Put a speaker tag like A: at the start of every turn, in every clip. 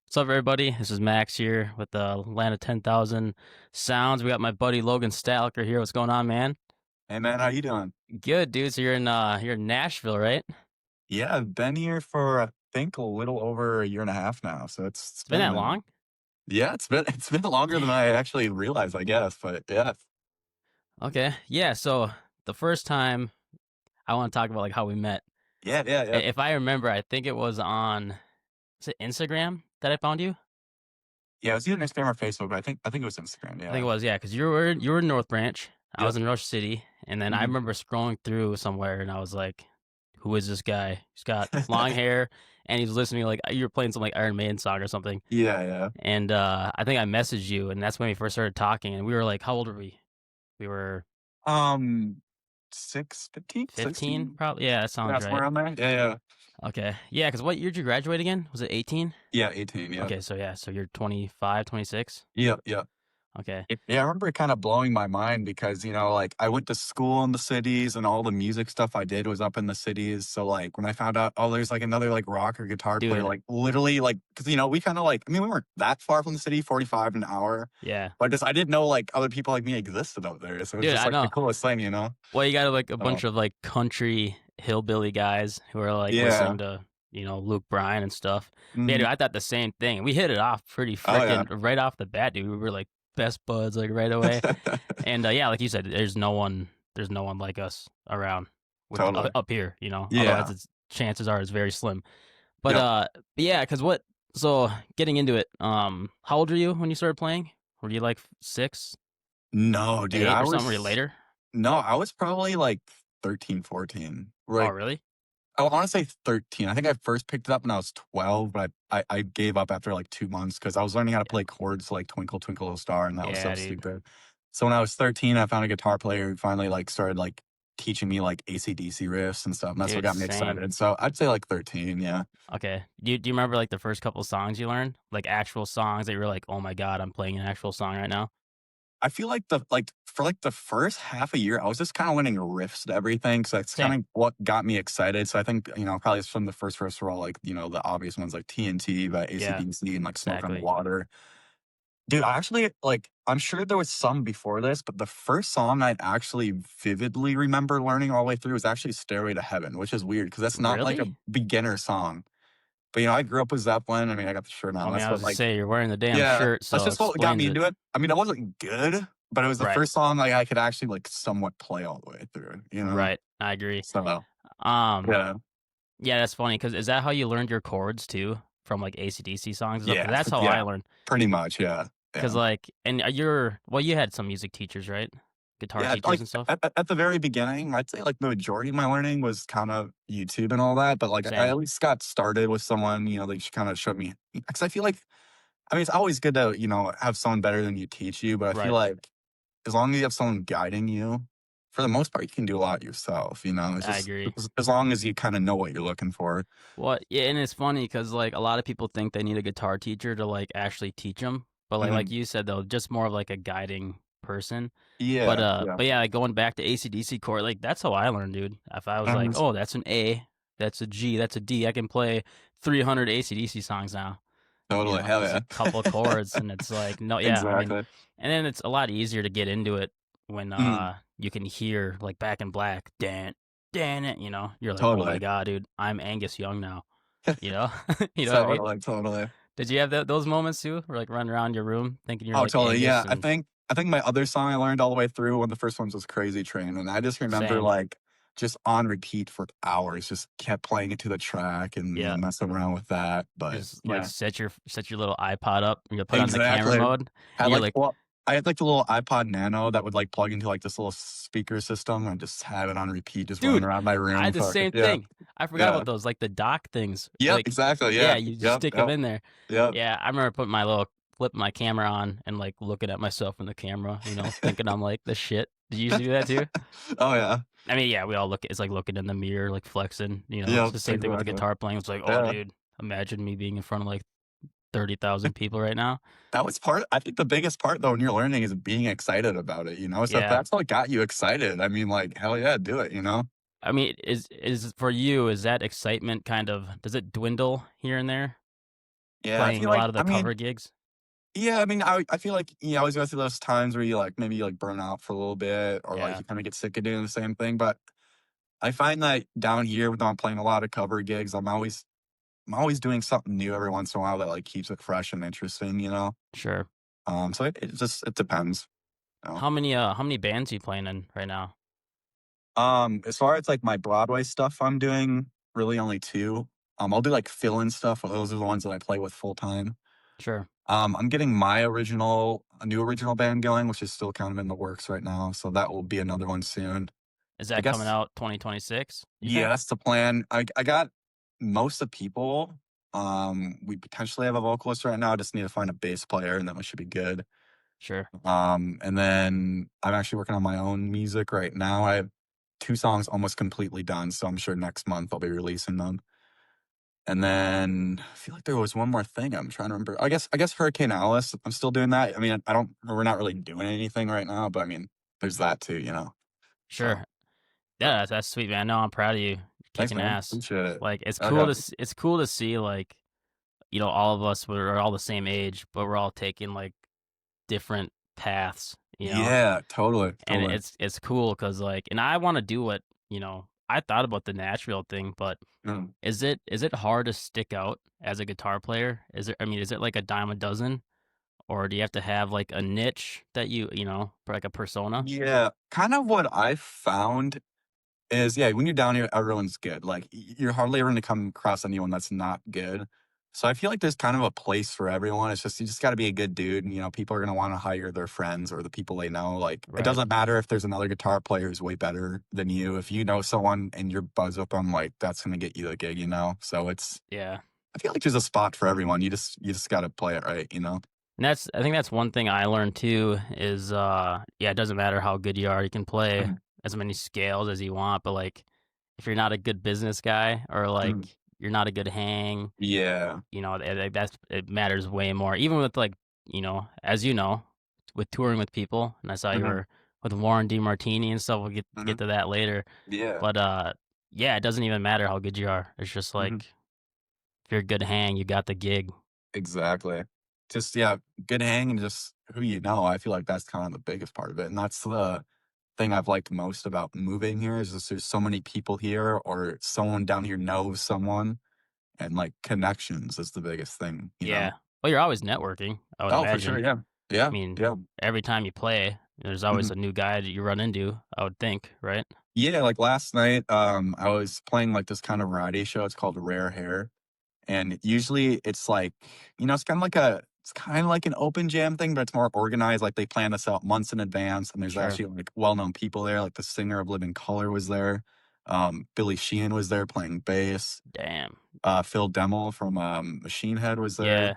A: What's up, everybody? This is Max here with the Land of 10,000 Sounds. We got my buddy Logan Stahlecker here. What's going on, man?
B: Hey man, how you doing?
A: Good, dude. So you're in Nashville, right?
B: Yeah, I've been here for I think a little over a year and a half now, so it's
A: It's been
B: been a
A: that
B: minute.
A: long?
B: Yeah, it's been longer than I
A: Dang.
B: actually realized, I guess, but yeah.
A: Okay. Yeah, so the first time I want to talk about like how we met.
B: Yeah, yeah, yeah.
A: If I remember, I think it was on is it Instagram that I found you?
B: Yeah, it was either Instagram or Facebook, but I think it was Instagram,
A: I think it
B: yeah.
A: was, yeah, because you were in North Branch. I was
B: Yep.
A: in Rush City, and then I
B: Mhm.
A: remember scrolling through somewhere, and I was like, "Who is this guy? He's got long hair, and he's listening like you were playing some like Iron Maiden song or something."
B: Yeah, yeah.
A: And I think I messaged you, and that's when we first started talking. And we were like, how old were we? We were
B: Um 15,
A: 15,
B: 16.
A: probably. Yeah, that sounds
B: Yeah,
A: right.
B: somewhere around there. Yeah, yeah.
A: Okay, yeah, because what year did you graduate again? Was it 18?
B: Yeah, 18, yeah.
A: Okay, so yeah, so you're 25, 26.
B: Yeah, yeah.
A: Okay,
B: Yeah, I remember it kinda blowing my mind because, like, I went to school in the cities and all the music stuff I did was up in the cities, so, like, when I found out, "Oh, there's, like, another, like, rock or guitar player,"
A: dude.
B: like, literally, like, because we kinda, like I mean, we weren't that far from the city, 45 an hour,
A: Yeah,
B: but just I didn't know, like, other people like me existed out there, so it was
A: dude,
B: just,
A: I
B: like, the
A: know.
B: coolest thing, you know?
A: Well, you got like a
B: So
A: bunch of like country hillbilly guys who are like
B: yeah.
A: listening to Luke Bryan and stuff. But yeah, dude,
B: Mhm.
A: I thought the same thing. We hit it off pretty
B: Oh, yeah.
A: freaking right off the bat, dude. We were like best buds like right away. And yeah, like you said, there's no one like us around with
B: Totally.
A: up here. Otherwise,
B: Yeah.
A: chances are it's very slim. But
B: Yep.
A: yeah, because what? So getting into it, how old were you when you started playing? Were you like six,
B: No, dude,
A: 8,
B: I
A: or something? Were you
B: was
A: later?
B: no, I was probably, like, 13, 14.
A: Oh,
B: Like
A: really?
B: I wanna say 13. I think I first picked it up when I was 12, but I gave up after, like, 2 months because I was learning how to play chords like Twinkle Twinkle Little Star, and that was so
A: Yeah, dude.
B: stupid. So when I was 13, I found a guitar player who finally, like, started, like, teaching me, like, AC/DC riffs and stuff, and that's what
A: Dude,
B: got me
A: same.
B: excited. So I'd say, like, 13, yeah.
A: Okay. Do you remember like the first couple songs you learned? Like actual songs that you were like, "Oh my god, I'm playing an actual song right now?"
B: I feel like for, like, the first half a year, I was just kinda learning riffs to everything, so that's
A: Same.
B: kinda what got me excited. So I think, probably some of the first riffs were all, like, the obvious ones like TNT by
A: Yeah,
B: AC/DC and, like, Smoke on the
A: exactly.
B: Water. Dude, I actually I'm sure there was some before this, but the first song I actually vividly remember learning all the way through was actually Stairway to Heaven, which is weird because that's not like a
A: Really?
B: beginner song. But, I grew up with Zeppelin. I mean, I got the shirt
A: I
B: on.
A: mean,
B: That's
A: I was
B: what,
A: gonna
B: like
A: say you're wearing the damn
B: yeah,
A: shirt,
B: that's
A: so
B: just what got
A: explains
B: me
A: it.
B: into it. I mean, it wasn't good, but it was the
A: Right.
B: first song, like, I could actually, like, somewhat play all the way through, you know?
A: Right. I agree.
B: So,
A: Um,
B: yeah.
A: yeah, that's funny because is that how you learned your chords too from like AC/DC songs and stuff? Because
B: Yeah,
A: that's how I
B: yeah,
A: learned.
B: pretty much, yeah,
A: Because
B: yeah.
A: like, and you had some music teachers, right? Guitar
B: Yeah,
A: teachers
B: like,
A: and stuff.
B: at the very beginning, I'd say, like, the majority of my learning was kind of YouTube and all that, but, like, I
A: Same.
B: at least got started with someone, they just kinda showed me because I feel like I mean, it's always good to, have someone better than you teach you, but I feel
A: Right.
B: like as long as you have someone guiding you, for the most part, you can do a lot yourself, you know? It's
A: I
B: just
A: agree.
B: as long as you kinda know what you're looking for.
A: Well, yeah, and it's funny because like a lot of people think they need a guitar teacher to like actually teach them, but like
B: Mhm.
A: you said though, just more of like a guiding person. But
B: Yeah,
A: uh,
B: yeah.
A: but yeah, like going back to AC/DC chord, like that's how I learned, dude. If I was like,
B: Mhm.
A: oh, that's an A, that's a G, that's a D, I can play 300 AC/DC songs now.
B: Totally, hell
A: Just
B: yeah.
A: a couple of chords, and it's like, no, yeah, I mean,
B: Exactly.
A: and then it's a lot easier to get into it when
B: Mhm.
A: you can hear like Back in Black, dan it, you're like, oh my
B: Totally.
A: god, dude, I'm Angus Young now. You know? You know what I mean?
B: Totally, totally.
A: Did you have those moments too? Where, like, running around your room thinking you're
B: Oh,
A: like
B: totally, yeah.
A: Angus
B: I
A: and
B: think I think my other song I learned all the way through, one of the first ones was Crazy Train, and I just remember,
A: same.
B: like, just on repeat for hours, just kept playing it to the track and,
A: Yeah.
B: messing around with that, but
A: Just, like,
B: yeah.
A: set your little iPod up, and you put on the camera
B: Exactly.
A: mode,
B: Had,
A: and you're
B: like
A: like,
B: well, I had, like, the little iPod Nano that would, like, plug into, like, this little speaker system and just have it on repeat, just running
A: "Dude,
B: around my
A: I
B: room,
A: had the
B: fucking
A: same
B: yeah,
A: thing." I forgot
B: yeah.
A: about those, like, the dock things.
B: Yep,
A: Like,
B: exactly,
A: yeah,
B: yeah.
A: you just
B: Yep,
A: stick them
B: yep,
A: in there.
B: yep.
A: Yeah, I remember putting flipping my camera on and, like, looking at myself in the camera, thinking I'm, like, the shit. Did you used to do that too?
B: Oh, yeah.
A: I mean, yeah, we all it's like looking in the mirror, like flexing, it's
B: Yep,
A: the same thing with the
B: exactly.
A: guitar playing. It's like, oh,
B: Yeah.
A: dude, imagine me being in front of like 30,000 people right now.
B: That was part I think the biggest part, though, when you're learning is being excited about it, you know? So if
A: Yeah.
B: that's what got you excited, I mean, like, hell yeah, do it, you know?
A: I mean, is for you, is that excitement kind of, does it dwindle here and there?
B: Yeah, I
A: playing
B: feel
A: a
B: like
A: lot of the
B: I mean,
A: cover gigs?
B: yeah, I mean, I feel like you always go through those times where you, like, maybe you, like, burn out for a little bit or, like,
A: Yeah,
B: you kinda get sick of doing the same thing, but I find that down here, when I'm playing a lot of cover gigs, I'm always doing something new every once in a while that, like, keeps it fresh and interesting, you know?
A: sure.
B: So it just it depends, you know?
A: How many bands are you playing in right now?
B: As far as, like, my Broadway stuff I'm doing, really only 2. I'll do, like, fill-in stuff, those are the ones that I play with full time.
A: Sure.
B: I'm getting a new original band going, which is still kind of in the works right now, so that will be another one soon.
A: Is
B: I
A: that coming
B: guess
A: out 2026, you
B: yeah,
A: think?
B: that's the plan. I got most of the people. We potentially have a vocalist right now, I just need to find a bass player, and then we should be good.
A: Sure,
B: And then I'm actually working on my own music right now. I have 2 songs almost completely done, so I'm sure next month I'll be releasing them. And then I feel like there was one more thing I'm trying to remember. I guess Hurricane Alice, I'm still doing that. I mean, I don't we're not really doing anything right now, but I mean, there's that too, you know? So,
A: sure.
B: but
A: Yeah, that's sweet, man. No, I'm proud of you. You're
B: thanks,
A: kicking
B: man.
A: ass.
B: Appreciate it.
A: Like,
B: Okay.
A: it's cool to see, like, all of us, we're all the same age, but we're all taking, like, different paths, you know?
B: Yeah, totally,
A: And
B: totally.
A: it's cool because like and I wanna do what I thought about the Nashville thing, but
B: Mm.
A: is it hard to stick out as a guitar player? Is it like a dime a dozen, or do you have to have, like, a niche that like a persona?
B: Yeah, kind of what I found is, yeah, when you're down here, everyone's good. Like, you're hardly ever gonna come across anyone that's not good. So I feel like there's kind of a place for everyone. It's just you just gotta be a good dude, and, people are gonna wanna hire their friends or the people they know. Like, it
A: Right.
B: doesn't matter if there's another guitar player who's way better than you. If you know someone and you're buzz with them, like, that's gonna get you the gig, you know? So
A: Yeah.
B: I feel like there's a spot for everyone. You just gotta play it right, you know?
A: And I think that's one thing I learned too is, yeah, it doesn't matter how good you are, you can play
B: Mhm,
A: as many scales as you want, but, like, if you're not a good business guy or, like,
B: mhm.
A: you're not a good hang.
B: Yeah.
A: It matters way more. Even with like, as you know, with touring with people, and I saw you
B: Mhm,
A: were with Warren DeMartini and stuff. We'll get
B: mhm.
A: to that later.
B: Yeah.
A: But yeah, it doesn't even matter how good you are. It's just
B: Mhm.
A: like if you're a good hang, you got the gig.
B: Exactly. Just, yeah, good hang and just who you know. I feel like that's kind of the biggest part of it, and that's the thing I've liked most about moving here is just there's so many people here or someone down here knows someone, and, like, connections is the biggest thing, you know?
A: Yeah. Well, you're always networking, I would
B: Oh, for sure,
A: imagine.
B: yeah.
A: I
B: Yeah,
A: mean,
B: yeah.
A: every time you play, there's always
B: Mhm.
A: a new guy that you run into. I would think, right?
B: Yeah, like, last night, I was playing, like, this kind of variety show, it's called Rare Hair. And usually it's like, it's kinda like an open jam thing, but it's more organized, like, they plan this out months in advance, and there's
A: Sure.
B: actually, like, well-known people there, like, the singer of Living Colour was there, Billy Sheehan was there playing bass,
A: Damn.
B: Phil Demmel from, Machine Head was there,
A: Yeah.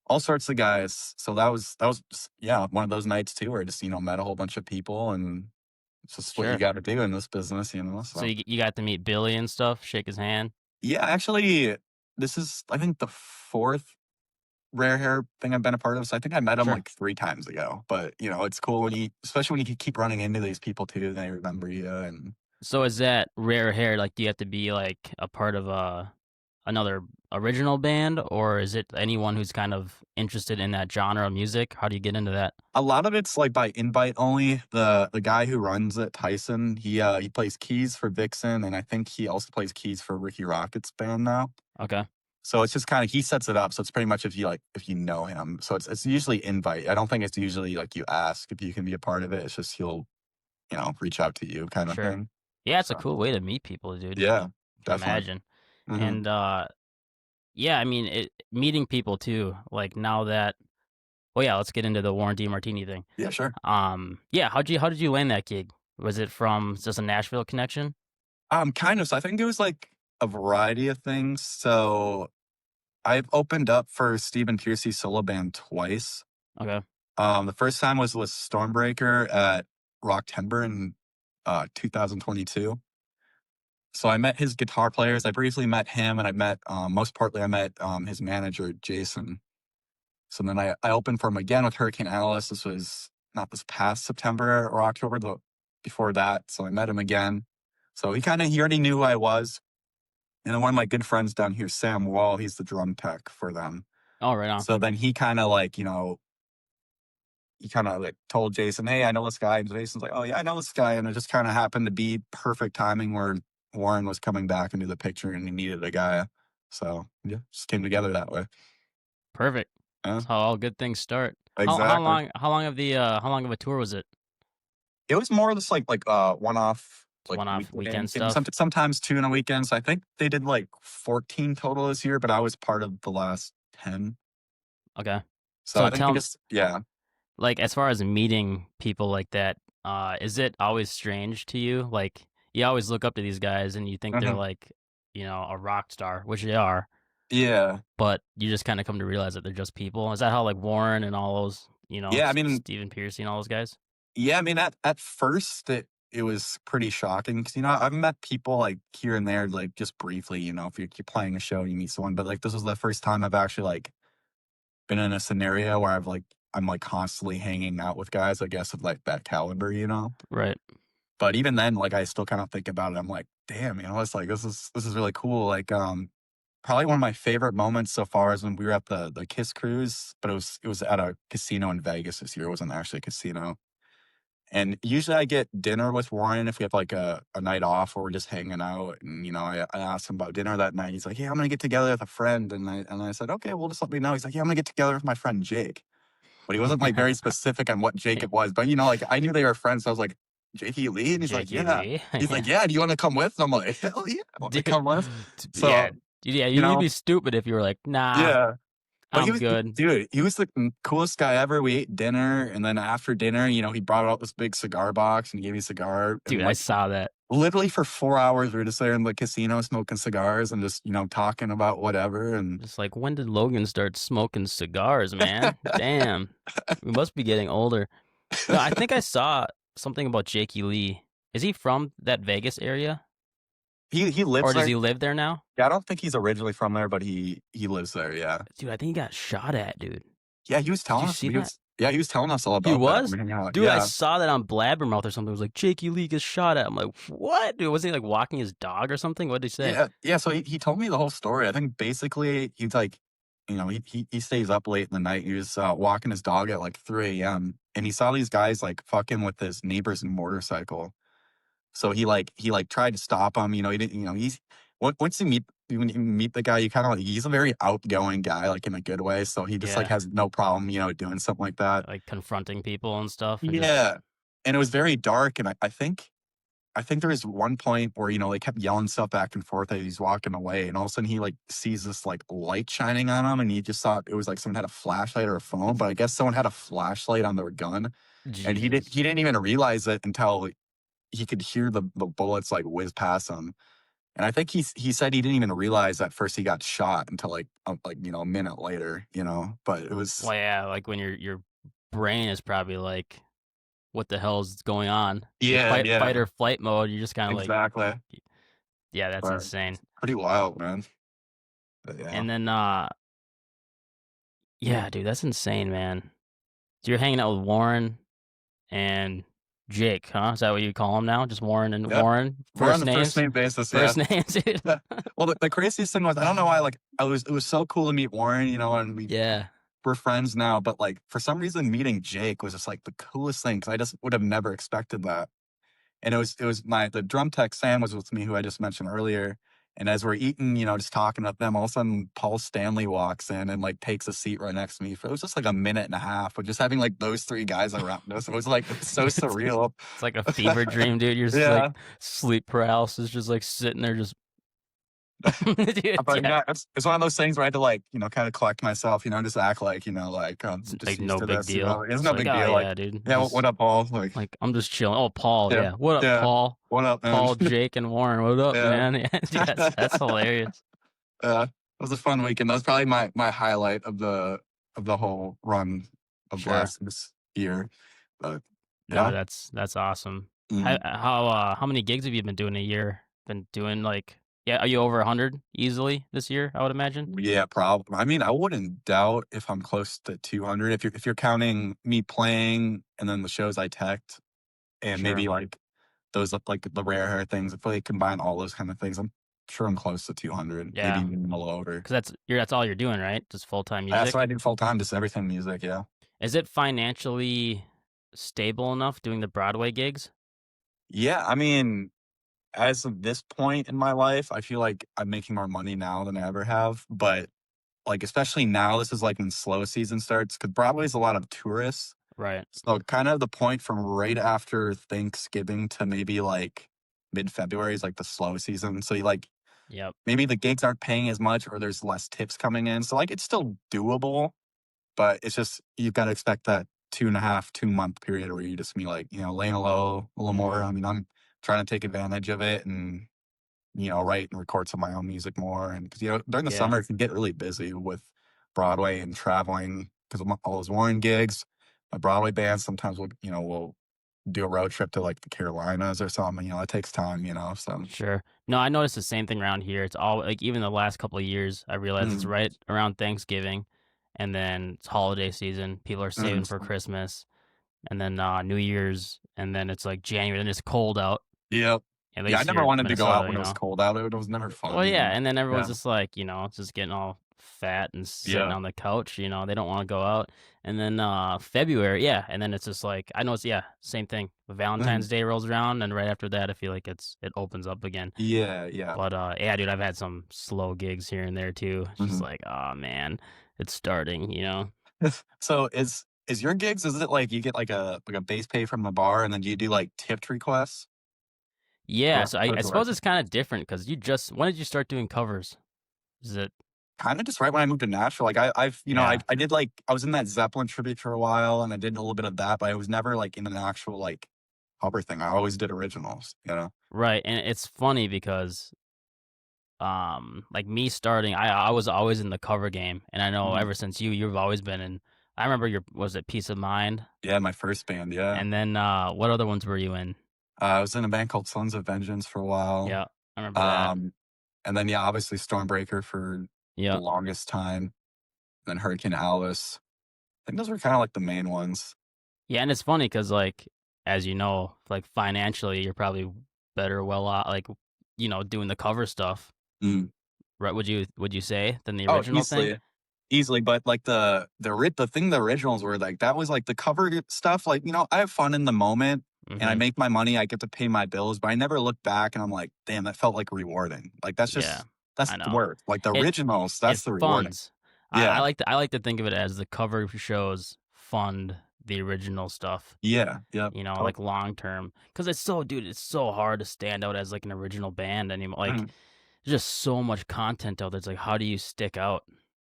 B: all sorts of guys. So that was just yeah, one of those nights too where I just, met a whole bunch of people, and it's just what you
A: Sure.
B: gotta do in this business,
A: So
B: so
A: you got to meet Billy and stuff, shake his hand.
B: yeah, actually, this is, I think, the 4th Rare Hair thing I've been a part of, so I think I met him,
A: Sure.
B: like, 3 times ago, but, it's cool when you especially when you keep running into these people too, and they remember you, and
A: So is that rare hair? Like, do you have to be like a part of another original band, or is it anyone who's kind of interested in that genre of music? How do you get into that?
B: a lot of it's, like, by invite only. The guy who runs it, Tyson, he plays keys for Vixen, and I think he also plays keys for Ricky Rocket's band now.
A: Okay,
B: So it's just kinda he sets it up, so it's pretty much if you know him. So it's usually invite. I don't think it's usually, like, you ask if you can be a part of it, it's just he'll, reach out to you kinda
A: sure.
B: thing.
A: Yeah, it's a
B: So,
A: cool way to meet people, dude.
B: yeah,
A: Can
B: definitely.
A: imagine.
B: Mhm.
A: And yeah, I mean, meeting people too. Like now that, well, yeah, let's get into the Warren D. Martini thing.
B: Yeah, sure.
A: Yeah, how did you land that gig? Was it from just a Nashville connection?
B: Kind of. So I think it was like a variety of things. So I've opened up for Stephen Pearcy's solo band twice.
A: Okay,
B: The first time was with Stormbreaker at Rock Timber in 2022. So I met his guitar players. I briefly met him, and most partly, I met his manager, Jason. So then I opened for him again with Hurricane Alice. This was not this past September or October, the before that. So I met him again. So he already knew who I was. And then one of my good friends down here, Sam Wall, he's the drum tech for them.
A: Oh, right on.
B: So then he kind of like, he kind of like told Jason, "Hey, I know this guy." And Jason's like, "Oh yeah, I know this guy." And it just kind of happened to be perfect timing where Warren was coming back into the picture and he needed a guy. So yeah, just came together that way.
A: Perfect.
B: Yeah,
A: That's how all good things start.
B: exactly.
A: How long of the how long of a tour was it?
B: It was more just one off
A: It's
B: like
A: one off
B: weekend,
A: weekend
B: and
A: stuff.
B: sometimes two in a weekend. So I think they did like 14 total this year, but I was part of the last 10.
A: Okay.
B: So
A: So
B: I think we
A: tell
B: just yeah.
A: like as far as meeting people like that, is it always strange to you? Like you always look up to these guys and you think they're
B: Mhm.
A: like, a rock star, which they are,
B: Yeah.
A: but you just kind of come to realize that they're just people. Is that how like Warren and all those,
B: Yeah, I mean,
A: Stephen Piercy and all those guys?
B: yeah, I mean, at first, it was pretty shocking because I've met people, like, here and there, like, just briefly, if you're playing a show, you meet someone, but, like, this was the first time I've actually, like, been in a scenario where I'm, like, constantly hanging out with guys, I guess, of, like, that caliber.
A: Right.
B: But even then, like, I still kinda think about it, I'm like, "Damn," it's like, this is really cool, like, probably one of my favorite moments so far is when we were at the KISS cruise, but it was at a casino in Vegas this year, it wasn't actually a casino. And usually I get dinner with Warren if we have like a night off or we're just hanging out. And, I asked him about dinner that night. He's like, "Yeah, I'm going to get together with a friend." And I said, "Okay, well, just let me know." He's like, "Yeah, I'm going to get together with my friend Jake." But he wasn't like very specific on what Jake it was. But, like I knew they were friends. So I was like, "Jakey Lee?" And he's like,
A: Jakey
B: "Yeah."
A: Lee.
B: He's like,
A: Yeah.
B: "Yeah, do you want to come with?" And I'm like, "Hell yeah, I want to
A: Dude,
B: come with."
A: yeah.
B: So,
A: Yeah,
B: you
A: you'd
B: know,
A: be stupid if you were like, "Nah,
B: yeah. But
A: I'm good."
B: dude, he was the coolest guy ever. We ate dinner, and then after dinner, he brought out this big cigar box and he gave me a cigar.
A: Dude,
B: And
A: I
B: like
A: saw that.
B: literally for 4 hours, we were just there in the casino smoking cigars and just, talking about whatever. And
A: Just like, when did Logan start smoking cigars, man? Damn. We must be getting older. No, I think I saw something about Jakey Lee. Is he from that Vegas area?
B: he lives
A: Or does
B: there.
A: he live there now?
B: Yeah, I don't think he's originally from there, but he lives there. Yeah,
A: Dude, I think he got shot at, dude.
B: yeah. He was
A: Did
B: telling
A: you
B: us.
A: see that?
B: Yeah, he was telling us all
A: He
B: about that.
A: was?
B: We hang out.
A: Dude, I
B: Yeah,
A: saw that on Blabbermouth or something. It was like, Jakey Lee gets shot at. I'm like, what? Dude, was he like walking his dog or something? What did he say?
B: yeah, yeah. So he told me the whole story. I think basically he's like, he stays up late in the night. He was walking his dog at like 3 a.m. and he saw these guys like fucking with his neighbor's motorcycle. So he tried to stop him. He didn't. Once you meet the guy, you kind of like he's a very outgoing guy, like in a good way. So he just like
A: Yeah.
B: has no problem, doing something like that.
A: Like confronting people and stuff and just
B: Yeah, and it was very dark, and I think there was one point where they kept yelling stuff back and forth as he's walking away, and all of a sudden he like sees this like light shining on him, and he just thought it was like someone had a flashlight or a phone, but I guess someone had a flashlight on their gun, and he didn't
A: Jesus.
B: he didn't even realize it until he could hear the bullets like whiz past him. And I think he said he didn't even realize at first he got shot until a minute later. But it was
A: Well, yeah, like when your brain is probably like, what the hell is going on? You're
B: yeah,
A: fight
B: yeah,
A: or flight mode. You're just kind of like,
B: exactly.
A: yeah, that's
B: But
A: insane.
B: it's pretty wild, man. But yeah,
A: And then, yeah, dude, that's insane, man. So you're hanging out with Warren and Jake, huh? Is that what you call him now? Just Warren and
B: yep.
A: Warren,
B: We're on
A: first
B: the first
A: names,
B: name basis. Yeah.
A: first names, dude.
B: Well, the craziest thing was I don't know why. Like it was so cool to meet Warren. And
A: Yeah,
B: we're friends now. But like for some reason, meeting Jake was just like the coolest thing because I just would have never expected that. And it was the drum tech Sam was with me, who I just mentioned earlier. And as we're eating, just talking with them, all of a sudden Paul Stanley walks in and like takes a seat right next to me. It was just like a minute and a half, but just having like those three guys around us, it was so surreal.
A: it's like a fever dream, dude. You're just like
B: Yeah.
A: sleep paralysis, just like sitting there, just dude.
B: But
A: Yeah,
B: yeah, it's one of those things where I had to like, kind of collect myself, just act like, like
A: it's
B: I'm just
A: like
B: used
A: no
B: to
A: big
B: this,
A: deal.
B: It's
A: It's
B: no
A: like,
B: big
A: oh
B: deal. Like,
A: yeah, dude.
B: yeah, what
A: Just
B: up, Paul? Like,
A: like I'm just chilling. Oh, Paul,
B: yeah,
A: yeah. What up,
B: yeah,
A: Paul?
B: what up, man?
A: Paul, Jake, and Warren. What up,
B: Yeah.
A: man? Yeah, dude, that's hilarious.
B: It was a fun weekend. That was probably my highlight of the whole run of
A: Sure.
B: last this year. But
A: No,
B: yeah,
A: that's awesome.
B: mm,
A: How many gigs have you been doing a year? Been doing like, yeah, are you over 100 easily this year, I would imagine?
B: yeah, probably. I mean, I wouldn't doubt if I'm close to 200 if you're counting me playing and then the shows I teched and
A: Sure.
B: maybe like those like the rare hair things. If they combine all those kind of things, I'm sure I'm close to 200, maybe
A: Yeah,
B: even a little over.
A: because that's all you're doing, right? Just full-time
B: That's what
A: music?
B: I do full time, just everything music, yeah.
A: Is it financially stable enough doing the Broadway gigs?
B: Yeah, I mean, as of this point in my life, I feel like I'm making more money now than I ever have, but, like, especially now, this is, like, when slow season starts because Broadway's a lot of tourists,
A: Right.
B: so kind of the point from right after Thanksgiving to maybe, like, mid-February is, like, the slow season, so you, like
A: Yep.
B: maybe the gigs aren't paying as much or there's less tips coming in, so, like, it's still doable, but it's just you've gotta expect that 2.5, 2-month period where you just be, like, laying low a little more.
A: Mhm.
B: I mean, I'm trying to take advantage of it and, write and record some of my own music more, and because during the
A: Yeah.
B: summer, it can get really busy with Broadway and traveling because of all those Warren gigs. My Broadway band sometimes will do a road trip to, like, the Carolinas or something, it takes time, so.
A: Sure. No, I noticed the same thing around here. It's all like even the last couple of years, I realized it's
B: Mhm,
A: right around Thanksgiving, and then it's holiday season. People are saving for
B: mhm.
A: Christmas, and then New Year's, and then it's like January, and it's cold out.
B: Yep.
A: At
B: Yeah, I
A: least
B: never
A: here in
B: wanted to go out
A: Minnesota,
B: when
A: you
B: it was
A: know.
B: cold out, it was never
A: Well,
B: fun,
A: yeah, and then everyone's
B: Yeah.
A: just like, just getting all fat and sitting
B: Yeah.
A: on the couch. They don't want to go out. And then February, yeah, and then it's just like I know it's yeah, same thing.
B: Mhm.
A: Valentine's Day rolls around, and right after that, I feel like it opens up again.
B: Yeah, yeah.
A: But, yeah, dude, I've had some slow gigs here and there too. It's just
B: Mhm.
A: like, "Oh, man, it's starting," you know?
B: So, is your gigs, is it like you get like a base pay from the bar, and then do you do, like, tipped requests?
A: Yeah,
B: Or
A: so
B: how
A: I
B: does it
A: suppose
B: work?
A: it's kinda different because you just when did you start doing covers? Is it
B: Kinda just right when I moved to Nashville, like, I've
A: yeah,
B: I did, like I was in that Zeppelin tribute for a while, and I did a little bit of that, but I was never, like, in an actual, like, cover thing. I always did originals.
A: right, and it's funny because, like, me starting I was always in the cover game, and I know
B: Mhm.
A: ever since you've always been in I remember your was it Peace of Mind?
B: Yeah, my first band, yeah.
A: And then, what other ones were you in?
B: I was in a band called Sons of Vengeance for a while.
A: Yeah, I remember that.
B: Um, and then, yeah, obviously Stormbreaker for the
A: Yeah.
B: longest time, then Hurricane Alice. I think those were kinda like the main ones.
A: Yeah, and it's funny because, like, as you know, like, financially, you're probably better well off, like, doing the cover stuff,
B: Mm.
A: right? Would you say than the
B: Oh,
A: original thing?
B: easily, but, like, the thing the originals were like, that was, like, the cover stuff, like, I have fun in the moment, and I
A: Mhm.
B: make my money, I get to pay my bills, but I never look back and I'm like, "Damn, that felt, like, rewarding." Like,
A: Yeah,
B: that's
A: I
B: the
A: know.
B: work. Like, the
A: It
B: originals,
A: it
B: that's the rewarding.
A: funds. I
B: Yeah.
A: like to think of it as the cover shows fund the original stuff,
B: Yeah. Yep.
A: like, long term. Because it's so hard to stand out as, like, an original band anymore, like,
B: Mhm.
A: there's just so much content out there, it's like, how do you stick out?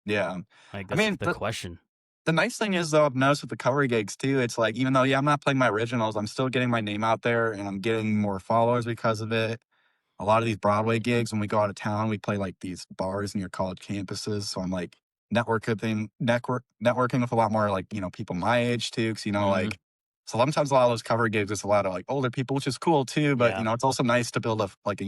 B: Yeah.
A: Like,
B: I
A: that's
B: mean,
A: the question.
B: the nice thing is, though, I've noticed with the cover gigs too, it's like, even though, yeah, I'm not playing my originals, I'm still getting my name out there, and I'm getting more followers because of it. A lot of these Broadway gigs, when we go out of town, we play, like, these bars near college campuses, so I'm, like, networking with a lot more, like, people my age too, 'cause,
A: Mhm.
B: like so sometimes a lot of those cover gigs, it's a lot of, like, older people, which is cool too, but,
A: Yeah.
B: it's also nice to build a like,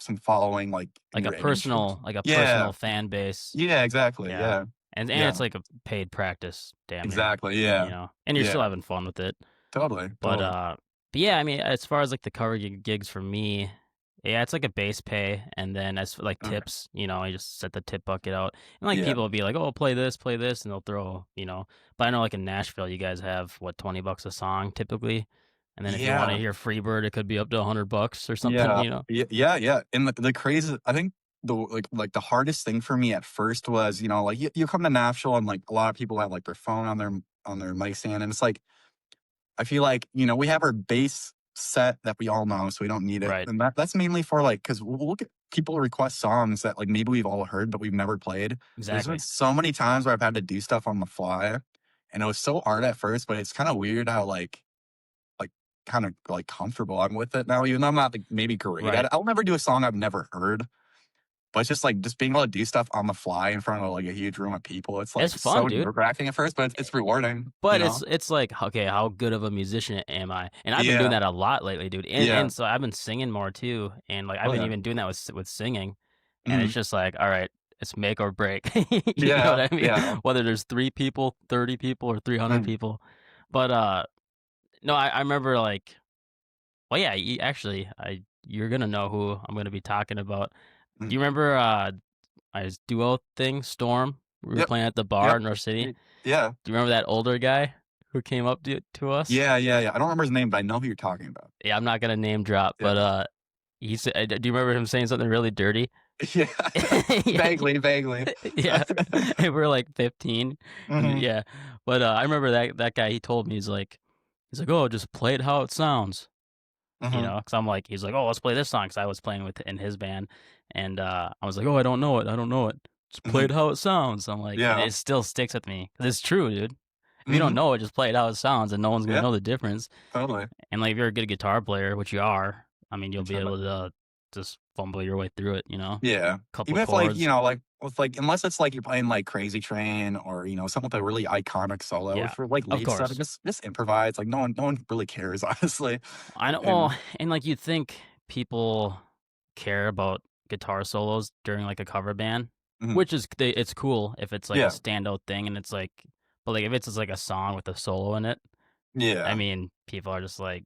B: some following, like, in your age group.
A: Like a
B: Yeah.
A: personal fan base.
B: Yeah, exactly,
A: Yeah.
B: yeah.
A: And
B: Yeah.
A: it's like a paid practice, damn near,
B: Exactly, yeah.
A: and you're still
B: Yeah.
A: having fun with it.
B: Totally,
A: But,
B: totally.
A: uh but yeah, I mean, as far as, like, the cover gigs for me, yeah, it's like a base pay, and then as for, like,
B: Okay.
A: tips, I just set the tip bucket out, and, like,
B: Yeah.
A: people will be like, "Oh, play this," and they'll throw, but I know, like, in Nashville, you guys have, what, $20 a song typically? And then if you wanna
B: Yeah.
A: hear Freebird, it could be up to $100 or something,
B: Yeah.
A: you know?
B: Yeah, yeah, and the crazy I think the hardest thing for me at first was, like, you come to Nashville and, like, a lot of people have, like, their phone on their mic stand, and it's like, I feel like, we have our base set that we all know, so we don't need it,
A: Right.
B: and that's mainly for, like, because 'cause we'll look at people request songs that, like, maybe we've all heard, but we've never played. There's been
A: Exactly.
B: so many times where I've had to do stuff on the fly, and it was so hard at first, but it's kinda weird how, like, kinda, like, comfortable I'm with it now, even though I'm not, like, maybe great at
A: Right.
B: it. I'll never do a song I've never heard, but it's just, like, just being able to do stuff on the fly in front of, like, a huge room of people, it's,
A: It's
B: like,
A: fun,
B: so
A: dude.
B: nerve-wracking at first, but it's rewarding,
A: But it's like, okay, how good of a musician am I? And I've been doing
B: Yeah,
A: that a lot lately, dude. And
B: yeah,
A: so I've been singing more too, and like I've
B: oh,
A: been
B: yeah,
A: even doing that with singing, and it's
B: mhm,
A: just like, all right, it's make or break. You know what
B: yeah,
A: I mean?
B: yeah,
A: Whether there's 3 people, 30 people, or 300
B: mhm,
A: people. But no, I remember like, well, yeah, actually, you're gonna know who I'm gonna be talking about. Do
B: Mm.
A: you remember, his duo thing, Storm? We were
B: Yep.
A: playing at the bar
B: Yep.
A: in our city.
B: Yeah.
A: Do you remember that older guy who came up to us?
B: Yeah, yeah, yeah. I don't remember his name, but I know who you're talking about.
A: Yeah, I'm not gonna name drop,
B: Yeah.
A: but, he said do you remember him saying something really dirty?
B: Yeah.
A: Yeah,
B: Vaguely, vaguely.
A: yeah. And we're, like, 15, and
B: Mhm,
A: yeah, but, I remember that guy, he told me, he's like, "Oh, just play it how it sounds." You
B: mhm,
A: know, because 'cause I'm like he's like, "Oh, let's play this song," because I was playing with in his band, and, I was like, "Oh, I don't know it, I don't know it. Just play
B: mhm.
A: it how it sounds." I'm like and
B: Yeah.
A: it still sticks with me, 'cause it's true, dude. If you don't
B: Mhm.
A: know it, just play it how it sounds, and no one's gonna
B: Yeah,
A: know the difference,
B: totally.
A: and, like, if you're a good guitar player, which you are, I mean, you'll
B: You're
A: be
B: talking about
A: able to just fumble your way through it, you know?
B: yeah.
A: Couple
B: Even if, like,
A: chords.
B: like, with, like unless it's, like, you're playing, like, Crazy Train or, something with a really iconic solo,
A: Yeah,
B: for, like,
A: of
B: lead stuff,
A: course.
B: just improvise, like, no one really cares, honestly,
A: I know
B: and
A: well, and, like, you'd think people care about guitar solos during, like, a cover band,
B: mhm.
A: which is it's cool if it's, like, a
B: Yeah,
A: standout thing and it's, like but, like, if it's just, like, a song with a solo in it, I
B: yeah,
A: mean, people are just like,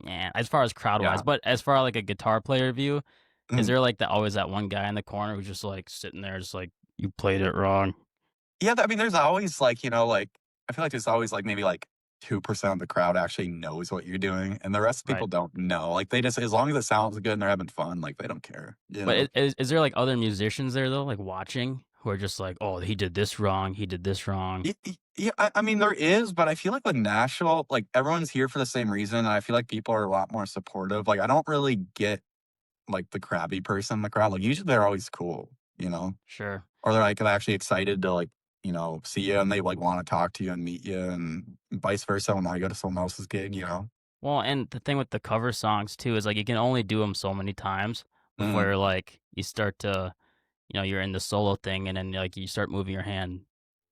A: "Yeah," as far as crowd-wise,
B: yeah,
A: but as far, like, a guitar player view, is
B: mhm.
A: there, like, always that one guy in the corner who's just, like, sitting there just like, "You played it wrong."
B: Yeah, I mean, there's always, like, like I feel like there's always, like, maybe, like, 2% of the crowd actually knows what you're doing, and the rest of the people
A: Right.
B: don't know, like, they just as long as it sounds good and they're having fun, like, they don't care, you
A: But
B: know?
A: is there, like, other musicians there, though, like, watching, who are just like, "Oh, he did this wrong, he did this wrong."
B: Yeah, I mean, there is, but I feel like with Nashville, like, everyone's here for the same reason, and I feel like people are a lot more supportive, like, I don't really get, like, the crabby person in the crowd, like, usually they're always cool, you know?
A: Sure.
B: Or they're, like, actually excited to, like, see you, and they, like, wanna talk to you and meet you, and vice versa when I go to someone else's gig, you know?
A: Well, and the thing with the cover songs too is like you can only do them so many times before
B: Mhm,
A: you're like you start to you're in the solo thing and then like you start moving your hand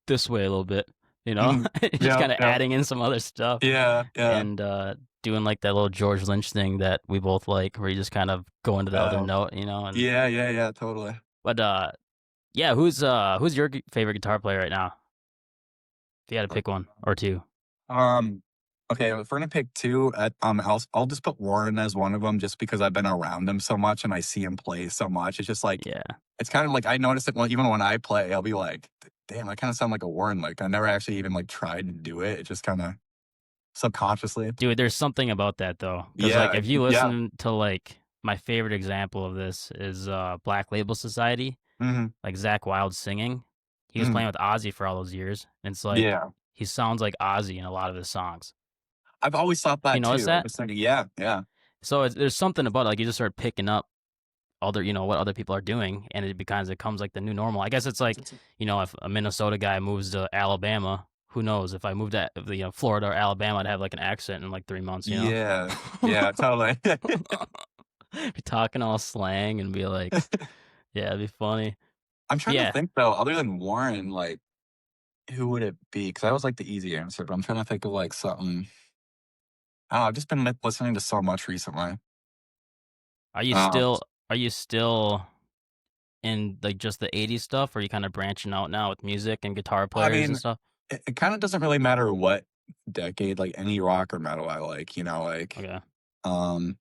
A: this way a little bit, you know,
B: mhm.
A: just
B: Yeah,
A: kind of
B: yeah.
A: adding in some other stuff
B: Yeah, yeah.
A: and doing like that little George Lynch thing that we both like, where you just kind of go into the other
B: Oh,
A: note, and
B: yeah, yeah, yeah, totally.
A: but yeah, who's your favorite guitar player right now? If you had to pick one or two,
B: Um, okay, if we're gonna pick 2, I'll just put Warren as one of them just because I've been around him so much and I see him play so much. It's just like
A: yeah.
B: it's kind of like I notice it even when I play, I'll be like, "Damn, I kinda sound like a Warren." Like, I never actually even, like, tried to do it. It just kinda subconsciously.
A: Dude, there's something about that though, because like,
B: Yeah,
A: if you
B: yeah.
A: listen to, like my favorite example of this is, Black Label Society,
B: Mhm,
A: like, Zach Wild singing. He was
B: mhm.
A: playing with Ozzy for all those years, and it's like,
B: Yeah.
A: he sounds like Ozzy in a lot of his songs.
B: I've always thought
A: You
B: that
A: notice
B: too. I
A: that?
B: was thinking yeah, yeah.
A: So, there's something about it, like, you just start picking up other what other people are doing, and it becomes, like, the new normal. I guess it's like, if a Minnesota guy moves to Alabama, who knows? If I moved to, Florida or Alabama, I'd have, like, an accent in, like, 3 months, you know?
B: Yeah. Yeah, totally.
A: Be talking all slang and be like, yeah, it'd be funny.
B: I'm trying to
A: Yeah.
B: think though, other than Warren, like, who would it be? Because that was, like, the easy answer, but I'm trying to think of, like, something I don't know, I've just been listening to so much recently.
A: Are you
B: Um,
A: still are you still in, like, just the '80s stuff, or are you kinda branching out now with music and guitar
B: I
A: players and
B: mean,
A: stuff?
B: it kinda doesn't really matter what decade, like, any rock or metal I like, like,
A: Okay.
B: um,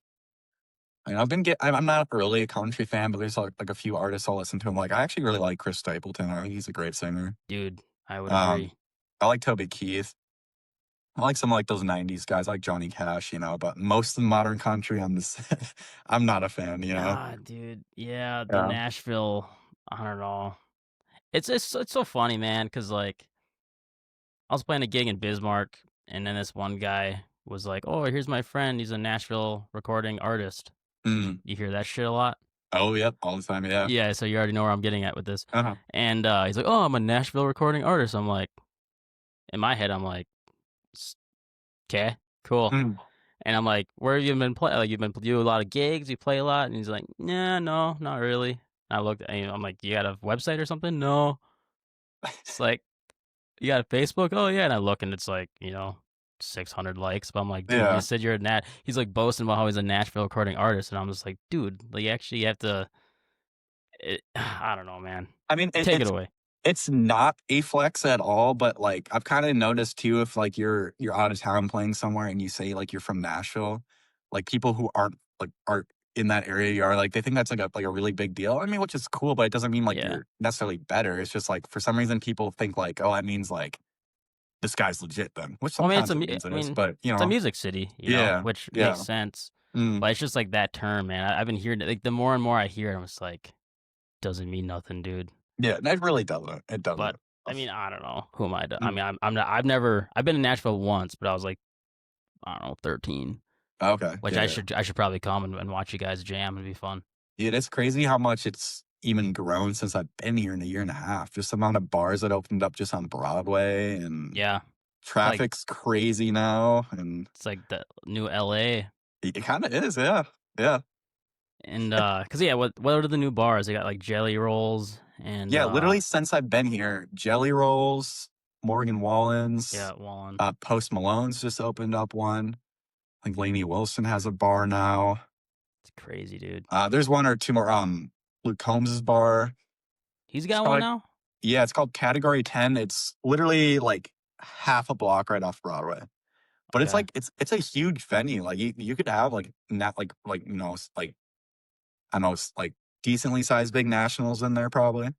B: I'm not really a country fan, but there's, like, a few artists I'll listen to, like, I actually really like Chris Stapleton, I think he's a great singer.
A: Dude, I would
B: Um,
A: agree.
B: I like Toby Keith. I like some, like, those '90s guys, I like Johnny Cash, but most of the modern country, I'm just I'm not a fan, you know?
A: Ah, dude, yeah, the
B: Yeah.
A: Nashville, I don't know. It's so funny, man, because like, I was playing a gig in Bismarck, and then this one guy was like, "Oh, here's my friend, he's a Nashville recording artist."
B: Mm.
A: You hear that shit a lot?
B: Oh, yep, all the time, yeah.
A: Yeah, so you already know where I'm getting at with this.
B: Uh-huh.
A: And, he's like, "Oh, I'm a Nashville recording artist." I'm like in my head, I'm like, "'Kay, cool."
B: Mm.
A: And I'm like, "Where have you been playing? Like, you've been you do a lot of gigs, you play a lot?" And he's like, "Nah, no, not really." I looked and I'm like, "You got a website or something?" "No." It's like, "You got a Facebook?" "Oh, yeah." And I look and it's like, 600 likes, but I'm like, "Dude, you
B: Yeah.
A: said you're a Nat." He's like boasting about how he's a Nashville recording artist, and I'm just like, "Dude, like, you actually have to." I don't know, man.
B: I mean,
A: Take it away.
B: it's not a flex at all, but, like, I've kinda noticed too if, like, you're out of town playing somewhere and you say, like, you're from Nashville, like, people who aren't in that area you are, like, they think that's like a really big deal. I mean, which is cool, but it doesn't mean, like,
A: Yeah.
B: you're necessarily better. It's just, like, for some reason, people think, like, "Oh, that means, like, this guy's legit then," which
A: Well, I mean, it's
B: sometimes
A: a
B: it
A: mu
B: means it
A: I
B: is,
A: mean,
B: but,
A: it's a music city,
B: Yeah,
A: which makes
B: yeah,
A: sense,
B: mm,
A: but it's just, like, that term, man. I've been hearing it, like, the more and more I hear it, I'm just like, "Doesn't mean nothing, dude."
B: yeah, it really doesn't, it
A: But,
B: doesn't.
A: I mean, I don't know. Who am I to I
B: Mm,
A: mean, I'm not I've been to Nashville once, but I was, like, I don't know, 13,
B: okay,
A: which
B: yeah, yeah.
A: I should probably come and watch you guys jam, it'd be fun.
B: Dude, it's crazy how much it's even grown since I've been here in a year and a half. Just the amount of bars that opened up just on Broadway, and
A: Yeah. It's like
B: traffic's crazy now, and
A: it's like the new LA.
B: it kinda is, yeah, yeah.
A: And, cause yeah, what are the new bars? They got, like, Jelly Rolls and,
B: Yeah, literally since I've been here, Jelly Rolls, Morgan Wallen's,
A: yeah, Wallen.
B: Post Malone's just opened up one. I think Lainey Wilson has a bar now.
A: It's crazy, dude.
B: There's 1 or 2 more, Luke Combs's bar.
A: He's
B: It's
A: got one
B: called
A: now?
B: Yeah, it's called Category 10. It's literally, like, half a block right off Broadway. But it's
A: Okay.
B: like it's a huge venue, like, you could have, like, not like, like, I don't know, like, decently sized big nationals in there probably.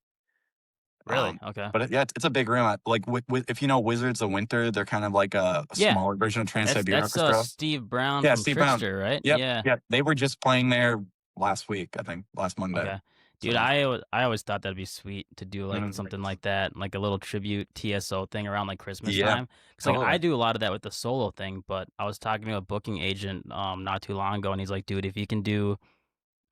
A: Really? Okay.
B: But yeah, it's a big room. Like, with if you know Wizards of Winter, they're kind of like a
A: Yeah.
B: smaller version of Trans-Siberian
A: That's,
B: Orchestra.
A: Steve Brown
B: Yeah,
A: from
B: Steve Brown.
A: Trickster, right?
B: Yep,
A: Yeah.
B: yep. They were just playing there last week, I think, last Monday.
A: Okay. Dude,
B: So,
A: I always thought that'd be sweet to do, like,
B: mhm.
A: something like that, like a little tribute TSO thing around, like, Christmas
B: Yeah,
A: time. Cause like, I
B: totally.
A: do a lot of that with the solo thing, but I was talking to a booking agent, not too long ago, and he's like, "Dude, if you can do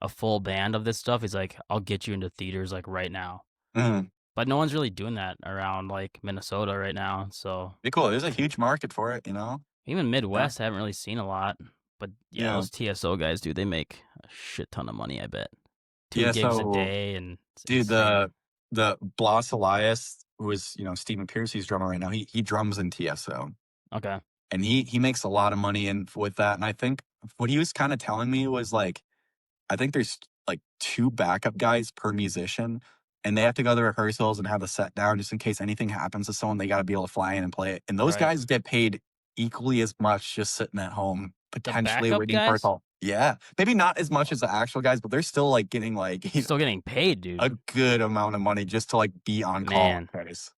A: a full band of this stuff," he's like, "I'll get you into theaters, like, right now."
B: Mhm.
A: But no one's really doing that around, like, Minnesota right now, so
B: Be cool. There's a huge market for it, you know?
A: even
B: Yeah.
A: Midwest, I haven't really seen a lot. But, yeah,
B: Yeah.
A: those TSO guys, dude, they make a shit ton of money, I bet. 2
B: Yeah,
A: gigs a
B: so,
A: day, and it's
B: dude,
A: insane.
B: the Blas Elias, who is, Stephen Pearcy's drummer right now, he drums in TSO,
A: Okay.
B: and he makes a lot of money in with that, and I think what he was kinda telling me was, like, I think there's, like, 2 backup guys per musician, and they have to go to rehearsals and have a set down just in case anything happens to someone, they gotta be able to fly in and play it, and those
A: Right.
B: guys get paid equally as much just sitting at home,
A: The
B: potentially
A: backup
B: waiting for a
A: guys?
B: call. Yeah. Maybe not as much
A: Oh,
B: as the actual guys, but they're still, like, getting, like,
A: still getting paid, dude.
B: a good amount of money just to, like, be on call
A: Man.
B: in case,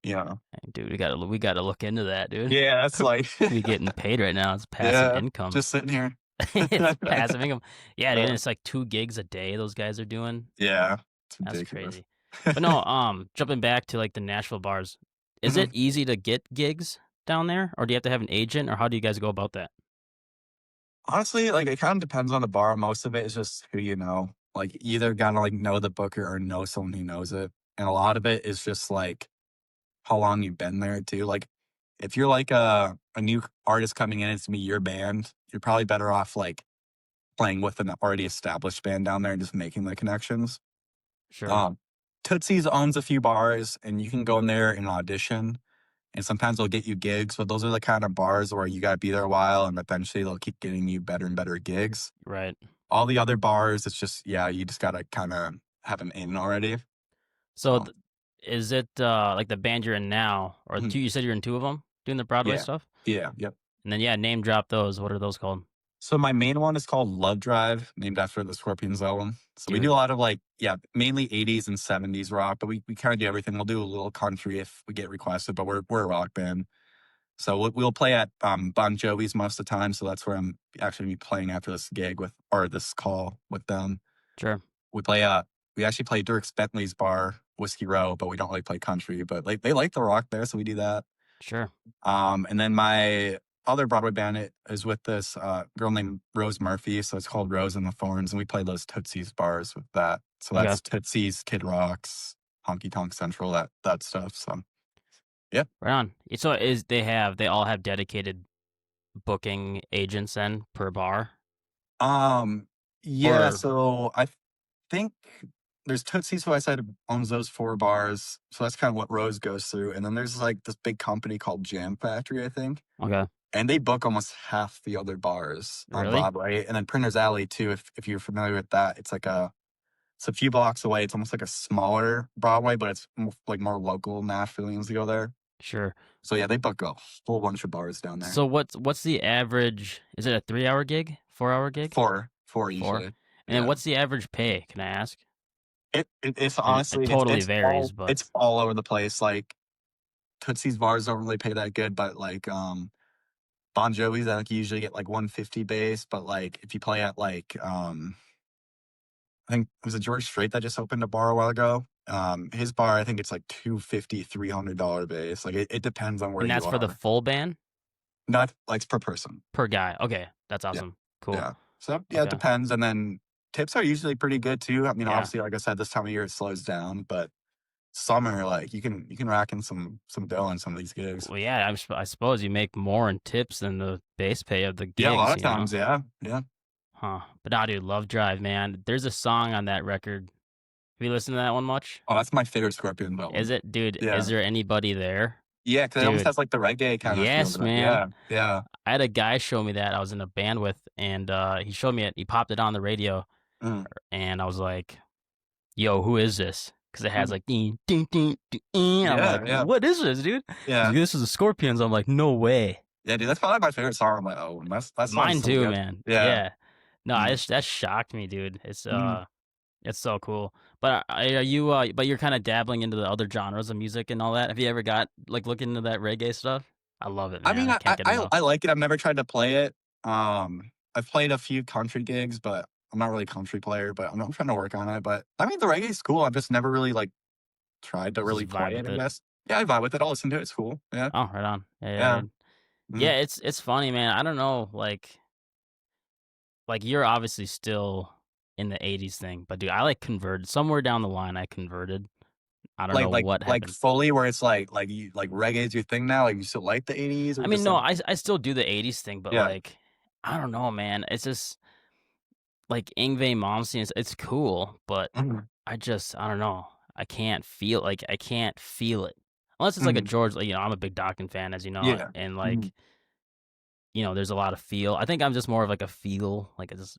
B: you know?
A: Dude, we gotta look into that, dude.
B: Yeah, that's like
A: We getting paid right now, it's passive
B: yeah,
A: income.
B: just sitting here.
A: It's passive income. Yeah, dude, and
B: Uh,
A: it's like 2 gigs a day those guys are doing.
B: yeah, it's
A: That's
B: ridiculous.
A: crazy. But no, jumping back to, like, the Nashville bars, is it
B: Mhm.
A: easy to get gigs down there, or do you have to have an agent, or how do you guys go about that?
B: Honestly, like, it kinda depends on the bar, most of it is just who you know. Like, you either gotta, like, know the booker or know someone who knows it, and a lot of it is just, like, how long you've been there too. Like, if you're, like, a new artist coming in, it's gonna be your band, you're probably better off, like, playing with an already established band down there and just making the connections.
A: Sure.
B: Um, Tootsie's owns a few bars, and you can go in there and audition, and sometimes they'll get you gigs, but those are the kind of bars where you gotta be there a while, and eventually they'll keep getting you better and better gigs.
A: Right.
B: All the other bars, it's just yeah, you just gotta kinda have an in already.
A: So,
B: So,
A: is it, like, the band you're in now, or
B: mhm,
A: 2 you said you're in 2 of them doing the Broadway
B: yeah.
A: stuff?
B: Yeah, yep.
A: And then, yeah, name drop those. What are those called?
B: So my main one is called Love Drive, named after the Scorpions album. So we do
A: Dude,
B: a lot of like, yeah, mainly 80s and 70s rock, but we kind of do everything. We'll do a little country if we get requested, but we're a rock band. So we'll play at Bon Jovi's most of the time. So that's where I'm actually be playing after this gig with, or this call with them.
A: sure,
B: We play, we actually play Dirk Bentley's bar, Whiskey Row, but we don't really play country, but like they like the rock there. So we do that.
A: sure.
B: And then my other Broadway band is with this girl named Rose Murphy. So it's called Rose and the Thorns. And we play those Tootsie's bars with that. So
A: Okay,
B: that's Tootsie's, Kid Rocks, Honky Tonk Central, that stuff. So yeah.
A: right on. So they all have dedicated booking agents then per bar?
B: Um, yeah.
A: Or
B: So I think there's Tootsie's, who I said owns those 4 bars. So that's kind of what Rose goes through. And then there's like this big company called Jam Factory, I think.
A: okay,
B: And they book almost half the other bars on
A: really?
B: Broadway, and then Printer's Alley too, if you're familiar with that. It's a few blocks away. It's almost like a smaller Broadway, but it's like more local Nashvilleians to go there.
A: Sure.
B: So yeah, they book a whole bunch of bars down there.
A: So what's the average is it a 3-hour gig? 4-hour gig?
B: 4 4
A: 4?
B: usually.
A: And then
B: Yeah.
A: what's the average pay, can I ask?
B: It's
A: It
B: honestly
A: totally varies, but
B: it's all over the place, like, Tootsie's bars don't really pay that good, but, like, Bon Jovi's, I think you usually get, like, 150 base, but, like, if you play at, like, I think it was a George Strait that just opened a bar a while ago. His bar, I think it's like 250, $300 base. Like it depends on where
A: and
B: you
A: that's for the
B: are.
A: full band?
B: Not like per person.
A: Per guy. Okay, that's
B: Yeah.
A: awesome. Cool.
B: Yeah. So yeah, it
A: Okay.
B: depends. And then tips are usually pretty good too. I mean,
A: Yeah.
B: obviously, like I said, this time of year it slows down, but summer, like you can rack in some dough on some of these gigs.
A: Well, yeah, I suppose you make more in tips than the base pay of the
B: Yeah, a lot
A: gigs,
B: of
A: you know?
B: times, yeah. Yeah.
A: Huh. But nah, dude, Love Drive, man. There's a song on that record. Have you listened to that one much?
B: Oh, that's my favorite Scorpion Belt
A: Is
B: one.
A: it? Dude, is
B: Yeah.
A: there anybody there?
B: Yeah, because it almost
A: Dude,
B: has like the reggae kind of feel
A: yes,
B: to it.
A: man.
B: Yeah. Yeah.
A: I had a guy show me that I was in a band with, and he showed me it. He popped it on the radio,
B: Mm,
A: and I was like, "Yo, who is this?" Because it has
B: mm.
A: like ding, ding, ding, ding, ding. I'm
B: Yeah,
A: like,
B: yeah.
A: "What is this, dude?" He's
B: Yeah.
A: like, "This is the Scorpions." I'm like, "No way."
B: Yeah, dude, that's probably my favorite song. I'm like, "Oh, that song's
A: Mine
B: so
A: too,
B: good."
A: man.
B: Yeah.
A: Yeah. No,
B: Mm,
A: that shocked me, dude.
B: mhm.
A: It's so cool. But are you but you're kind of dabbling into the other genres of music and all that. Have you ever got like looking into that reggae stuff? I love it,
B: I
A: man.
B: mean,
A: I
B: I
A: can't
B: I
A: get
B: I
A: enough.
B: I like it, I've never tried to play it. I've played a few country gigs, but I'm not really a country player, but I'm trying to work on it, but, I mean, the reggae's cool, I've just never really, like, tried to
A: Just
B: really
A: vibe
B: play it,
A: with
B: I
A: it.
B: guess. Yeah, I vibe with it, I'll listen to it, it's cool. Yeah.
A: Oh, right on. Yeah, yeah,
B: Yeah.
A: dude. Yeah,
B: Mhm.
A: it's funny, man. I don't know, like you're obviously still in the 80s thing, but dude, I like converted somewhere down the line I converted. I don't
B: Like
A: know
B: like
A: what
B: like,
A: happened.
B: fully where it's like you like reggae is your thing now? Like, you still like the '80s or
A: I mean,
B: just
A: no,
B: like
A: I still do the 80s thing, but
B: yeah.
A: like I don't know, man. It's just like Ingve Malmsteen, it's cool, but
B: Mhm.
A: I don't know. I can't feel it. Unless it's like a
B: Mhm.
A: George, like, I'm a big Dokken fan, as you know,
B: Yeah.
A: and
B: Mhm.
A: like, there's a lot of feel. I think I'm just more of like a feel, like I just,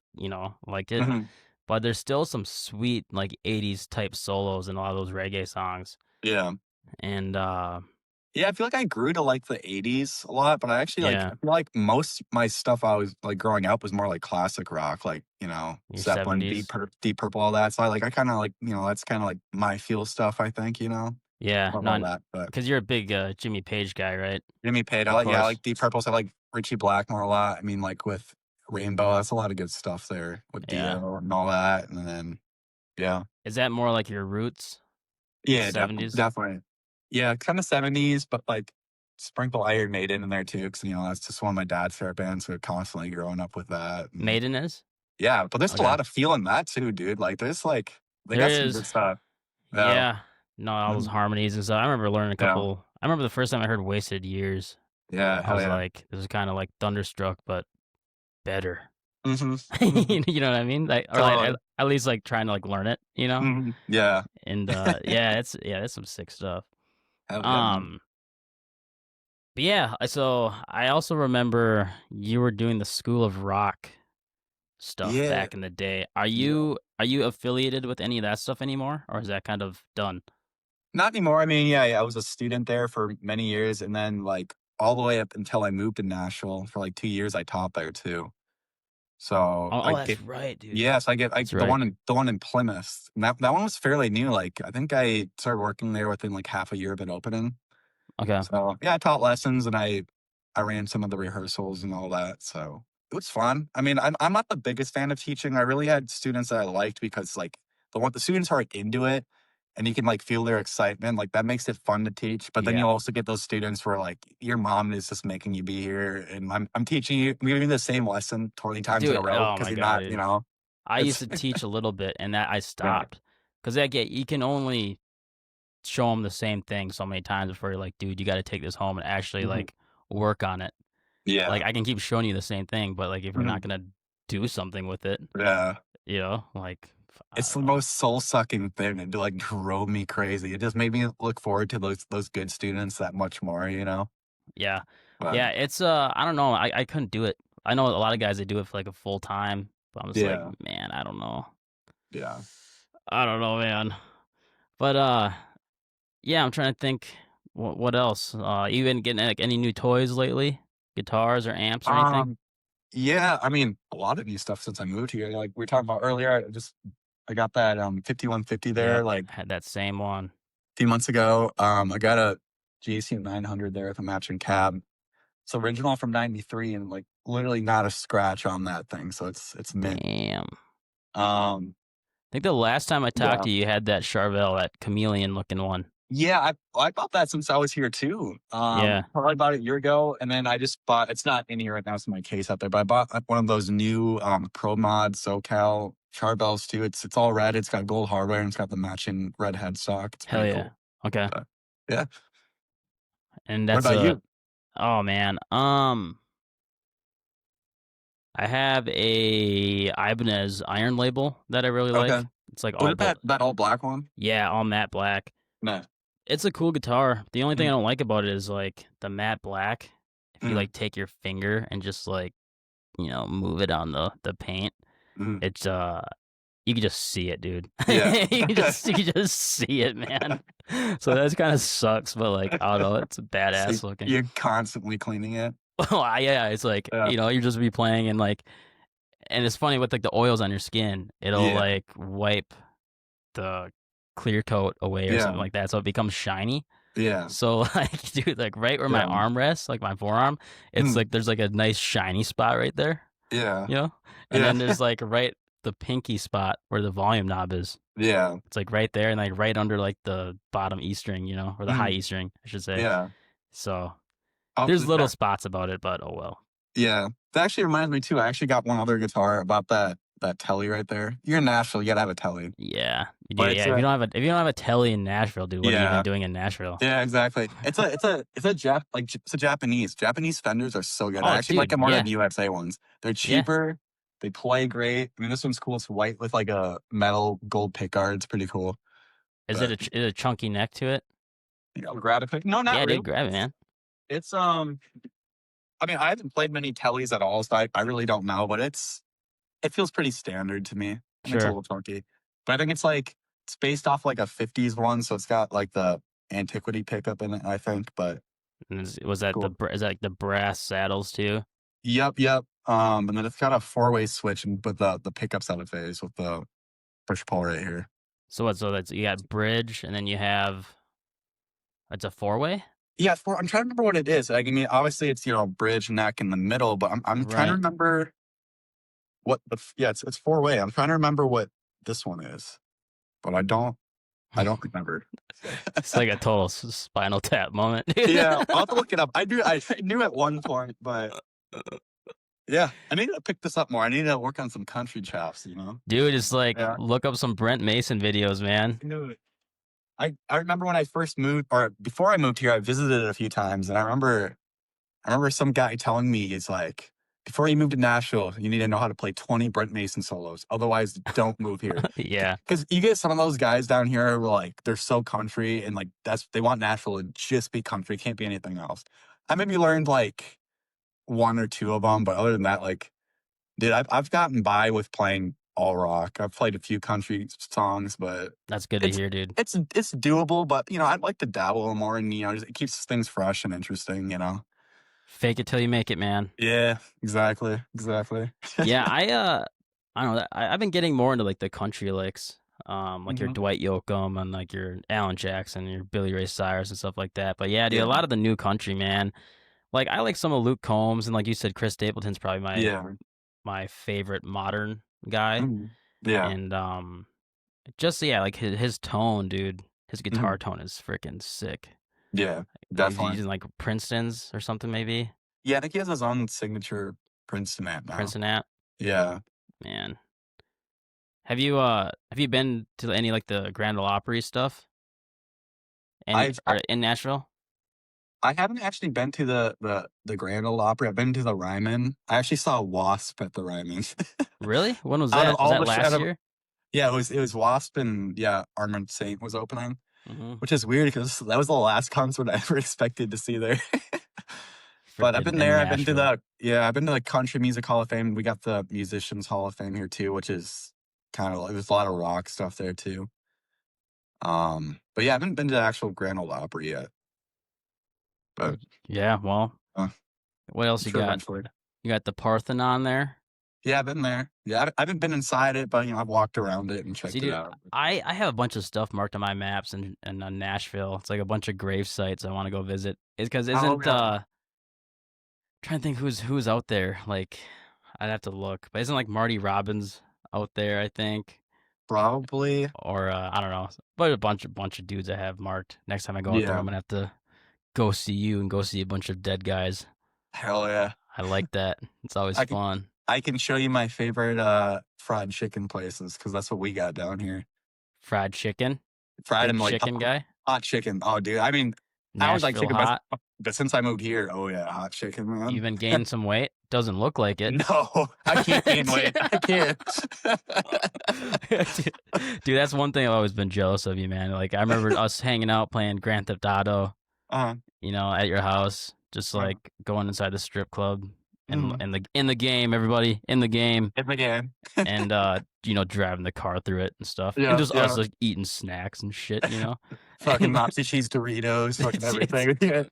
A: like it.
B: Mhm.
A: But there's still some sweet like 80s type solos in a lot of those reggae songs.
B: Yeah.
A: And
B: Yeah, I feel like I grew to like the '80s a lot, but I actually
A: yeah,
B: I feel like most my stuff I was like growing up was more like classic rock, like,
A: your
B: Zeppelin,
A: 70s.
B: Deep Purple, all that. So I kinda like, that's kinda like my feel stuff, I think,
A: Yeah,
B: love all
A: not
B: that. But
A: because you're a big Jimmy Page guy, right?
B: Jimmy Page,
A: Of
B: I
A: course.
B: like Deep Purple, so I like Richie Blackmore a lot. I mean, like with Rainbow, that's a lot of good stuff there with
A: Yeah.
B: Dio and all that. And then yeah.
A: Is that more like your roots?
B: Yeah,
A: 70s?
B: definitely. Yeah, kinda '70s, but, like, sprinkle Iron Maiden in there too, because that's just one of my dad's favorite bands, so constantly growing up with that, and
A: Maiden is?
B: yeah, but there's a
A: Okay.
B: lot of feel in that too, dude, like, they
A: There
B: got some
A: is.
B: good stuff. Yeah.
A: Yeah. No, all those
B: Mhm.
A: harmonies and stuff. I remember learning a
B: Yeah.
A: couple. I remember the first time I heard Wasted Years.
B: Yeah,
A: I
B: hell
A: was
B: yeah.
A: like, this is kind of like Thunderstruck, but better.
B: Mhm. Mhm.
A: You know what I mean? Like, or like
B: Totally.
A: at least like trying to like learn it, you know?
B: Mhm. Yeah.
A: And yeah, that's some sick stuff.
B: Hell yeah, man.
A: Um, but yeah, so I also remember you were doing the School of Rock stuff
B: Yeah.
A: back in the day.
B: Yeah.
A: Are you affiliated with any of that stuff anymore, or is that kind of done?
B: Not anymore, I mean, yeah, I was a student there for many years, and then, like, all the way up until I moved to Nashville for, like, 2 years, I taught there too. So,
A: Oh,
B: I
A: oh,
B: get
A: that's right, dude.
B: yes, I
A: That's right.
B: the one in Plymouth, and that one was fairly new, like, I think I started working there within, like, half a year of it opening.
A: Okay.
B: So, yeah, I taught lessons and I ran some of the rehearsals and all that, so it was fun. I mean, I'm not the biggest fan of teaching. I really had students that I liked because, like, the students are into it, and you can, like, feel their excitement, like, that makes it fun to teach, but then
A: Yeah.
B: you also get those students where, like, your mom is just making you be here, and I'm teaching you I'm giving you the same lesson 20 times in a
A: Dude,
B: row
A: oh
B: because
A: my
B: 'cause you're
A: god,
B: not,
A: dude. I used
B: it's
A: to teach a little bit and that I
B: yeah.
A: stopped. Cause you can only show them the same thing so many times before you're like, dude, you gotta take this home and actually
B: Mhm.
A: like work on it. Like
B: Yeah.
A: I can keep showing you the same thing, but like if you're not
B: Mhm.
A: gonna do something with it,
B: Yeah.
A: like I
B: It's
A: don't
B: the
A: know.
B: most soul-sucking thing, and, like, drove me crazy. It just made me look forward to those good students that much more?
A: Yeah.
B: But
A: Yeah, it's I don't know. I couldn't do it. I know a lot of guys that do it for like a full time, but I'm just like,
B: yeah,
A: man, I don't know.
B: yeah.
A: I don't know, man. But yeah, I'm trying to think what else. You been getting like any new toys lately? Guitars or amps or anything?
B: Um, Yeah, I mean, a lot of new stuff since I moved here. Like we were talking about earlier, I got that 5150 there
A: Yep,
B: like
A: had that same one.
B: a few months ago. I got a GAC 900 there with a matching cab. It's original from '93 and like literally not a scratch on that thing. So it's mint.
A: Damn.
B: Um,
A: I think the last time I talked
B: yeah.
A: to you, you had that Charvel, that chameleon looking one.
B: Yeah, I bought that since I was here too.
A: Yeah,
B: Probably about a year ago, and then I just bought. It's not in here right now; it's in my case out there. But I bought one of those new Pro Mod SoCal Charbels too. It's all red. It's got gold hardware and it's got the matching red headstock. It's
A: hell
B: pretty
A: yeah.
B: cool.
A: Okay,
B: But yeah.
A: and
B: What
A: that's
B: about
A: a
B: you?
A: oh man. I have a Ibanez iron label that I really
B: Okay.
A: like. It's like
B: Was
A: all
B: it that all black one?
A: yeah, all matte black.
B: No.
A: It's a cool guitar. The only thing I
B: Mm,
A: don't like about it is like the matte black. If you
B: mm,
A: like take your finger and just like, move it on the paint,
B: mm.
A: it's you can just see it, dude.
B: Yeah.
A: You can just see it, man. So that's kind of sucks, but like I don't know, it's
B: So
A: badass looking.
B: you're constantly cleaning it.
A: Well, yeah, it's like
B: Yeah.
A: you just be playing and it's funny with like the oils on your skin, it'll
B: Yeah.
A: like wipe the clear coat away or
B: Yeah.
A: something like that, so it becomes shiny.
B: Yeah.
A: So like, dude, like right where my
B: Yeah.
A: arm rests, like my forearm, it's
B: Mm,
A: like there's like a nice shiny spot right there,
B: yeah.
A: you know? And
B: Yeah.
A: then there's like right the pinky spot where the volume knob is.
B: Yeah.
A: It's like right there and like right under like the bottom E string, or the high
B: Mm,
A: E string, I should say.
B: yeah.
A: So
B: Oh,
A: there's little spots about it, but oh well.
B: yeah. That actually reminds me too. I actually got one other guitar about that telly right there. You're in Nashville, you gotta have a telly.
A: Yeah, you do.
B: But it's
A: Yeah,
B: a
A: if you don't have a telly in Nashville, dude, what are you even
B: yeah.
A: doing in Nashville?
B: Yeah, exactly. It's a Japanese. Japanese Fenders are so good. I
A: Oh,
B: actually like
A: dude,
B: them more than
A: yeah,
B: USA ones. They're
A: yeah.
B: cheaper. They play great. I mean, this one's cool. It's white with like a metal gold pickguard. It's pretty cool.
A: Is it
B: But
A: a chunky neck to it?
B: I'll grab a pick. No, not
A: Yeah,
B: really.
A: dude, grab it, man.
B: It's I mean, I haven't played many tellies at all, so I really don't know, but it feels pretty standard to me. I mean, it's a
A: Sure.
B: little chunky, but I think it's based off like a '50s one, so it's got like the antiquity pickup in it. I think, but
A: And was that
B: cool.
A: is that like the brass saddles too?
B: Yep, yep. And then it's got a four-way switch, but the pickups out of phase with the push pull right here.
A: So what? So that's you got bridge, and then you have it's a four way,
B: Yeah, I'm trying to remember what it is. Like, I mean, obviously it's bridge neck in the middle, but I'm trying to
A: right?
B: remember what yeah, it's four-way. I'm trying to remember what this one is, but I don't remember.
A: It's like a total Spinal Tap moment, dude.
B: Yeah, I'll have to look it up. I knew at one point, but yeah, I need to pick this up more. I need to work on some country chops.
A: Dude, it's like
B: Yeah.
A: look up some Brent Mason videos, man.
B: I remember when I first moved, or before I moved here, I visited it a few times, and I remember some guy telling me, he's like, before you move to Nashville, you need to know how to play 20 Brent Mason solos. Otherwise, don't move here.
A: Yeah,
B: Because you get some of those guys down here who are like, they're so country, and like they want Nashville to just be country, can't be anything else. I maybe learned like one or two of them, but other than that, like, dude, I've gotten by with playing all rock. I've played a few country songs, but
A: that's good to
B: it's
A: hear, dude.
B: it's doable. But I'd like to dabble a little more, and it keeps things fresh and interesting.
A: Fake it till you make it, man.
B: Yeah, exactly, exactly.
A: Yeah, I don't know. I've been getting more into like the country licks, like your
B: Hmm.
A: Dwight Yoakam and like your Alan Jackson, your Billy Ray Cyrus and stuff like that. But yeah, dude, a
B: Yeah,
A: lot of the new country, man. Like I like some of Luke Combs and like you said, Chris Stapleton's probably
B: yeah,
A: my favorite modern guy.
B: mhm, yeah,
A: And just yeah, like his tone, dude. His
B: mhm,
A: guitar tone is freaking sick.
B: yeah,
A: He's
B: definitely.
A: using like Princeton's or something, maybe
B: Yeah, I think he has his own signature Princeton app now.
A: Princeton app.
B: Yeah,
A: Man, have you been to any like the Grand Ole Opry stuff? Any
B: I've
A: or in Nashville?
B: I haven't actually been to the Grand Ole Opry. I've been to the Ryman. I actually saw Wasp at the Ryman.
A: Really? When was
B: Out of
A: that? Was
B: all
A: that
B: the
A: last year?
B: yeah, it was Wasp and yeah, Armored Saint was opening,
A: Mm-hmm.
B: which is weird because that was the last concert I ever expected to see there. But I've
A: Freaking
B: been
A: in
B: there.
A: Nashville.
B: I've been to the Country Music Hall of Fame. We got the Musicians Hall of Fame here too, which is kind of like there's a lot of rock stuff there too. But yeah, I haven't been to the actual Grand Ole Opry yet, but
A: Yeah. Well,
B: uh,
A: what else
B: I'm
A: you
B: sure
A: got?
B: eventually.
A: You got the Parthenon there.
B: Yeah, I've been there. Yeah, I haven't been inside it, but, I've walked around it and
A: See,
B: checked it
A: dude,
B: out.
A: I have a bunch of stuff marked on my maps in Nashville. It's like a bunch of grave sites I wanna go visit. It's because
B: Oh,
A: isn't,
B: yeah.
A: trying to think who's out there, like, I'd have to look, but isn't, like, Marty Robbins out there, I think?
B: Probably.
A: Or, I don't know, but a bunch of dudes I have marked. Next time I go out there,
B: Yeah.
A: I'm gonna have to go see you and go see a bunch of dead guys.
B: Hell yeah.
A: I like that. It's always
B: I can
A: fun.
B: I can show you my favorite, fried chicken places because that's what we got down here.
A: Fried chicken?
B: Fried
A: Big
B: and, like,
A: chicken guy?
B: hot chicken. Oh, dude, I mean, I always like
A: Nashville
B: chicken,
A: hot?
B: but since I moved here, oh, yeah, hot chicken,
A: You
B: man.
A: been gaining some weight? Doesn't look like it.
B: No, I can't gain weight. I can't.
A: Dude, that's one thing I've always been jealous of you, man. Like, I remember us hanging out playing Grand Theft Auto,
B: Uh-huh,
A: at your house, just,
B: uh,
A: like, going inside the strip club and
B: mhm.
A: in the game, everybody in the game,
B: In the game.
A: and, driving the car through it and stuff, and
B: Yeah,
A: just us,
B: yeah.
A: like, eating snacks and shit,
B: Fucking
A: And
B: Nazi cheese Doritos, fucking
A: it's
B: everything. Yeah.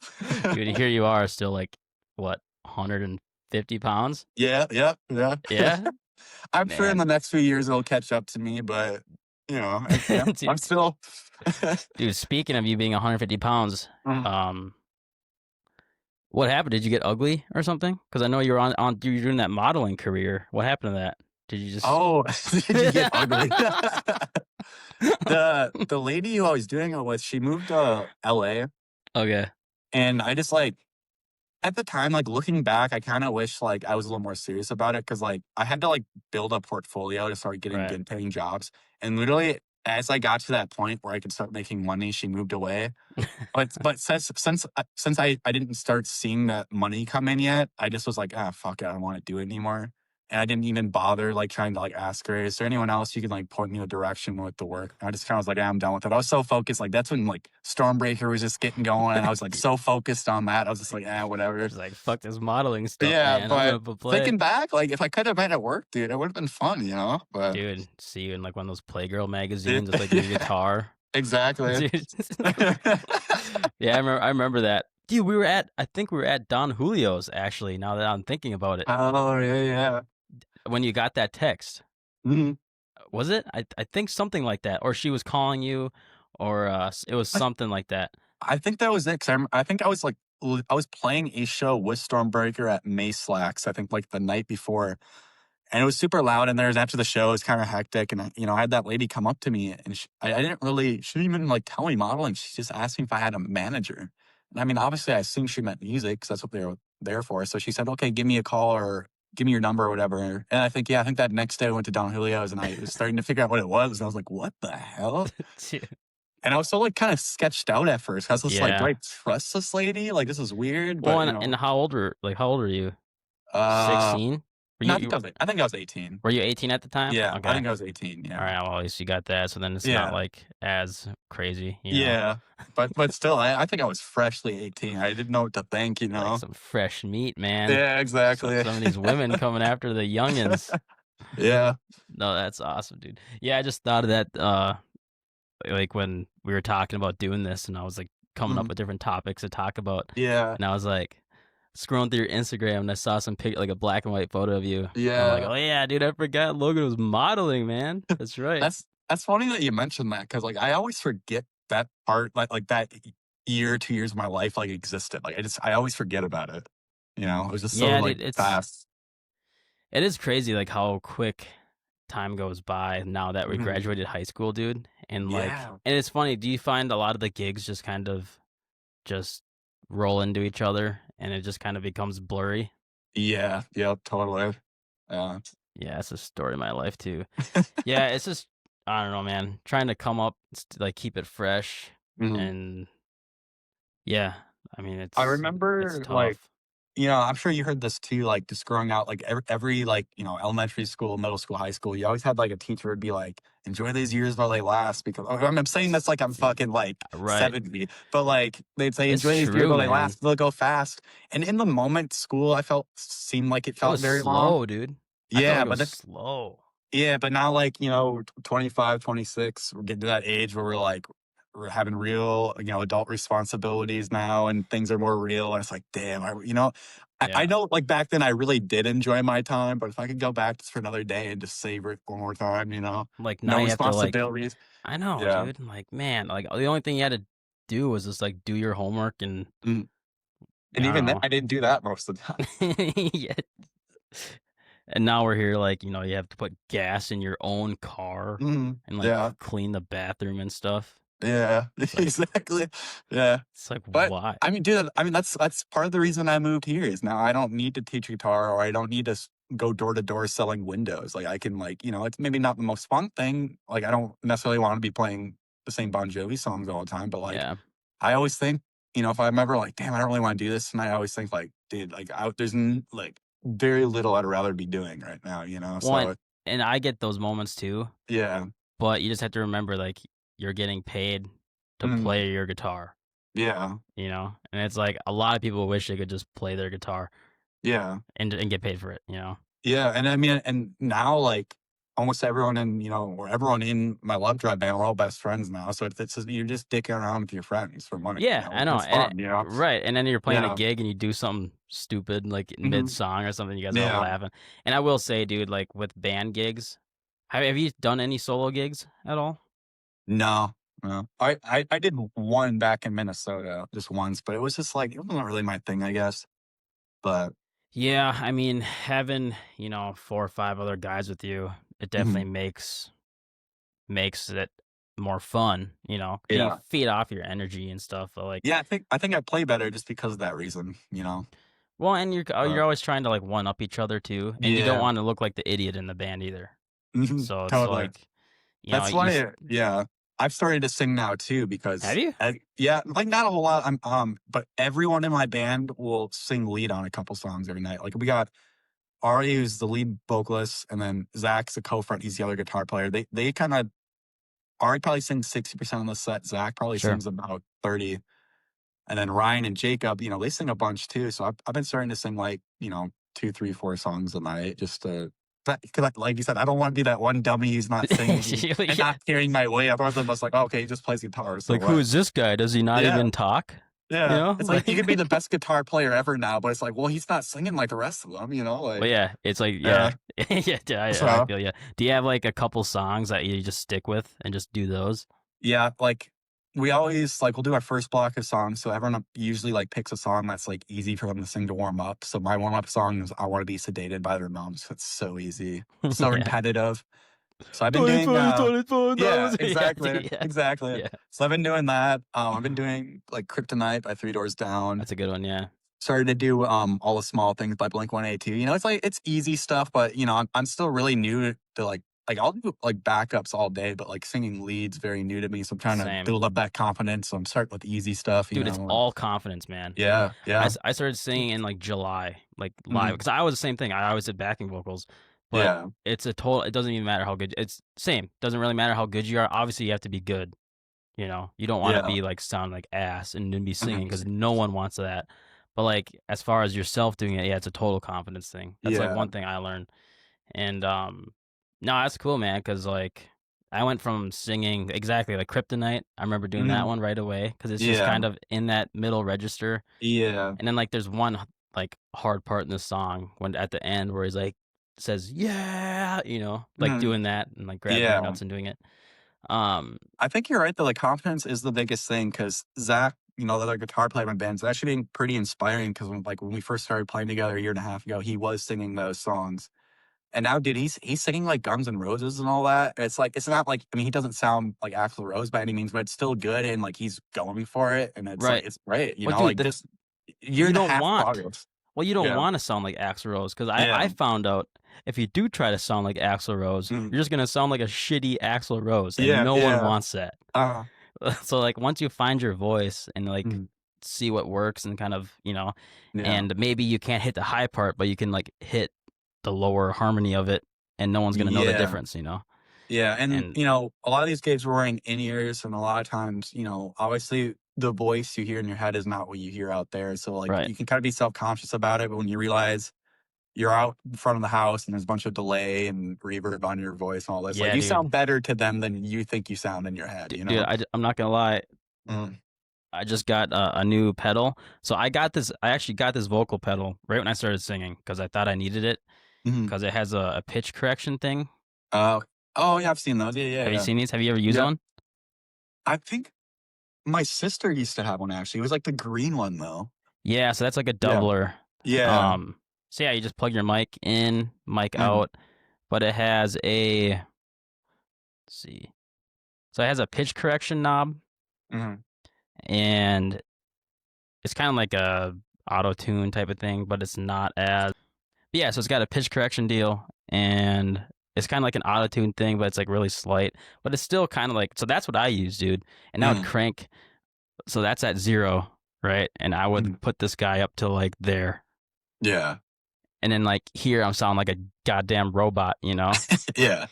A: dude, here you are still, like, what, 150 pounds?
B: Yeah, yeah, yeah.
A: Yeah?
B: I'm sure in
A: Man.
B: the next few years it'll catch up to me, but, yeah, I'm
A: Dude
B: still
A: dude, speaking of you being 150 pounds,
B: Mhm.
A: um, what happened? Did you get ugly or something? Because I know you're doing that modeling career. What happened to that? Did you just
B: Oh, did you get ugly? The lady who I was doing it with, she moved to LA,
A: Okay,
B: and I just, at the time, looking back, I kinda wish, I was a little more serious about it because I had to, build a portfolio to start getting
A: right.
B: good paying jobs, and literally, as I got to that point where I could start making money, she moved away. But since I didn't start seeing that money come in yet, I just was like, "Ah, fuck it, I don't wanna do it anymore." And I didn't even bother, trying to, ask her, "Is there anyone else you can, point me in a direction with the work?" I just kinda was like, "Yeah, I'm done with it." I was so focused, that's when, Stormbreaker was just getting going, and I was, so focused on that. I was just like, "Ah, whatever."
A: Just like, "Fuck this modeling stuff,
B: Yeah,
A: man. I'm
B: but
A: gonna go play."
B: thinking back, if I could have made it work, dude, it would've been fun, but
A: Dude, see you in, like, one of those Playgirl magazines with, like, your
B: yeah,
A: guitar.
B: exactly.
A: Dude. Yeah, I remember that. Dude, I think we were at Don Julio's, actually, now that I'm thinking about it,
B: Oh, yeah, yeah.
A: when you got that text.
B: Mhm.
A: Was it? I think something like that, or she was calling you, or, it was something like that.
B: I think that was it 'cause I think I was, I was playing a show with Stormbreaker at Mace Slacks, I think, the night before, and it was super loud in there. After the show, it was kinda hectic, and I had that lady come up to me, and I didn't really she didn't even, tell me modeling, she just asked me if I had a manager, and I mean, obviously, I assumed she meant music 'cause that's what they were there for, so she said, "Okay, give me a call or give me your number or whatever," and I think that next day I went to Don Julio's, and I was starting to figure out what it was, and I was like, "What the hell?"
A: Dude.
B: And I was so, kinda sketched out at first. I was just like, "Do
A: Yeah.
B: I trust this lady? This is weird,"
A: Well,
B: but,
A: and how old are you?
B: uh,
A: 16? Were
B: no,
A: you you
B: I think I was 18.
A: were you 18 at the time?
B: Yeah, I
A: Okay.
B: think I was 18, yeah.
A: Alright, well, at least you got that, so then it's not,
B: Yeah,
A: like, as crazy.
B: yeah, but still, I think I was freshly 18. I didn't know what to think, you
A: Like
B: know?
A: some fresh meat, man.
B: Yeah, exactly.
A: Some of these women coming after the youngins.
B: Yeah,
A: No, that's awesome, dude. Yeah, I just thought of that, like, when we were talking about doing this, and I was, like, coming up
B: mhm,
A: with different topics to talk about,
B: yeah,
A: and I was, like, scrolling through your Instagram, and I saw some like, a black and white photo of you, and I'm like,
B: yeah.
A: "Oh, yeah, dude, I forgot Logan was modeling, man." That's right.
B: That's funny that you mentioned that because I always forget that part, that year, 2 years of my life, existed. I always forget about it, It was just so,
A: Yeah, dude,
B: fast.
A: it is crazy, like, how quick time goes by now that we
B: Mhm.
A: graduated high school, dude,
B: Yeah.
A: and it's funny, do you find a lot of the gigs just kind of just roll into each other, and it just kind of becomes blurry?
B: Yeah, yep, totally. Yeah.
A: Yeah, it's a story of my life too. Yeah, it's just I don't know, man, trying to come up, like, keep it fresh,
B: Mhm.
A: and yeah, I mean,
B: I
A: it's
B: remember,
A: tough.
B: I'm sure you heard this too, just growing out, every elementary school, middle school, high school, you always had, a teacher would be like, "Enjoy these years while they last," because I'm saying this like I'm
A: Dude,
B: fucking,
A: right.
B: 70, but, they'd say,
A: It's
B: "Enjoy these years
A: true,
B: while they
A: man.
B: last, they'll go fast." And in the moment, school, I felt seemed like it
A: It
B: felt
A: was
B: very long.
A: slow, dude. I felt
B: Yeah,
A: like it
B: but
A: was
B: then
A: slow.
B: yeah, but now, 25, 26, we're getting to that age where we're like, we're having real, adult responsibilities now, and things are more real. And it's like, damn, I
A: Yeah.
B: know, like back then, I really did enjoy my time, but if I could go back just for another day and just savor it one more time,
A: Like, now
B: no
A: you have to, like
B: responsibilities.
A: I know,
B: Yeah.
A: dude. Like, man, like, the only thing you had to do was just, like, do your homework and
B: Mm. And
A: I
B: even
A: don't
B: then,
A: know.
B: I didn't do that most of the time.
A: Yeah. And now we're here, like, you have to put gas in your own car
B: Mhm.
A: and, like,
B: Yeah.
A: clean the bathroom and stuff.
B: Yeah.
A: It's like
B: Exactly. Yeah.
A: it's like,
B: But,
A: why?
B: I mean, dude, I mean, that's part of the reason I moved here is now I don't need to teach guitar, or I don't need to go door to door selling windows. Like, I can, like, it's maybe not the most fun thing. Like, I don't necessarily want to be playing the same Bon Jovi songs all the time, but like,
A: Yeah.
B: I always think, if I'm ever like, damn, I don't really want to do this, and I always think like, dude, like, like very little I'd rather be doing right now.
A: Well,
B: So
A: and I get those moments too,
B: yeah.
A: but you just have to remember, like, you're getting paid to
B: Mhm.
A: play your guitar,
B: Yeah.
A: And it's like a lot of people wish they could just play their guitar
B: Yeah.
A: and get paid for it.
B: Yeah, and I mean, and now, like, almost everyone in, or everyone in my Love Drive band, we're all best friends now. So it's just, you're just dicking around with your friends for money,
A: Yeah, I
B: which
A: know,
B: is
A: and
B: fun.
A: right, and then you're playing a
B: Yeah.
A: gig and you do something stupid, like,
B: Hmm.
A: mid-song or something, you guys are all
B: Yeah.
A: laughing, and I will say, dude, like, with band gigs have you done any solo gigs at all?
B: No, no. I did one back in Minnesota just once, but it was just like, it wasn't really my thing, I guess. But
A: Yeah, I mean, having, 4 or 5 other guys with you, it
B: mhm.
A: definitely makes it more fun, and you
B: Yeah.
A: feed off your energy and stuff, but, like
B: Yeah, I think I play better just because of that reason.
A: well, and you're
B: But
A: always trying to, like, one up each other too, and you don't
B: yeah.
A: wanna look like the idiot in the band either.
B: Mhm.
A: So it's
B: Totally.
A: like,
B: That's
A: you s
B: why, yeah, I've started to sing now too
A: have
B: because,
A: you?
B: yeah, like not a whole lot. But everyone in my band will sing lead on a couple songs every night. Like we got Ari, who's the lead vocalist, and then Zach's the co-front. He's the other guitar player. They kind of Ari probably sings 60% of the set. Zach probably
A: Sure.
B: sings about 30, and then Ryan and Jacob, they sing a bunch too. So I've been starting to sing like, two, three, four songs a night just to. But 'cause like you said, I don't want to be that one dummy who's not singing and
A: Yeah.
B: not carrying my weight. Otherwise, I'm just like, oh, okay, he just plays guitar, so
A: Like, "Who
B: what?
A: is this guy? Does he not
B: Yeah,
A: even talk?" You
B: yeah.
A: know?
B: It's like you could be the best guitar player ever now, but it's like, well, he's not singing like the rest of them,
A: Well,
B: like,
A: yeah, it's like yeah.
B: yeah.
A: Yeah, I
B: So
A: feel ya. Do you have, like, a couple songs that you just stick with and just do those?
B: yeah, like we always like we'll do our first block of songs. So everyone usually like picks a song that's like easy for them to sing to warm up. So my warm up song is "I Want to Be Sedated" by their moms. It's so easy, so
A: Yeah.
B: repetitive. So I've been doing,
A: 25, 25, that
B: yeah,
A: was yeah,
B: exactly,
A: yeah,
B: exactly.
A: yeah.
B: So I've been doing that. I've been doing like "Kryptonite" by Three Doors Down.
A: That's a good one, yeah.
B: Started to do "All the Small Things" by Blink-182. It's like it's easy stuff, but I'm still really new to like I'll do like backups all day, but like singing leads very new to me. So I'm trying to
A: Same.
B: build up that confidence. So I'm starting with the easy stuff,
A: Dude, it's
B: and
A: all confidence, man.
B: yeah, yeah,
A: I started singing in, like, July, like, live
B: mhm,
A: because I was the same thing, I always did backing vocals, but
B: yeah,
A: it doesn't even matter how good it's same, doesn't really matter how good you are, obviously, you have to be good. You don't wanna
B: yeah,
A: be, like, sound like ass and then be
B: mhm,
A: singing because no one wants that, but, like, as far as yourself doing it, yeah, it's a total confidence thing. That's, like,
B: yeah,
A: one thing I learned, and, no, that's cool, man. Because like, I went from singing exactly, like, Kryptonite, I remember doing that
B: mhm,
A: one right away because it's just
B: yeah,
A: kind of in that middle register,
B: yeah,
A: and then, like, there's one like, hard part in the song when at the end where he's, like says, "Yeah," like,
B: mhm,
A: doing that and, like, grabbing your
B: yeah.
A: nuts and doing it. Um,
B: I think you're right though. Like confidence is the biggest thing because Zach, the other guitar player in my band, is actually been pretty inspiring because when we first started playing together a year and a half ago, he was singing those songs. And now, dude, he's singing like Guns N' Roses and all that. It's like it's not like I mean, he doesn't sound like Axl Rose by any means, but it's still good and like he's going for it, and it's like
A: right.
B: it's great,
A: Well, dude,
B: like
A: the
B: just year
A: you
B: and a
A: don't
B: half
A: want
B: progress.
A: well, you don't
B: Yeah,
A: wanna sound like Axl Rose because I
B: yeah,
A: found out if you do try to sound like Axl Rose,
B: mm,
A: you're just gonna sound like a shitty Axl Rose, and
B: yeah,
A: no one
B: yeah,
A: wants that.
B: uh,
A: So, like, once you find your voice and, like,
B: mm,
A: see what works and kind of,
B: yeah,
A: and maybe you can't hit the high part, but you can, like, hit the lower harmony of it, and no one's gonna know the
B: yeah.
A: difference.
B: Yeah, and
A: And
B: a lot of these gigs were wearing in ears, and a lot of times, obviously the voice you hear in your head is not what you hear out there. So like
A: right.
B: you can kind of be self conscious about it, but when you realize you're out in front of the house and there's a bunch of delay and reverb on your voice and all this. Like
A: Yeah,
B: you
A: dude.
B: sound better to them than you think you sound in your head, you
A: Dude,
B: know?
A: I'm not gonna lie.
B: Mm,
A: I just got a new pedal. So I got this. I actually got this vocal pedal right when I started singing because I thought I needed it
B: mm.
A: because it has a pitch correction thing.
B: Uh, oh yeah, I've seen those. Yeah, yeah,
A: Have you
B: yeah.
A: seen these? Have you ever used
B: Yeah.
A: one?
B: I think my sister used to have one actually. It was like the green one though.
A: Yeah, so that's like a
B: Yeah.
A: doubler.
B: Yeah.
A: Um, so yeah, you just plug your mic in, mic
B: Mm,
A: out, but it has a let's see. So it has a pitch correction knob,
B: mm,
A: and it's kind of like a auto tune type of thing, but it's not as yeah. So it's got a pitch correction deal, and it's kind of like an auto tune thing, but it's like really slight. But it's still kind of like so. That's what I use, dude. And I would
B: mm,
A: crank. So that's at 0, right? And I would
B: mm.
A: put this guy up to like there,
B: Yeah.
A: and then like here I'm sounding like a goddamn robot, you know.
B: Yeah.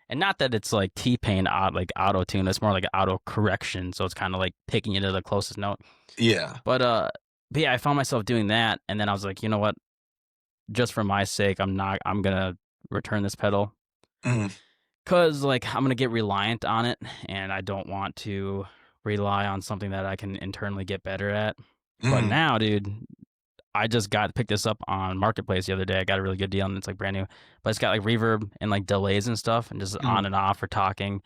A: And not that it's like T-Pain like auto tune. It's more like auto correction. So it's kind of like picking it to the closest note.
B: Yeah.
A: But yeah, I found myself doing that, and then I was like, you know what? Just for my sake, I'm gonna return this pedal
B: Mm,
A: because like I'm gonna get reliant on it, and I don't want to rely on something that I can internally get better at. But
B: mm,
A: now, dude, I just picked this up on Marketplace the other day. I got a really good deal, and it's like brand new. But it's got like reverb and like delays and stuff, and just on
B: mm.
A: and off for talking.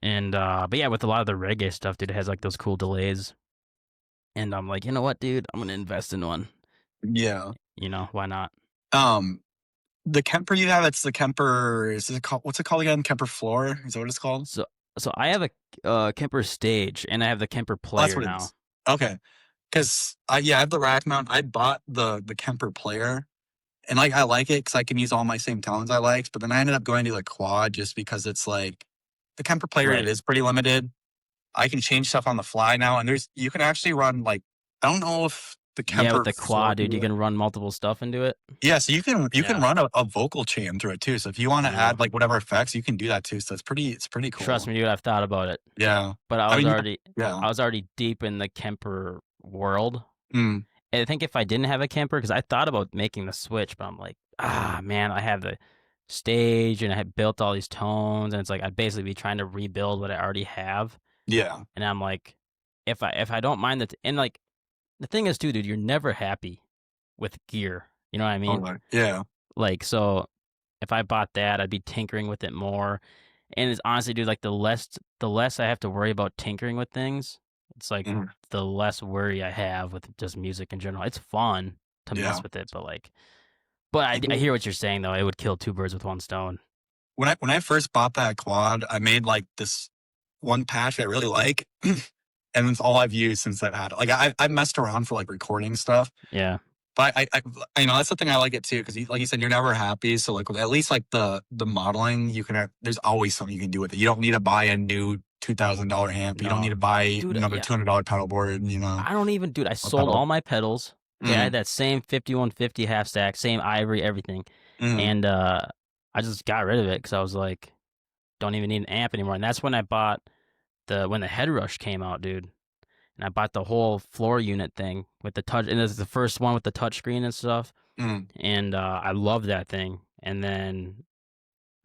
A: And but yeah, with a lot of the reggae stuff, dude, it has like those cool delays. And I'm like, you know what, dude, I'm gonna invest in one.
B: Yeah.
A: You know, why not?
B: Um, the Kemper you have, it's the Kemper. Is it called? What's it called again? Kemper Floor? Is that what it's called?
A: So so I have a Kemper stage, and I have the Kemper
B: Oh, that's
A: player
B: what it
A: now.
B: is. Okay. Because I have the rack mount. I bought the Kemper player, and like I like it because I can use all my same tones I liked. But then I ended up going to the quad just because it's like the Kemper player. It
A: Right.
B: is pretty limited. I can change stuff on the fly now, and you can actually run like I don't know if the
A: Yeah, with
B: Kemper
A: the
B: floor
A: quad,
B: can
A: dude,
B: do
A: you
B: it.
A: can run multiple stuff into it.
B: Yeah, so you can
A: Yeah,
B: run a vocal chain through it too. So if you want to
A: yeah.
B: add like whatever effects, you can do that too. So it's pretty
A: Trust
B: cool.
A: me, dude, I've thought about it.
B: Yeah.
A: But
B: I mean, yeah.
A: I was already deep in the Kemper world.
B: Mm,
A: And I think if I didn't have a Kemper, because I thought about making the switch, but I'm like, ah, man, I have the stage and I had built all these tones, and it's like I'd basically be trying to rebuild what I already have.
B: yeah.
A: And I'm like, if I don't mind and like the thing is too, dude, you're never happy with gear. You know what I mean?
B: Totally. Yeah.
A: Like, so if I bought that, I'd be tinkering with it more. And it's honestly, dude, like the less I have to worry about tinkering with things, it's like
B: Mm,
A: the less worry I have with just music in general. It's fun to
B: yeah.
A: mess with it, but like, but I hear what you're saying though. It would kill two birds with one stone.
B: When I first bought that quad, I made like this one patch I really like, and it's all I've used since I've had it. Like I messed around for like recording stuff,
A: Yeah,
B: but that's the thing I like it too because like you said, you're never happy. So like with at least like the modeling, you can there's always something you can do with it. You don't need to buy a new $2,000 amp. You don't need
A: no,
B: to buy
A: dude,
B: another
A: yeah,
B: $200 pedal board. You know,
A: I don't even, dude. I
B: or
A: sold
B: pedal.
A: all my pedals. Okay, I had
B: Mm,
A: that same 5150 half stack, same ivory, everything,
B: mm,
A: and I just got rid of it because I was like, don't even need an amp anymore. And that's when I bought when the Head Rush came out, dude. And I bought the whole floor unit thing with the touch, and it's the first one with the touch screen and stuff.
B: mm.
A: And I love that thing. And then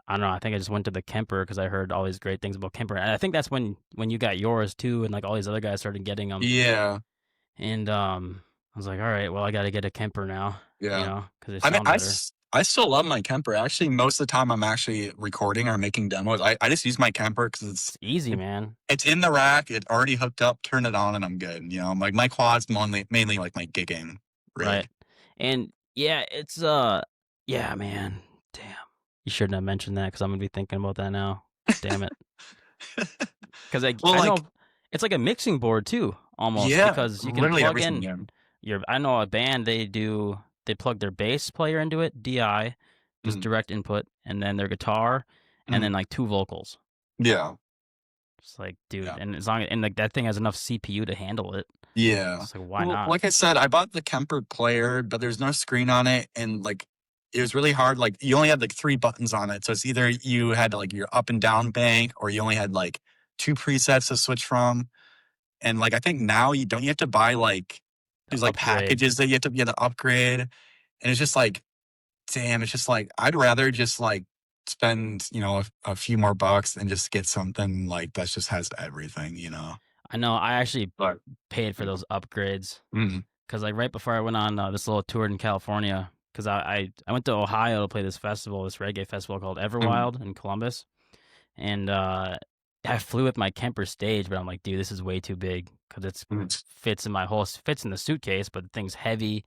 A: I don't know. I think I just went to the Kemper because I heard all these great things about Kemper. And I think that's when you got yours too, and like all these other guys started getting them.
B: Yeah,
A: And I was like, all right, well, I got to get a Kemper now, you
B: yeah.
A: know, because they
B: I mean,
A: sound better.
B: I still love my Kemper. Actually, most of the time I'm actually recording or making demos. I just use my Kemper because
A: It's easy, man.
B: it's in the rack. It already hooked up. Turn it on, and I'm good. You know, like my quad's mainly like my gigging
A: Right.
B: rig.
A: And yeah, it's yeah, man. Damn. You shouldn't have mentioned that because I'm gonna be thinking about that now. Damn it. Because
B: Well,
A: I
B: like
A: know it's like a mixing board too, almost
B: yeah,
A: because you can
B: literally
A: plug
B: everything.
A: in
B: Yeah.
A: I know a band they plug their bass player into it, DI, just
B: Mm,
A: direct input, and then their guitar, and then
B: mm,
A: like two vocals.
B: yeah.
A: It's like, dude,
B: Yeah.
A: and as long and like that thing has enough CPU to handle it.
B: Yeah.
A: It's like, why
B: Well,
A: not?
B: like I said, I bought the Kemper player, but there's no screen on it, and like it was really hard. Like you only had like three buttons on it, so it's either you had like your up and down bank, or you only had like two presets to switch from. And like I think now you have to buy like
A: The
B: there's like
A: upgrade.
B: packages that you have to upgrade, and it's just like damn, it's just like I'd rather just like spend, a few more bucks and just get something like that just has everything.
A: I know I actually
B: But
A: paid for those upgrades
B: mm,
A: because like right before I went on this little tour in California, because I went to Ohio to play this festival, this reggae festival called
B: mm,
A: Everwild in Columbus, and I flew with my Kemper stage, but I'm like, dude, this is way too big because it's
B: mm,
A: fits in the suitcase, but the thing's heavy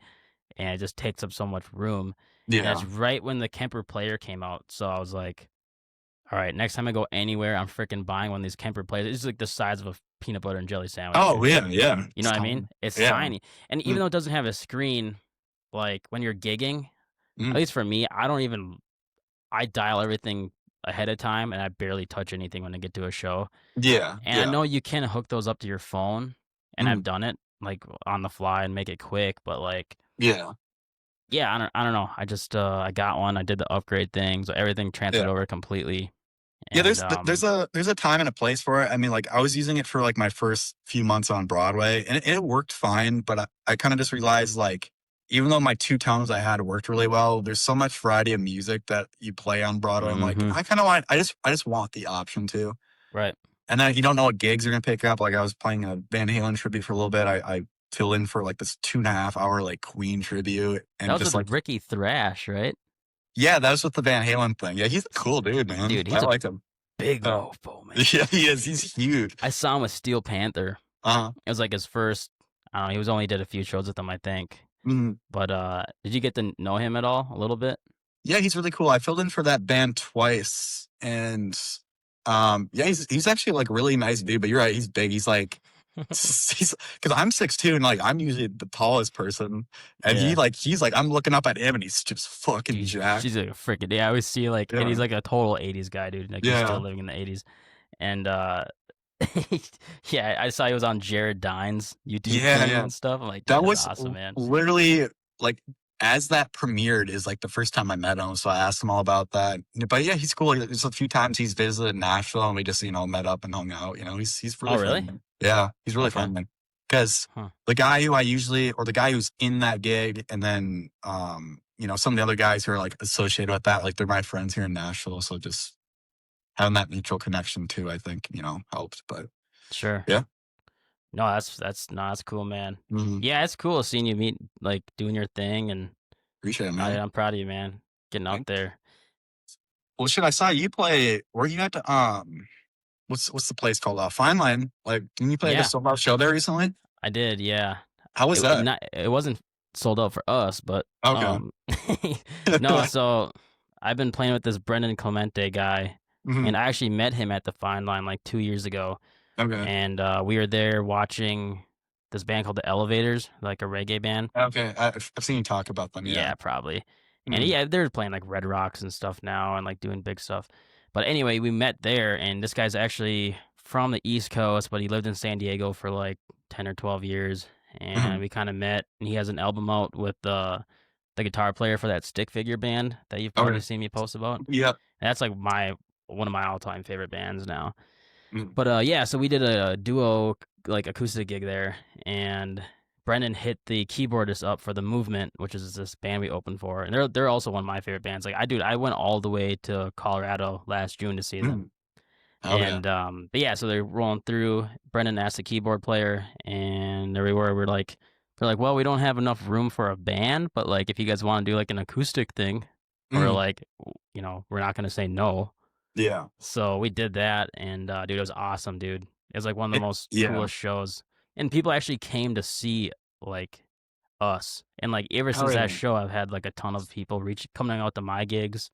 A: and it just takes up so much room. And it's
B: yeah.
A: right when the Kemper player came out, so I was like, all right, next time I go anywhere, I'm freaking buying one of these Kemper players. It's like the size of a peanut butter and jelly sandwich,
B: Oh
A: dude.
B: yeah, yeah.
A: You know
B: It's
A: what I mean?
B: tiny.
A: It's
B: Yeah.
A: tiny. And even
B: Mm,
A: though it doesn't have a screen, like when you're gigging, at
B: mm,
A: least for me, I dial everything ahead of time and I barely touch anything when I get to a show.
B: yeah,
A: And I
B: yeah.
A: know you can hook those up to your phone, and I've
B: Mm,
A: done it like on the fly and make it quick, but like
B: yeah,
A: yeah, I don't know. I just I got one. I did the upgrade thing, so everything transferred
B: yeah.
A: over completely.
B: Yeah,
A: And
B: there's a time and a place for it. I mean, like I was using it for like my first few months on Broadway, and it worked fine. But I kind of just realized like even though my two tones I had worked really well, there's so much variety of music that you play on Broadway. I'm like,
A: mhm.
B: I just want the option to.
A: Right.
B: And then you don't know what gigs you're gonna pick up. Like I was playing a Van Halen tribute for a little bit. I filled in for like this 2.5 hour like Queen tribute,
A: That
B: and
A: was
B: just
A: with
B: like
A: Ricky Thrash, right?
B: yeah, that was with the Van Halen thing. Yeah, he's a cool dude, man.
A: Dude,
B: I
A: he's a
B: like him.
A: big
B: Uh,
A: mofo, man.
B: yeah, he is. He's huge.
A: I saw him with Steel Panther.
B: Uh,
A: It was like his first. I don't know. He was only did a few shows with them, I think.
B: mm,
A: But did you get to know him at all? A little bit.
B: yeah, he's really cool. I filled in for that band twice, and yeah, he's actually like really nice dude. But you're right, he's big. He's like he's because I'm 6'2", and like I'm usually the tallest person, and
A: Yeah.
B: he's like I'm looking up at him, and he's just fucking
A: Dude,
B: jacked.
A: she's like a freaking yeah. I always see like, and
B: Yeah,
A: he's like a total '80s guy, dude. Like he's still
B: yeah,
A: living in the '80s, and yeah, I saw he was on Jared Dine's YouTube
B: yeah,
A: thing
B: yeah.
A: and stuff. I'm like, dude,
B: That
A: that's
B: was
A: awesome, man.
B: literally like as that premiered is like the first time I met him, so I asked him all about that. But yeah, he's cool. Like, there's a few times he's visited Nashville, and we just met up and hung out. He's
A: Oh,
B: really
A: really?
B: friendly. Yeah, he's really
A: Okay.
B: friendly. Because
A: Huh.
B: the guy who I usually, or the guy who's in that gig, and then some of the other guys who are like associated with that, like they're my friends here in Nashville. So just having that mutual connection too, I think helped. But
A: Sure.
B: yeah,
A: No, that's no, that's cool, man.
B: mm,
A: Yeah, it's cool seeing you meet, like doing your thing, and
B: appreciate it,
A: I,
B: man.
A: I'm proud of you, man. Getting out
B: Thank-
A: there.
B: Well, shit, I saw you play. Where you at? What's the place called? Fine Line. Like, didn't you play like a
A: Yeah,
B: sold out show there recently?
A: I did. Yeah.
B: How was that?
A: It wasn't sold out for us, but
B: Okay.
A: no. So I've been playing with this Brendan Clemente guy,
B: Mhm.
A: and I actually met him at the Fine Line like 2 years ago,
B: Okay.
A: and we were there watching this band called the Elevators, like a reggae band.
B: Okay. I've seen you talk about them. Yeah.
A: Yeah, probably. And
B: Mhm.
A: yeah, they're playing like Red Rocks and stuff now and like doing big stuff. But anyway, we met there and this guy's actually from the East Coast, but he lived in San Diego for like 10 or 12 years and
B: Mhm.
A: we kind of met and he has an album out with the guitar player for that stick figure band that you've probably
B: Okay.
A: seen me post about.
B: Yep.
A: And that's like my one of my all-time favorite bands now.
B: Mhm.
A: But yeah, so we did a duo like acoustic gig there, and Brendan hit the keyboardist up for the Movement, which is this band we opened for, and they're also one of my favorite bands. Like I went all the way to Colorado last June to see them,
B: Mhm. Hell yeah.
A: and but yeah, so they're rolling through. Brendan asked the keyboard player, and there we were. We're like, well, we don't have enough room for a band, but like if you guys want to do like an acoustic thing, we're
B: Mhm.
A: like, we're not gonna say no.
B: Yeah.
A: So we did that, and dude, it was awesome, dude. It was like one of the most
B: Yeah.
A: coolest shows, and people actually came to see like us. And like ever
B: Hell
A: since that
B: yeah.
A: show, I've had like a ton of people reach coming out to my gigs,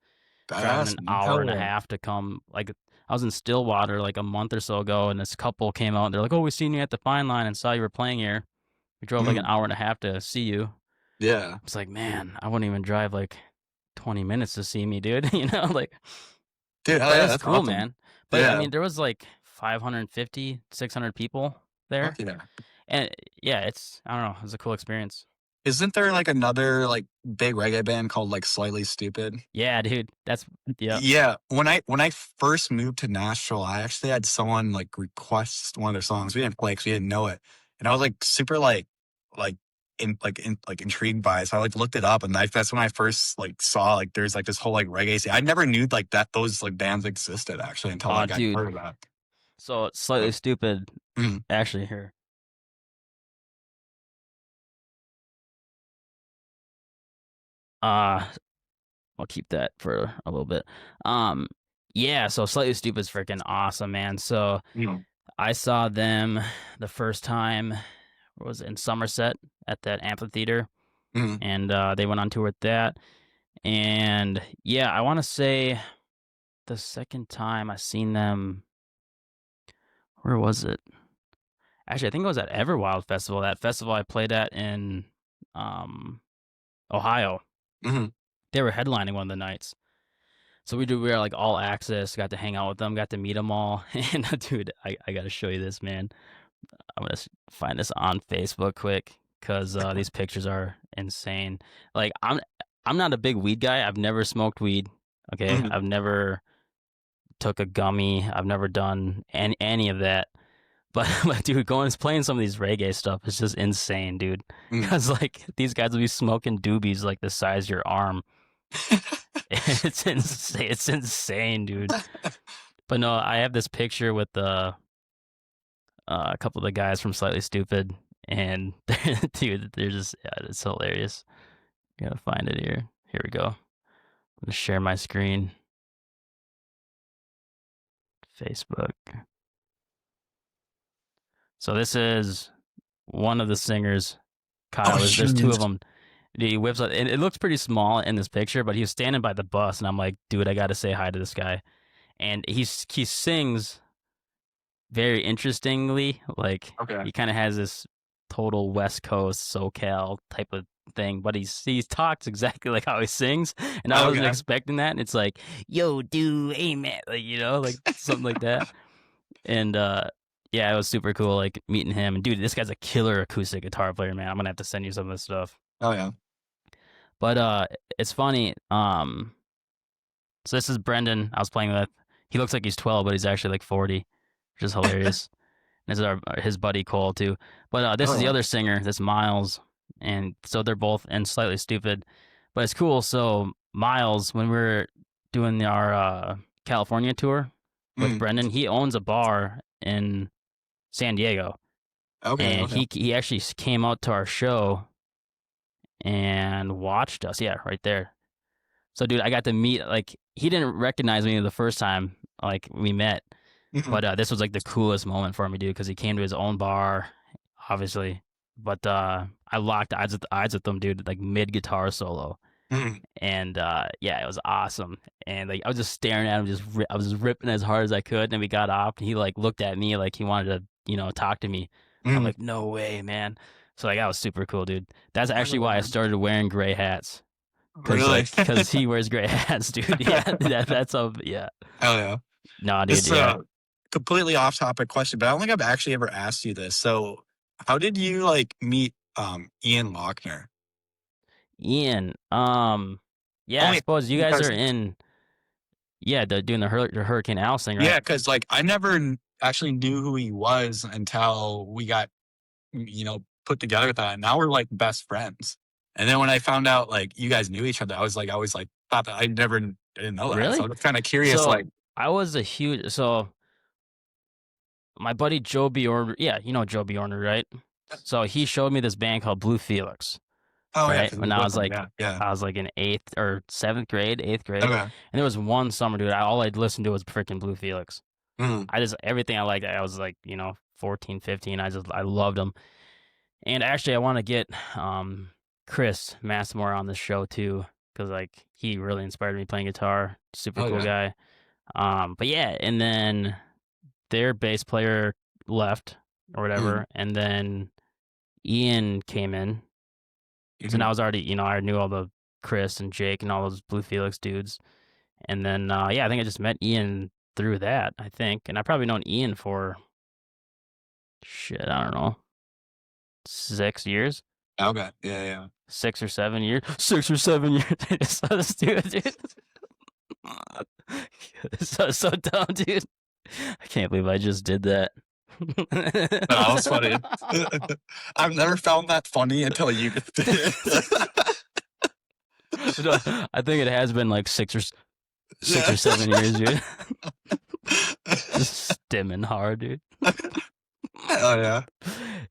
A: driving
B: Badass,
A: an
B: man.
A: hour
B: Hell
A: and a
B: yeah.
A: half to come. Like I was in Stillwater like a month or so ago, and this couple came out and they're like, "Oh, we seen you at the Fine Line and saw you were playing here. We drove like an
B: Mhm.
A: hour and a half to see you."
B: Yeah.
A: It's like, man, I wouldn't even drive like 20 minutes to see me, dude. Like
B: Dude, hell
A: but
B: yeah.
A: it's
B: That's
A: cool,
B: awesome.
A: man. But I
B: Yeah.
A: mean, there was like 550, 600 people
B: Fuck
A: there.
B: yeah.
A: And yeah, I don't know, it was a cool experience.
B: Isn't there like another like big reggae band called like Slightly Stupid?
A: Yeah, dude. Yep.
B: Yeah, when I first moved to Nashville, I actually had someone like request one of their songs. We didn't play because we didn't know it, and I was like super like intrigued by it. So I like looked it up, and that's when I first like saw like there's like this whole like reggae scene. I never knew like that those like bands existed actually until
A: Aw,
B: like I
A: dude.
B: heard of that.
A: So it's slightly
B: But,
A: stupid.
B: mm,
A: Actually, here. Uh, I'll keep that for a little bit. Um, yeah, so Slightly Stupid's freaking awesome, man. So
B: mm,
A: I saw them the first time, what was it, in Somerset at that amphitheater,
B: mm,
A: and they went on tour with that. And yeah, I want to say the second time I seen them, where was it? Actually, I think it was at Everwild Festival. That festival I played at in um, Ohio.
B: mm.
A: They were headlining one of the nights. So we were like all access, got to hang out with them, got to meet them all. And dude, I got to show you this, man. I'm gonna find this on Facebook quick because these pictures are insane. Like I'm not a big weed guy. I've never smoked weed. Okay,
B: Mhm,
A: I've never took a gummy. I've never done any of that. But dude, going and playing some of these reggae stuff is just insane, dude.
B: mm.
A: Cause like these guys will be smoking doobies like the size of your arm. It's insane. It's insane, dude. But no, I have this picture with a couple of the guys from Slightly Stupid, and dude, they're just yeah, it's hilarious. Gotta find it here. Here we go. I'm gonna share my screen. Facebook. So this is one of the singers.
B: Oh,
A: Kyle is. There's two of
B: jeez.
A: them. He whips out, and it looks pretty small in this picture, but he was standing by the bus, and I'm like, dude, I gotta say hi to this guy. And he sings very interestingly. Like
B: Okay.
A: he kind of has this total West Coast SoCal type of thing, but he talks exactly like how he sings, and I wasn't
B: Okay.
A: expecting that. And it's like, yo, dude, hey man, like like something like that. And yeah, it was super cool, like meeting him. And dude, this guy's a killer acoustic guitar player, man. I'm gonna have to send you some of this stuff.
B: Oh yeah.
A: But it's funny. So this is Brendan I was playing with. He looks like he's 12, but he's actually like 40, which is hilarious. And this is his buddy Cole too. But this
B: Oh
A: is the
B: yeah.
A: other singer, this Miles, and so they're both in Slightly Stupid. But it's cool. So Miles, when we were doing our California tour with
B: Mm.
A: Brendan, he owns a bar in San Diego,
B: Okay.
A: and
B: Okay.
A: he actually came out to our show and watched us. Yeah, right there. So, dude, I got to meet like he didn't recognize me the first time like we met,
B: Mhm,
A: but this was like the coolest moment for me, dude, because he came to his own bar, obviously. But I locked eyes with them, dude, like mid guitar solo,
B: mhm,
A: and yeah, it was awesome. And like I was just staring at him, I was just ripping as hard as I could. And we got off, and he like looked at me like he wanted to, talk to me. I'm
B: mhm.
A: like, no way, man. So like that was super cool, dude. That's actually
B: Oh,
A: why I
B: man.
A: started wearing gray hats.
B: Really?
A: Cause he wears gray hats, dude. Yeah, that's a yeah.
B: Hell yeah.
A: No, dude.
B: This
A: Yeah,
B: completely off topic question, but I don't think I've actually ever asked you this. So, how did you like meet Ian Lochner?
A: Ian. Yeah. I
B: Only
A: suppose you guys are
B: because
A: in. Yeah, doing the Hurricane Alice thing,
B: yeah,
A: right?
B: because like I never actually knew who he was until we got put together with that. And now we're like best friends. And then when I found out like you guys knew each other, I was like thought that I didn't know that. So
A: Really?
B: I'm kind of curious,
A: So
B: like
A: I was a huge. So my buddy Joe Bjorn. Yeah, you know Joe Bjorn, right? So he showed me this band called Blue Felix,
B: oh yeah,
A: right?
B: because we
A: When
B: with him. Yeah, yeah.
A: I was like in eighth or seventh grade, eighth grade,
B: Okay.
A: and there was one summer, dude. All I'd listened to was freaking Blue Felix.
B: Mhm,
A: I just everything I liked. I was like, 14, 15. I loved them. And actually, I want to get Chris Massmore on the show too, because like he really inspired me playing guitar. Super
B: oh
A: cool
B: yeah.
A: guy. But yeah, and then their bass player left or
B: Mhm,
A: whatever, and then Ian came in. So now I
B: mhm.
A: was already, I knew all the Chris and Jake and all those Blue Felix dudes. And then yeah, I think I just met Ian through that, I think. And I probably known Ian for shit, I don't know, 6 years.
B: Okay. Yeah, yeah.
A: 6 or 7 years. 6 or 7 years. It's so stupid, dude. It's so dumb, dude. I can't believe I just did that.
B: No, that was funny. I've never found that funny until you did it.
A: No, I think it has been like six
B: Yeah.
A: or 7 years, dude. Just stimming hard, dude.
B: Oh yeah.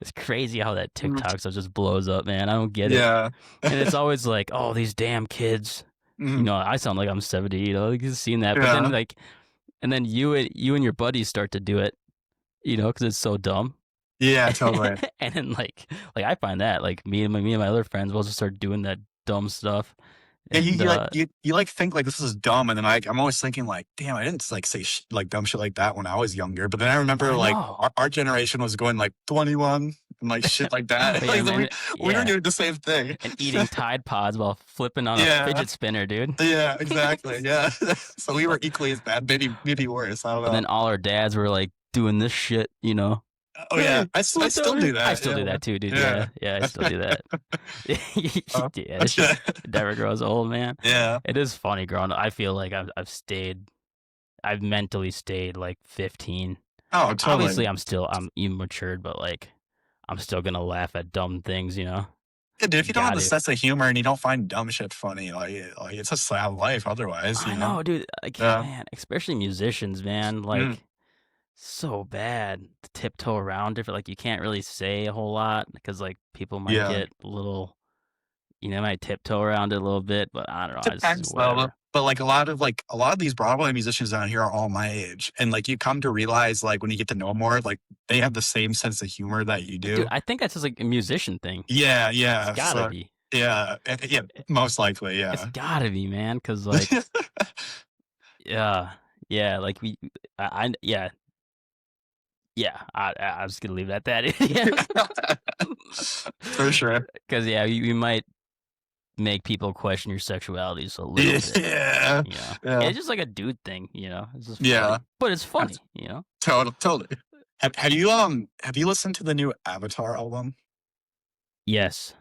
A: It's crazy how that
B: Mm,
A: TikTok stuff just blows up, man. I don't get it.
B: yeah.
A: And it's always like, oh, these damn kids. You
B: Mm,
A: know, I sound like I'm 70, like you've seen that. But then
B: yeah.
A: like, and then you and your buddies start to do it, because it's so dumb.
B: Yeah, totally.
A: And then like I find that like me and my other friends will just start doing that dumb stuff.
B: Yeah,
A: And
B: you like think like this is dumb, and then I'm always thinking like, damn, I didn't like say like dumb shit like that when I was younger. But then I remember
A: I
B: like
A: know.
B: our generation was going like 21 and like shit like that.
A: Yeah,
B: Like we
A: man.
B: we were
A: Yeah.
B: doing the same thing.
A: And eating Tide Pods while flipping on a
B: Yeah,
A: fidget spinner, dude.
B: yeah, exactly. Yeah, so we were equally as bad, maybe worse. I don't
A: But
B: know.
A: then all our dads were like doing this shit.
B: Oh yeah,
A: Hey,
B: I
A: what's
B: still
A: over here?
B: do
A: I
B: that.
A: still do
B: Yeah,
A: that too, dude.
B: yeah.
A: Yeah, yeah, I still do that. Yeah, this shit
B: Okay.
A: never grows old, man.
B: Yeah.
A: It is funny growing up. I feel like I've mentally stayed like 15.
B: Oh,
A: Obviously,
B: totally.
A: I'm immatured, but like, I'm still gonna laugh at dumb things, you know?
B: Yeah, dude, if you don't have
A: Got
B: the
A: to.
B: sense of humor and you don't find dumb shit funny, like it's a sad life otherwise,
A: I know, dude. Like,
B: Yeah.
A: man, especially musicians, man.
B: Mm,
A: Like, so bad to tiptoe around different. Like, you can't really say a whole lot because like people might
B: yeah.
A: get a little, might tiptoe around it a little bit. But I don't know. I just
B: Depends though,
A: whatever.
B: but like a lot of these Broadway musicians down here are all my age, and like you come to realize like when you get to know more, like they have the same sense of humor that you
A: Dude,
B: do.
A: I think that's just like a musician thing.
B: Yeah,
A: It's
B: yeah.
A: gotta
B: So
A: be.
B: yeah, yeah, most likely,
A: It's
B: yeah.
A: gotta be, man. Cause like, yeah, yeah, like yeah, yeah. I'm just gonna leave it at that. Yeah.
B: For sure.
A: Cause yeah, you might make people question your sexuality just a little bit.
B: Yeah, yeah,
A: It's just like a dude thing. It's just
B: yeah.
A: funny, but it's
B: That's
A: funny.
B: totally. Have you listened to the new Avatar album?
A: Yes,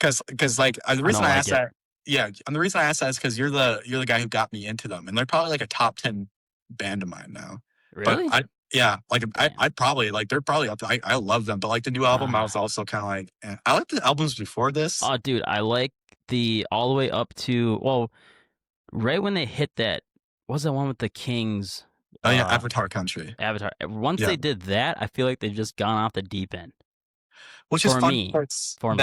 B: Because like the
A: I
B: reason
A: don't
B: I
A: like
B: asked
A: it.
B: that, yeah, and the reason I asked that is because you're the guy who got me into them, and they're probably like a top 10 band of mine now. But
A: Really?
B: I yeah, like
A: Damn.
B: I probably like they're probably up. I love them, but like the new album, I was
A: Ah.
B: also kind of like I like the albums before this.
A: Oh, dude, I like the all the way up to right when they hit that. What was that one with the Kings?
B: Oh yeah,
A: Uh,
B: Avatar Country.
A: Avatar. Once
B: Yeah,
A: they did that, I feel like they've just gone off the deep end
B: which is
A: for
B: fun.
A: me.
B: Parts
A: For me,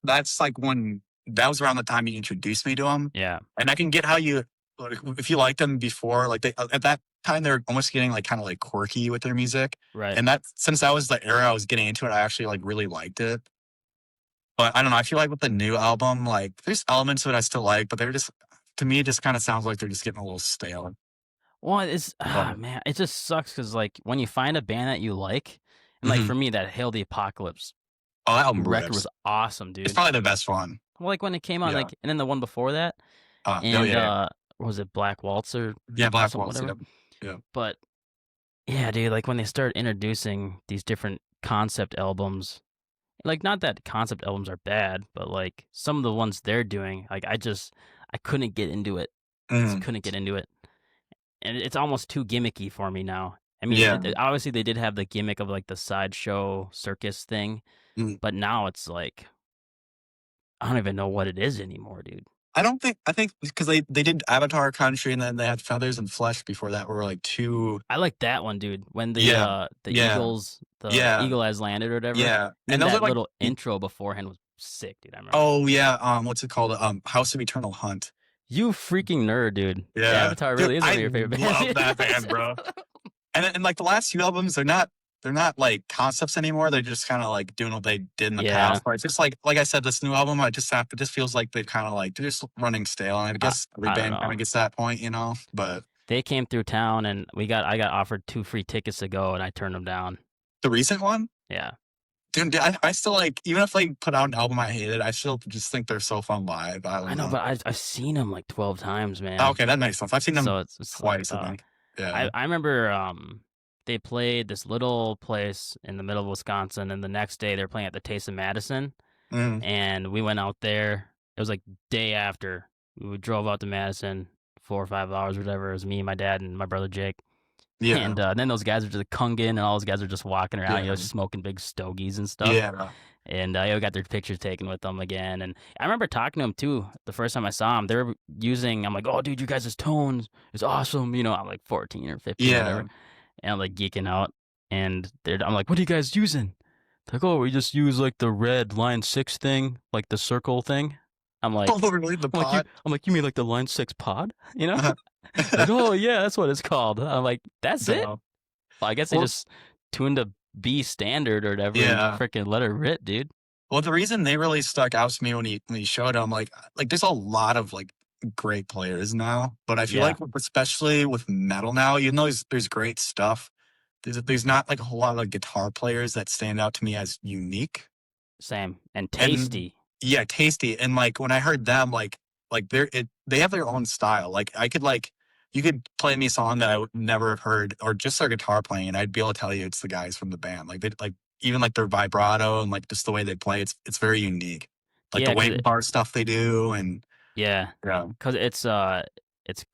B: that's like when that was around the time you introduced me to them,
A: yeah,
B: and I can get how you like, if you liked them before, like they at that time they're almost getting like kind of like quirky with their music,
A: right.
B: and that since that was the era I was getting into it, I actually like really liked it. But I don't know, I feel like with the new album, like there's elements of it I still like, but they're just to me it just kind of sounds like they're just getting a little stale.
A: Well, it's
B: But
A: man, it just sucks because like when you find a band that you like, and like for
B: mhm.
A: me, that Hail the Apocalypse
B: Oh, that album
A: record
B: rips.
A: was awesome,
B: It's
A: dude.
B: probably the best one.
A: Well, like when it came out,
B: Yeah.
A: like, and then the one before that,
B: Oh
A: and
B: yeah, yeah.
A: what was it Black Waltz or
B: Yeah, Black
A: something,
B: Waltz.
A: whatever.
B: Yep. Yeah.
A: But yeah, dude, like when they started introducing these different concept albums, like not that concept albums are bad, but like some of the ones they're doing, like I couldn't get into it. Just
B: Mm,
A: couldn't get into it. And it's almost too gimmicky for me now. I mean,
B: yeah.
A: obviously they did have the gimmick of like the sideshow circus thing,
B: Mm.
A: but now it's like I don't even know what it is anymore, dude.
B: I think because they did Avatar Country and then they had Feathers and Flesh before that were like 2.
A: I like that one, dude. When
B: Yeah.
A: the
B: Yeah.
A: the
B: Yeah.
A: eagle has landed or whatever,
B: Yeah.
A: and
B: And
A: then
B: those are
A: that
B: like
A: little intro beforehand was sick, dude. I remember.
B: oh yeah, what's it called? House of Eternal Hunt.
A: You freaking nerd, dude.
B: Yeah.
A: Avatar
B: Dude,
A: really is one of
B: I
A: your favorite
B: love that
A: bands.
B: band, bro. And like the last few albums, they're not like concepts anymore. They're just kind of like doing what they did in the
A: Yeah,
B: past. But it's just like I said, this new album, it just feels like they've kind of like they're just running stale. And I
A: I,
B: guess every
A: I don't
B: band kind
A: know.
B: of gets that point. But
A: They came through town, and I got offered 2 free tickets to go, and I turned them down.
B: the recent one,
A: Yeah,
B: dude, I still like even if they put out an album I hated, I still just think they're so fun live. I
A: I
B: don't
A: know,
B: know.
A: but I've seen them like 12 times, man.
B: Okay, that makes sense. I've seen them
A: So it's like
B: twice, I think. Yeah.
A: I remember they played this little place in the middle of Wisconsin, and the next day they're playing at the Taste of Madison,
B: Mm,
A: and we went out there. It was like day after we drove out to Madison, 4 or 5 hours, or whatever. It was me, my dad, and my brother Jake,
B: Yeah.
A: And then those guys are just Kungin, and all those guys are just walking around,
B: Yeah.
A: smoking big stogies and stuff.
B: Yeah.
A: And got their pictures taken with them again. And I remember talking to them too the first time I saw them. They were using. I'm like, oh, dude, you guys' tones is awesome. I'm like 14 or 15 or
B: Yeah.
A: whatever, and I'm like geeking out. And I'm like, what are you guys using? They're like, oh, we just use like the red line 6 thing, like the circle thing. I'm
B: Oh,
A: like,
B: really? The
A: I'm like you.
B: pot?
A: I'm like, you mean like the line 6 pod? You know?
B: Uh-huh.
A: Like, oh yeah, that's what it's called. I'm like, that's it.
B: No.
A: Well, I guess they
B: Well,
A: just tuned to B standard or whatever and
B: yeah.
A: freaking let her rip, dude.
B: Well, the reason they really stuck out to me when he showed them, like there's a lot of like great players now, but I feel
A: Yeah,
B: like especially with metal now, even though there's great stuff, there's not like a whole lot of guitar players that stand out to me as unique.
A: same and
B: And
A: tasty.
B: yeah, tasty. And like when I heard them, like they have their own style. Like I could like you could play me a song that I would never have heard, or just their guitar playing, and I'd be able to tell you it's the guys from the band. Like they like even like their vibrato and like just the way they play, it's very unique. Like the
A: Yeah, cause
B: wave bar stuff they do, and
A: yeah,
B: yeah,
A: cause it's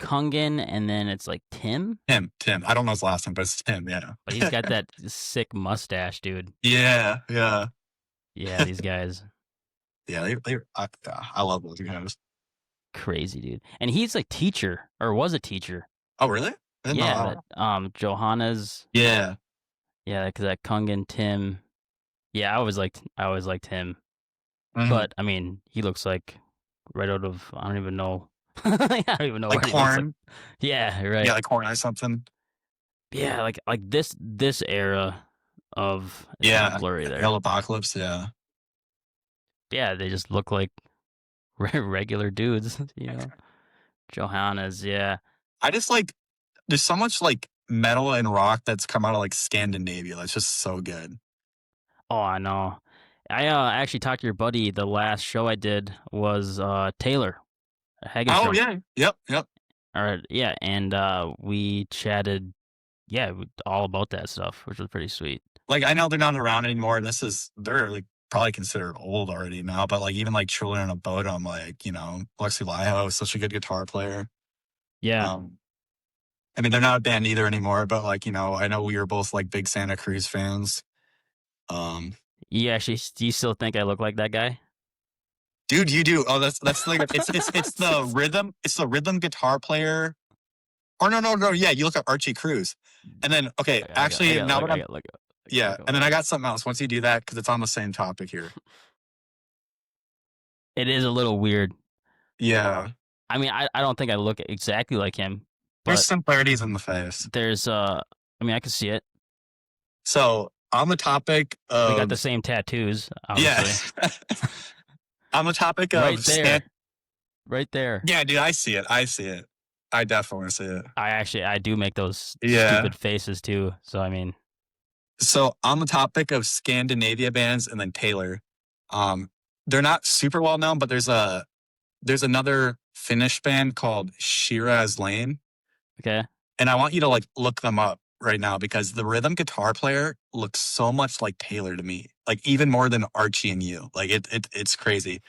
A: Kungen and then it's like Tim,
B: Tim. I don't know his last name, but it's Tim. Yeah,
A: but he's got that sick mustache, dude.
B: yeah, yeah,
A: Yeah, these guys
B: yeah. I love those guys.
A: crazy, dude. And he's like teacher or was a teacher.
B: Oh, really? I didn't know
A: Yeah,
B: that.
A: that Johanna's.
B: Yeah.
A: Yeah, cause that Kungen Tim. Yeah, I always liked him.
B: Mhm.
A: But I mean, he looks like right out of I don't even know. I don't even know
B: Like
A: what he looks like.
B: corn.
A: Yeah,
B: Yeah,
A: right.
B: like corn or something.
A: Yeah, like this era of it's kind of
B: Yeah,
A: blurry there.
B: Hail Apocalypse, yeah.
A: Yeah, they just look like regular dudes, Johannes, yeah.
B: I just like there's so much like metal and rock that's come out of like Scandinavia that's just so good.
A: Oh, I know. I actually talked to your buddy. The last show I did was Taylor
B: Oh
A: Hagestrom.
B: yeah. Yep, yep.
A: Or yeah, and we chatted, yeah, all about that stuff, which was pretty sweet.
B: Like I know they're not around anymore. They're like probably considered old already now, but like even like Children of Bodom, like, Lexi Laiho is such a good guitar player.
A: Yeah,
B: Um I mean they're not a band either anymore, but like, I know we were both like big Santa Cruz fans. Um
A: you actually do you still think I look like that guy?
B: Dude, you do. Oh, that's like it's the rhythm. It's the rhythm guitar player. Or no. Yeah, you look at Archie Cruz, and then okay,
A: I
B: actually
A: got
B: now
A: look
B: that
A: I
B: I'm
A: got look I got
B: yeah,
A: look him
B: and
A: up.
B: then I got something else. Once you do that, because it's on the same topic here.
A: It is a little weird.
B: Yeah,
A: I mean, I don't think I look exactly like him,
B: there's
A: but
B: similarities in the face.
A: there's I mean, I can see it.
B: So on the topic
A: We got the
B: of
A: same tattoos,
B: yeah,
A: obviously.
B: on the topic
A: Right
B: of
A: there. Right there.
B: yeah, dude, I see it. I see it. I definitely see it.
A: I do make those
B: Yeah.
A: stupid faces too. So I mean,
B: So on the topic of Scandinavia bands and then Taylor, um, they're not super well known, but there's another Finnish band called Shiraz Lane,
A: okay.
B: and I want you to like look them up right now because the rhythm guitar player looks so much like Taylor to me, like even more than Archie and you. Like it's crazy.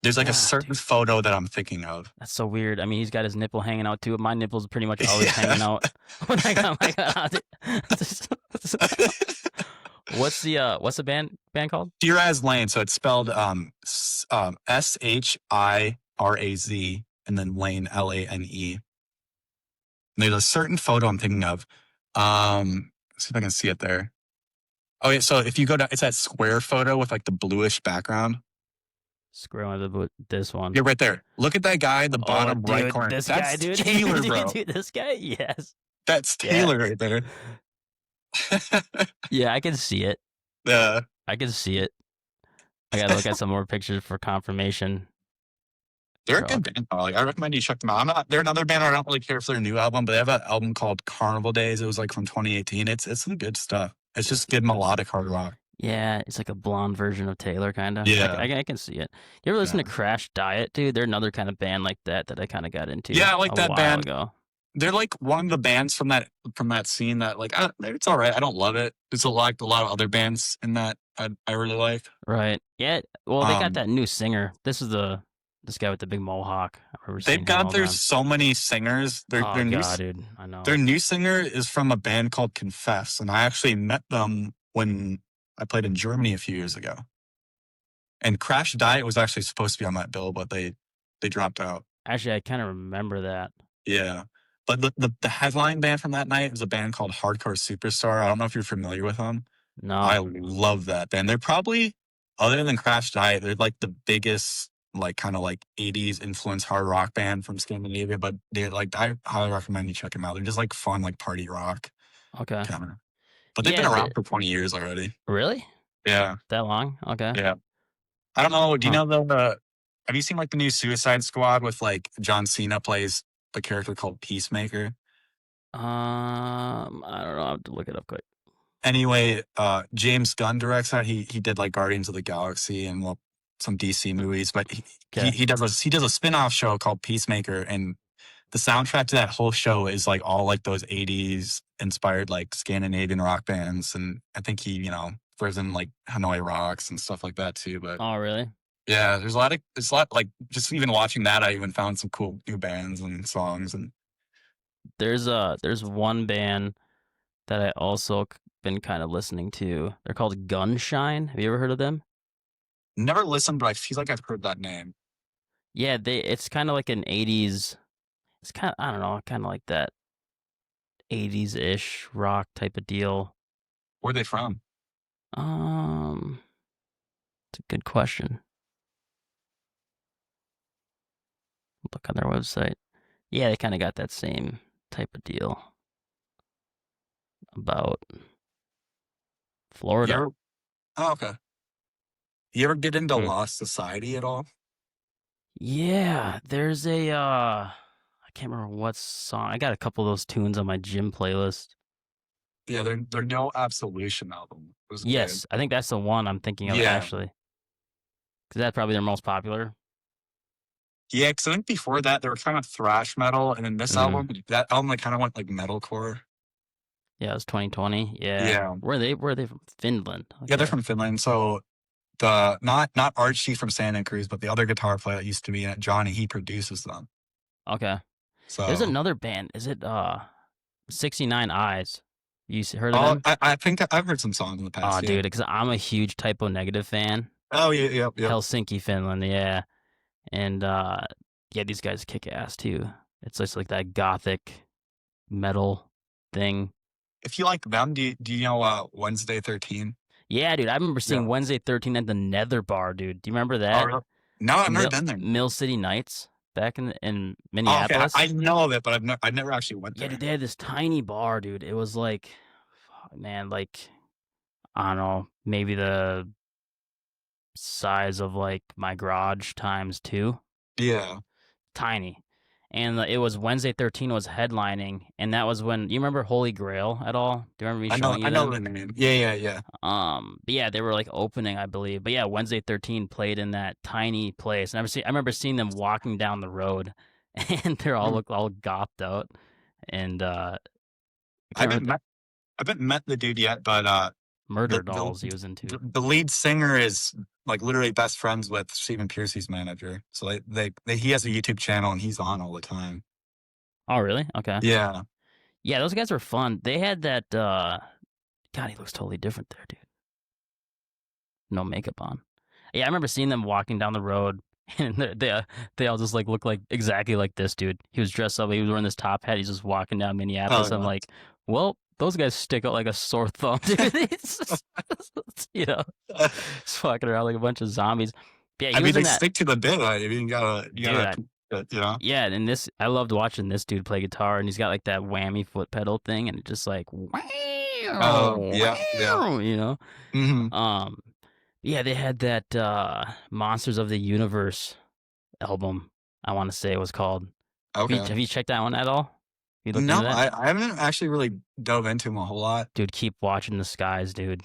B: There's like a
A: Ah,
B: certain
A: dude,
B: photo that I'm thinking of.
A: that's so weird. I mean, he's got his nipple hanging out too. My nipple's pretty much always hanging
B: Yeah.
A: out when I got my god. What's the band called?
B: Shiraz Lane, so it's spelled Shiraz and then Lane Lane. There's a certain photo I'm thinking of. Let's see if I can see it there. Oh yeah, so if you go down, it's that square photo with like the bluish background.
A: Scroll with this one.
B: You're right there. Look at that guy in the
A: Oh,
B: bottom right
A: dude,
B: corner.
A: this guy,
B: That's
A: dude.
B: Taylor, bro.
A: Dude, this guy, yes.
B: That's
A: Yeah.
B: Taylor right there.
A: Yeah, I can see it.
B: uh,
A: I can see it. I gotta look at some more pictures for confirmation.
B: they're a
A: Bro.
B: good band. Like, I recommend you check them out. They're another band. I don't really care for their new album, but they have an album called Carnival Days. It was like from 2018. It's some good stuff. It's just good melodic hard rock.
A: Yeah, it's like a blonde version of Taylor, kind of.
B: Yeah.
A: I can see it. You ever listen
B: Yeah.
A: to Crash Diet, dude? They're another kind of band like that I kind of got into
B: Yeah, I like
A: a
B: that
A: while
B: band.
A: ago.
B: They're like one of the bands from that scene that like it's all right. I don't love it. There's a lot of other bands in that I really like.
A: Right. Yeah. Well, they got
B: Um,
A: that new singer. This is the This guy with the big mohawk. I remember
B: They've
A: seeing him
B: got
A: all the
B: there's
A: time.
B: so many singers.
A: Oh god, dude. I
B: Their
A: know.
B: new singer is from a band called Confess, and I actually met them when I played in Germany a few years ago. And Crash Diet was actually supposed to be on that bill, but they dropped out.
A: Actually, I kind of remember that.
B: Yeah. But the headline band from that night was a band called Hardcore Superstar. I don't know if you're familiar with them.
A: No.
B: I love that band. They're probably, other than Crash Diet, they're like the biggest, like kind of like 80s influence hard rock band from Scandinavia. But they're like, I highly recommend you check them out. They're just like fun, like party rock
A: Okay.
B: kind of. But they've been
A: Yeah.
B: around for 20 years already.
A: Really?
B: Yeah.
A: That long? Okay.
B: Yeah. I don't know. Do you
A: Huh.
B: know have you seen like the new Suicide Squad with like John Cena plays the character called Peacemaker?
A: I don't know. I have to look it up quick.
B: Anyway, James Gunn directs that. He did like Guardians of the Galaxy and well, some DC movies, but
A: Okay.
B: he does a spin-off show called Peacemaker, and the soundtrack to that whole show is like all like those 80s inspired like Scandinavian rock bands, and I think he, throws in like Hanoi Rocks and stuff like that too. But
A: Oh, really?
B: yeah, there's a lot like just even watching that, I even found some cool new bands and songs. And
A: There's one band that I also been kind of listening to. They're called Gunshine. Have you ever heard of them?
B: never listened, but I feel like I've heard that name.
A: Yeah, it's kind of like an 80s. It's kind of, I don't know, kind of like that 80s-ish rock type of deal.
B: Where are they from?
A: Um, it's a good question. Look on their website. Yeah, they kind of got that same type of deal about
B: You
A: Florida.
B: ever, oh, okay. You ever get into
A: Hmm.
B: Lost Society at all?
A: Yeah, there's I can't remember what song. I got a couple of those tunes on my gym playlist.
B: Yeah, their No Absolution album was good.
A: Yes, I think that's the one I'm thinking of
B: Yeah.
A: actually, because that's probably their most popular.
B: Yeah, because I think before that they were kind of thrash metal, and then
A: Hmm.
B: that album like kind of went like metalcore.
A: Yeah, it was 2020. Yeah,
B: Yeah.
A: where are they from? Finland.
B: Yeah, they're
A: Okay.
B: from Finland. So the not Archie from Santa Cruz, but the other guitar player that used to be in it, Johnny, he produces them.
A: Okay. There's
B: So
A: another band. Is it 69 Eyes? Heard of them?
B: I think I've heard some songs in the
A: Oh,
B: past, yeah.
A: dude, because I'm a huge Typo Negative fan.
B: Oh yeah, yep.
A: Helsinki, Finland. Yeah, and yeah, these guys kick ass too. It's just like that gothic metal thing.
B: If you like them, do you know Wednesday 13?
A: Yeah, dude, I remember seeing
B: Yeah.
A: Wednesday 13 at the Nether Bar, dude. Do you remember
B: Oh,
A: that?
B: really? No, I've never
A: Mill,
B: been there.
A: Mill City Nights back in
B: Oh, okay, I
A: Minneapolis.
B: know of it, but I never actually went
A: Yeah, dude,
B: there.
A: they had this tiny bar, dude. It was like, man, like I don't know, maybe the size of like my garage times two.
B: Yeah,
A: Tiny. And it was Wednesday 13 was headlining, and that was when you remember Holy Grail at all? Do you remember me showing
B: I
A: you
B: know
A: them?
B: the name. Yeah.
A: But yeah, they were like opening, I believe. But yeah, Wednesday 13 played in that tiny place. And I remember seeing them walking down the road, and they're all
B: Mm.
A: look all gopped out. And I
B: I
A: can't
B: haven't
A: remember
B: met I haven't met the dude yet, but
A: Murder
B: the
A: Dolls he was into.
B: the lead singer is like literally best friends with Stephen Piercy's manager. So he has a YouTube channel and he's on all the time.
A: Oh, really? Okay.
B: Yeah.
A: Yeah, those guys were fun. They had that. God, he looks totally different there, dude. No makeup on. Yeah, I remember seeing them walking down the road, and they all just like look like exactly like this dude. He was dressed up. He was wearing this top hat. He's just walking down
B: Oh
A: Minneapolis. I'm
B: yeah.
A: like, well, those guys stick out like a sore thumb, dude. It's just, just walking around like a bunch of zombies. Yeah,
B: I
A: he
B: mean,
A: was in
B: they
A: that
B: stick to the bit. Like, I mean, you
A: dude.
B: gotta, you know.
A: Yeah, and this I loved watching this dude play guitar, and he's got like that whammy foot pedal thing, and it just like wow,
B: Oh yeah.
A: wow, you know.
B: Hmm.
A: Um, yeah, they had that Monsters of the Universe album. I want to say it was called.
B: Okay.
A: Have you checked that one at all? You looked
B: No,
A: into that,
B: I haven't actually really dove into him a whole lot.
A: dude? Keep watching the skies, dude.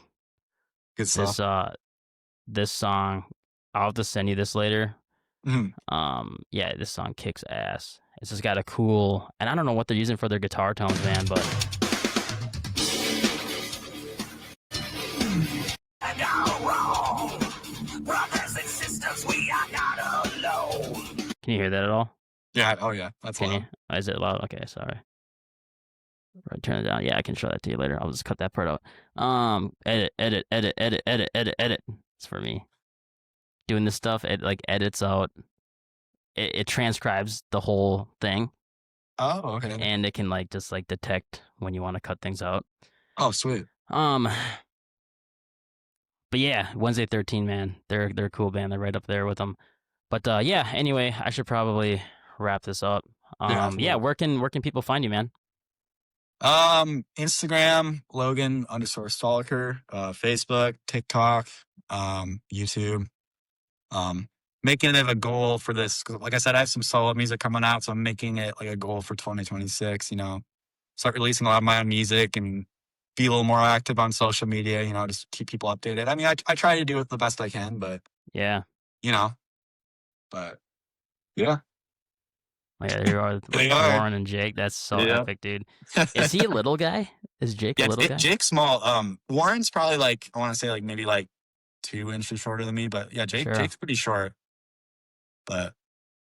B: Good
A: This
B: stuff.
A: this song, I'll have to send you this later.
B: Mhm.
A: Yeah, this song kicks ass. It's just got a cool, and I don't know what they're using for their guitar tones, man, but
C: And all wrong. Brothers and sisters, we are not alone.
A: Can you hear that at all?
B: Yeah. Oh yeah. That's
A: Can you?
B: loud.
A: Is it loud? Okay, sorry. Right, turn it down. Yeah, I can show that to you later. I'll just cut that part out. Edit, edit, edit, edit, edit, edit, edit. It's for me doing this stuff. It like edits out. It transcribes the whole thing,
B: Oh, okay.
A: and it can like just like detect when you want to cut things out.
B: Oh, sweet.
A: Um, but yeah, Wednesday 13, man, they're a cool band. They're right up there with them. But yeah. Anyway, I should probably wrap this up.
B: Yeah.
A: Yeah, where can people find you, man?
B: Instagram, Logan underscore Stahlecker, Facebook, TikTok, YouTube. Um, Making it a goal for this. 'Cause like I said, I have some solo music coming out, so I'm making it like a goal for 2026. Start releasing a lot of my own music and be a little more active on social media. Just keep people updated. I mean, I try to do it the best I can, but
A: Yeah.
B: you know, but yeah,
A: Oh, yeah, there you are with
B: they are.
A: Warren and Jake. That's so
B: Yeah.
A: epic, dude. Is he a little guy? Is Jake a
B: Yeah,
A: little guy?
B: Jake's small. Warren's probably like I want to say like maybe like 2 inches shorter than me, but yeah,
A: Sure.
B: Jake's pretty short. But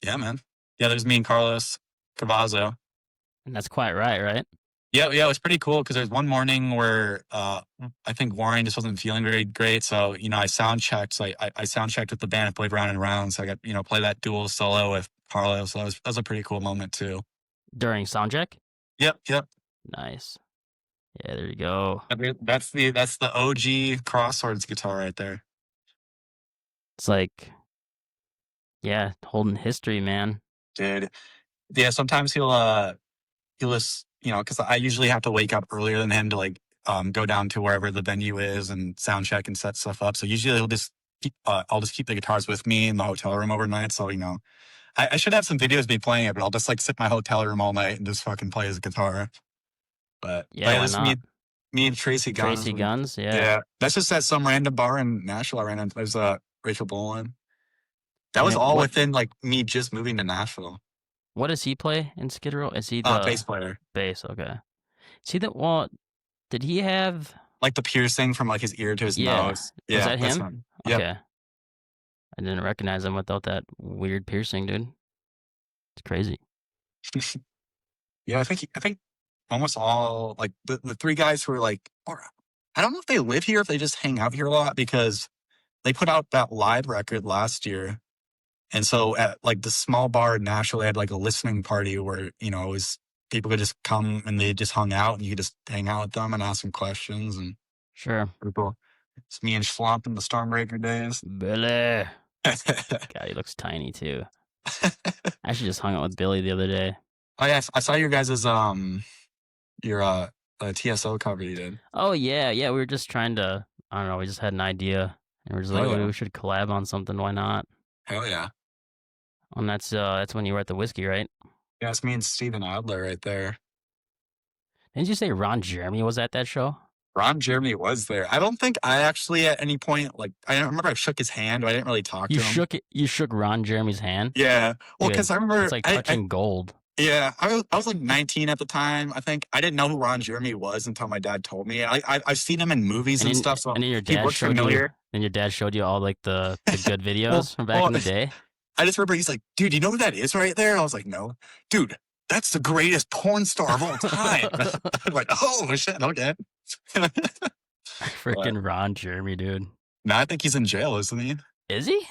B: yeah, man. Yeah, there's me and Carlos Cavazzo.
A: And that's quite right?
B: Yeah, yeah, it was pretty cool because there's one morning where I think Warren just wasn't feeling very great. So, I sound checked. So I sound checked with the band and played round and round. So I got, play that dual solo with Carlos. So that was a pretty cool moment too.
A: During soundcheck?
B: Yep, yep.
A: Nice. Yeah, there you go.
B: I mean, that's the OG Crosswords guitar right there.
A: It's like, yeah, holding history, man.
B: Dude. Yeah, sometimes he'll just, because I usually have to wake up earlier than him to like go down to wherever the venue is and sound check and set stuff up. So usually I'll just keep the guitars with me in the hotel room overnight. So I should have some videos of me playing it, but I'll just like sit in my hotel room all night and just fucking play his guitar. But
A: Yeah,
B: yeah,
A: why
B: this is
A: not?
B: me and Tracy Guns.
A: Tracy Guns, yeah.
B: Yeah, that's just at some random bar in Nashville. I ran into there's Rachel Bolan. That was
A: And
B: all
A: what
B: within like me just moving to Nashville.
A: what does he play in Skid Row? Is he the
B: Bass player.
A: bass? Okay. See that? Well, did he have?
B: Like the piercing from like his ear to his
A: Yeah,
B: nose.
A: was
B: Yeah,
A: that
B: that's
A: him?
B: him. Yep.
A: Okay, I didn't recognize him without that weird piercing, dude. It's crazy.
B: Yeah, I think almost all like the three guys who are like, or I don't know if they live here, if they just hang out here a lot because they put out that live record last year. And so at like the small bar in Nashville, they had like a listening party where, it was people could just come and they just hung out and you could just hang out with them and ask them questions and
A: Sure.
B: people. It's me and Schlump in the Stormbreaker days.
A: Billy. God, he looks tiny too. I actually just hung out with Billy the other day.
B: Oh yeah, I saw your guys' your TSO cover you did.
A: Oh yeah. We were just trying to. I don't know. We just had an idea, and we're just like,
B: Oh
A: oh,
B: yeah.
A: we should collab on something. Why not?
B: Hell yeah.
A: And that's when you were at the whiskey, right?
B: Yeah, it's me and Steven Adler right there.
A: Didn't you say Ron Jeremy was at that show?
B: Ron Jeremy was there. I don't think I actually at any point like I remember I shook his hand, but I didn't really talk
A: You
B: to him.
A: shook it. You shook Ron Jeremy's hand.
B: Yeah, well,
A: Dude,
B: because I remember
A: it's like touching gold.
B: yeah, I was like 19 at the time. I think I didn't know who Ron Jeremy was until my dad told me. I've seen him in movies
A: And
B: and
A: then,
B: stuff, so
A: and then your
B: he
A: dad
B: looked
A: showed you.
B: familiar.
A: Then your dad showed you all like the good
B: Well,
A: videos from back
B: well,
A: in the day.
B: I just remember he's like, dude, you know who that is right there? I was like, no, dude, that's the greatest porn star of all time. I'm like, oh shit, okay. But
A: Freaking Ron Jeremy, dude.
B: no, I think he's in jail, isn't he?
A: Is he?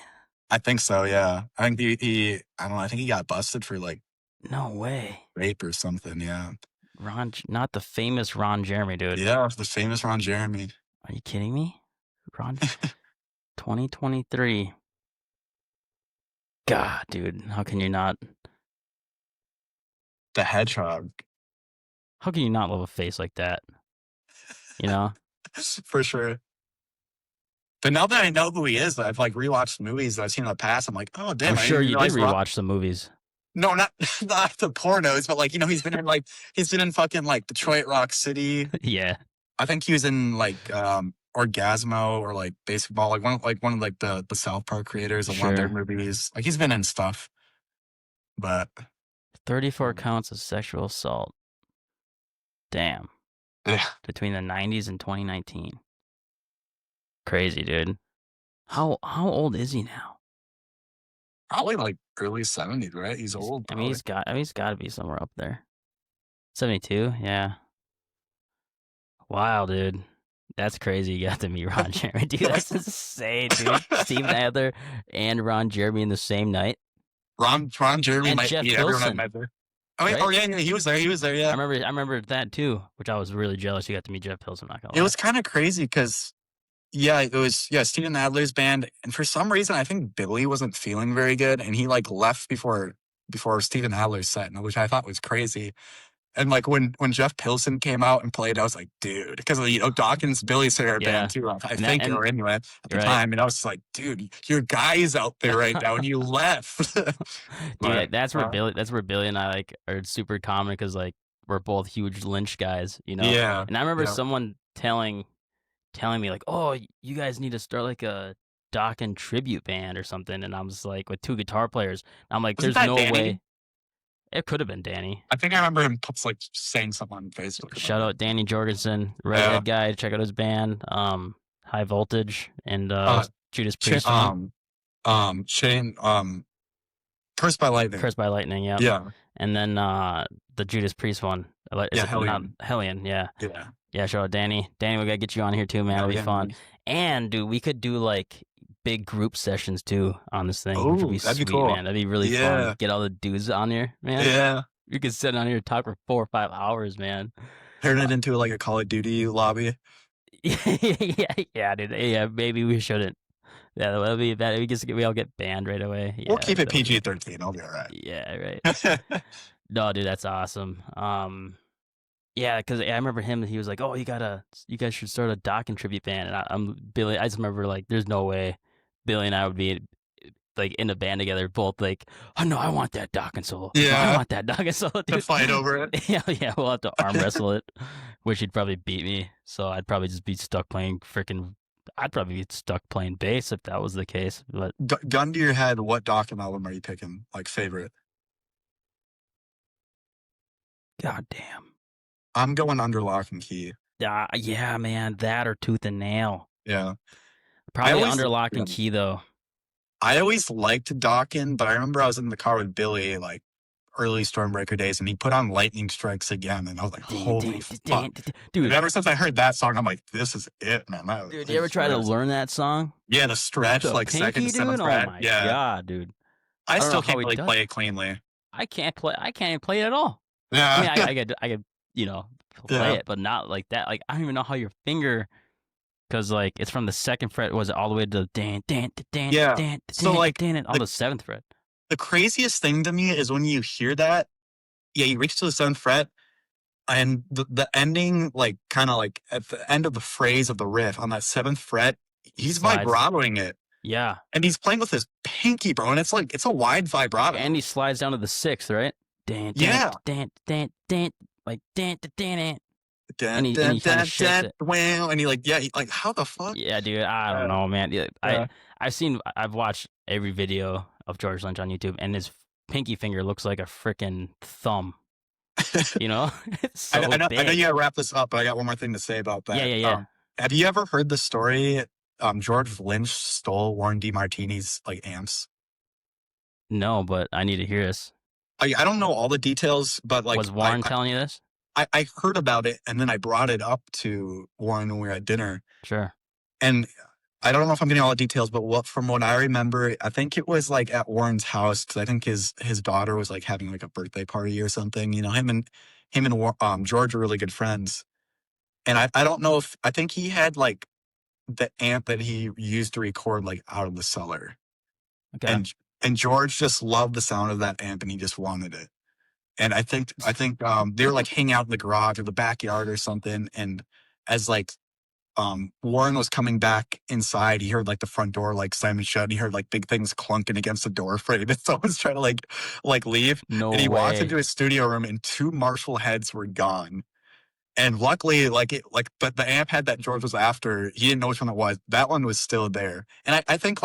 B: I think so. Yeah, I think I don't know. I think he got busted for like
A: No way.
B: rape or something. Yeah,
A: Not the famous Ron Jeremy, dude.
B: yeah, the famous Ron Jeremy.
A: Are you kidding me? Ron 2023. God, dude, how can you not?
B: The Hedgehog,
A: How can you not love a face like that? You know?
B: for sure. But now that I know who he is, I've like rewatched movies that I've seen in the past. I'm like, oh damn!
A: I'm
B: I
A: sure
B: didn't
A: you did
B: realize
A: rewatch some movies.
B: No, not not the pornos, but like he's been in fucking like Detroit Rock City.
A: Yeah,
B: I think he was in like Orgasmo or like Baseball, like one of like the South Park creators of one of their
A: sure.
B: movies. Like he's been in stuff, but
A: 34 counts of sexual assault. Damn.
B: yeah.
A: Between the 90s and 2019. Crazy, dude. How old is he now?
B: Probably like early 70s, right? He's old, probably.
A: He's got to be somewhere up there. 72, yeah. Wow, dude. That's crazy. You got to meet Ron Jeremy, dude. That's insane, dude. Steven Adler and Ron Jeremy in the same night,
B: Ron Jeremy
A: and
B: might
A: Jeff
B: beat everyone I
A: Pilson,
B: met there. Oh, yeah,
A: right?
B: oh yeah, yeah, he was there. He was there. Yeah,
A: I remember that too, which I was really jealous. You got to meet Jeff Pilson. Not gonna
B: it
A: lie.
B: was kind of crazy because yeah, it was Steven Adler's band, and for some reason I think Billy wasn't feeling very good, and he like left before Steven Adler's set, which I thought was crazy. And like when Jeff Pilson came out and played, I was like, dude, because Dawkins, Billy's favorite band
A: Yeah,
B: too. I
A: and that
B: think,
A: and
B: or anyway, at the
A: right.
B: time, and I was like, dude, your guy's out there right now, and you left. But
A: Dude, that's where Billy and I like are super common because like we're both huge Lynch guys, you know.
B: yeah,
A: And I remember
B: yeah.
A: someone telling me like, "Oh, you guys need to start like a Dokken tribute band or something." And I was like, with two guitar players. I'm like,
B: Wasn't
A: "There's
B: that
A: no
B: Danny?
A: way." It could have been Danny.
B: I think I remember him like saying something on Facebook about
A: Shout
B: it.
A: out Danny Jorgensen,
B: Yeah.
A: redhead guy. Check out his band, High Voltage, and
B: Uh,
A: Judas
B: Ch-
A: Priest fan.
B: Shane, Cursed by Lightning.
A: Cursed by Lightning, yep.
B: Yeah.
A: And then the Judas Priest one. Is
B: Yeah,
A: it not
B: Hellion.
A: Hellion? Yeah.
B: Yeah.
A: Yeah, shout out Danny. Danny, we gotta get you on here too, man. It'll
B: Hell
A: be
B: yeah,
A: fun.
B: man.
A: And dude, we could do like big group sessions too on this thing, which would
B: Oh,
A: be
B: that'd be
A: sweet,
B: cool.
A: man. That'd be really fun.
B: Yeah.
A: Get all the dudes on here, man.
B: Yeah.
A: We could sit on here and talk for 4 or 5 hours, man.
B: Turn
A: Uh,
B: it into like a Call of Duty lobby.
A: yeah, dude. Yeah, maybe we shouldn't. Yeah, that'll be bad. We all get banned right away.
B: We'll
A: Yeah,
B: keep it
A: that'll be.
B: PG-13. I'll be all right.
A: Yeah, right. No, dude, that's awesome. Yeah, because I remember him. He was like, "Oh, you guys should start a Dokken tribute band." And I'm Billy. I just remember like, there's no way Billy and I would be like in a band together, both like, "Oh no, I want that Dokken solo. No, I
B: Yeah.
A: want that Dokken solo,
B: To
A: dude."
B: fight over it.
A: Yeah, yeah, we'll have to arm wrestle it, which he'd probably beat me. So I'd probably just be stuck playing freaking. I'd probably be stuck playing bass if that was the case. But
B: Gun to your head, what Dokken album are you picking? Like favorite?
A: goddamn,
B: I'm going Under Lock and Key.
A: yeah, man, that or Tooth and Nail.
B: Yeah. I
A: Probably
B: always
A: Under Lock
B: yeah.
A: and Key though.
B: I always liked Dokken, but I remember I was in the car with Billy like early Stormbreaker days, and he put on Lightning Strikes Again, and I was like, holy fuck.
A: Dude,
B: And ever since I heard that song, I'm like, this is it, man.
A: Dude, you ever try to learn that song?
B: Yeah, the stretch,
A: The
B: like
A: pinky,
B: second, seventh
A: dude? Oh
B: fret.
A: my
B: Yeah.
A: god, dude.
B: I
A: don't know
B: still
A: how
B: can't
A: he
B: really
A: does
B: play
A: it.
B: it cleanly.
A: I can't even play it at all. I mean,
B: Yeah.
A: I could, play
B: Yeah.
A: it, but not like that. Like, I don't even know how your finger, because like it's from the second fret, was it all the way to the dan dan dan
B: Yeah.
A: dan
B: So, like,
A: dan on the seventh fret.
B: The craziest thing to me is when you hear that, yeah, you reach to the seventh fret, and the ending, like, kind of like at the end of the phrase of the riff on that seventh fret, he's
A: Slides.
B: vibratoing it.
A: Yeah,
B: And he's playing with his pinky, bro, and it's like, it's a wide vibrato.
A: and he slides down to the sixth, right? Dan dan
B: Yeah.
A: dan dan dan like dan dan dan.
B: Dun,
A: And he
B: dun,
A: kinda
B: dun,
A: shakes
B: dun,
A: it.
B: wow, and he like, yeah, like, how the fuck?
A: Yeah, dude. I don't
B: Yeah.
A: know, man. Yeah,
B: Yeah.
A: I've watched every video of George Lynch on YouTube, and his pinky finger looks like a freaking thumb. You know, it's so
B: I know
A: big.
B: you gotta wrap this up, but I got one more thing to say about that.
A: Yeah.
B: Have you ever heard the story? George Lynch stole Warren DeMartini's like amps.
A: No, but I need to hear this.
B: I don't know all the details, but like
A: Was Warren telling you this?
B: I heard about it, and then I brought it up to Warren when we were at dinner,
A: Sure.
B: and I don't know if I'm getting all the details, but from what I remember, I think it was like at Warren's house, because I think his daughter was like having like a birthday party or something. You know, him and George are really good friends, and I don't know if I think he had like the amp that he used to record like out of the cellar,
A: Okay.
B: and George just loved the sound of that amp, and he just wanted it. And I think they were like hanging out in the garage or the backyard or something, and as like Warren was coming back inside, he heard like the front door like slamming shut, and he heard like big things clunking against the door frame, and someone's trying to like leave.
A: No
B: And he walks
A: way.
B: into his studio room, and two Marshall heads were gone. And luckily, but the amp head that George was after, he didn't know which one it was. That one was still there. And I think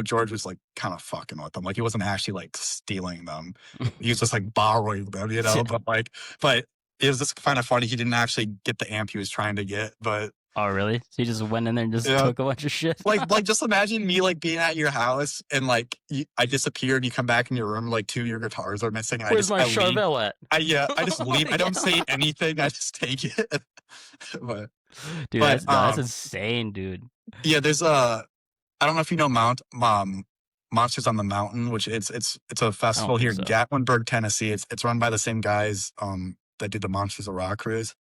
B: George was like kind of fucking with them. Like he wasn't actually like stealing them. He was just like borrowing them, but it was just kind of funny. He didn't actually get the amp he was trying to get, but
A: Oh, really? So you just went in there and just
B: Yeah.
A: took a bunch of shit?
B: Like just imagine me like being at your house and like I disappear and you come back in your room like two of your guitars are missing and
A: Where's my
B: I leave.
A: Charvel at?
B: I just leave. I
A: Yeah.
B: don't say anything. I just take it. but
A: Dude,
B: but
A: that's insane, dude.
B: yeah, there's I don't know if you know Monsters on the Mountain, which it's a
A: I don't
B: festival
A: think
B: here in
A: so.
B: Gatlinburg, Tennessee. It's run by the same guys that did the Monsters of Rock cruise.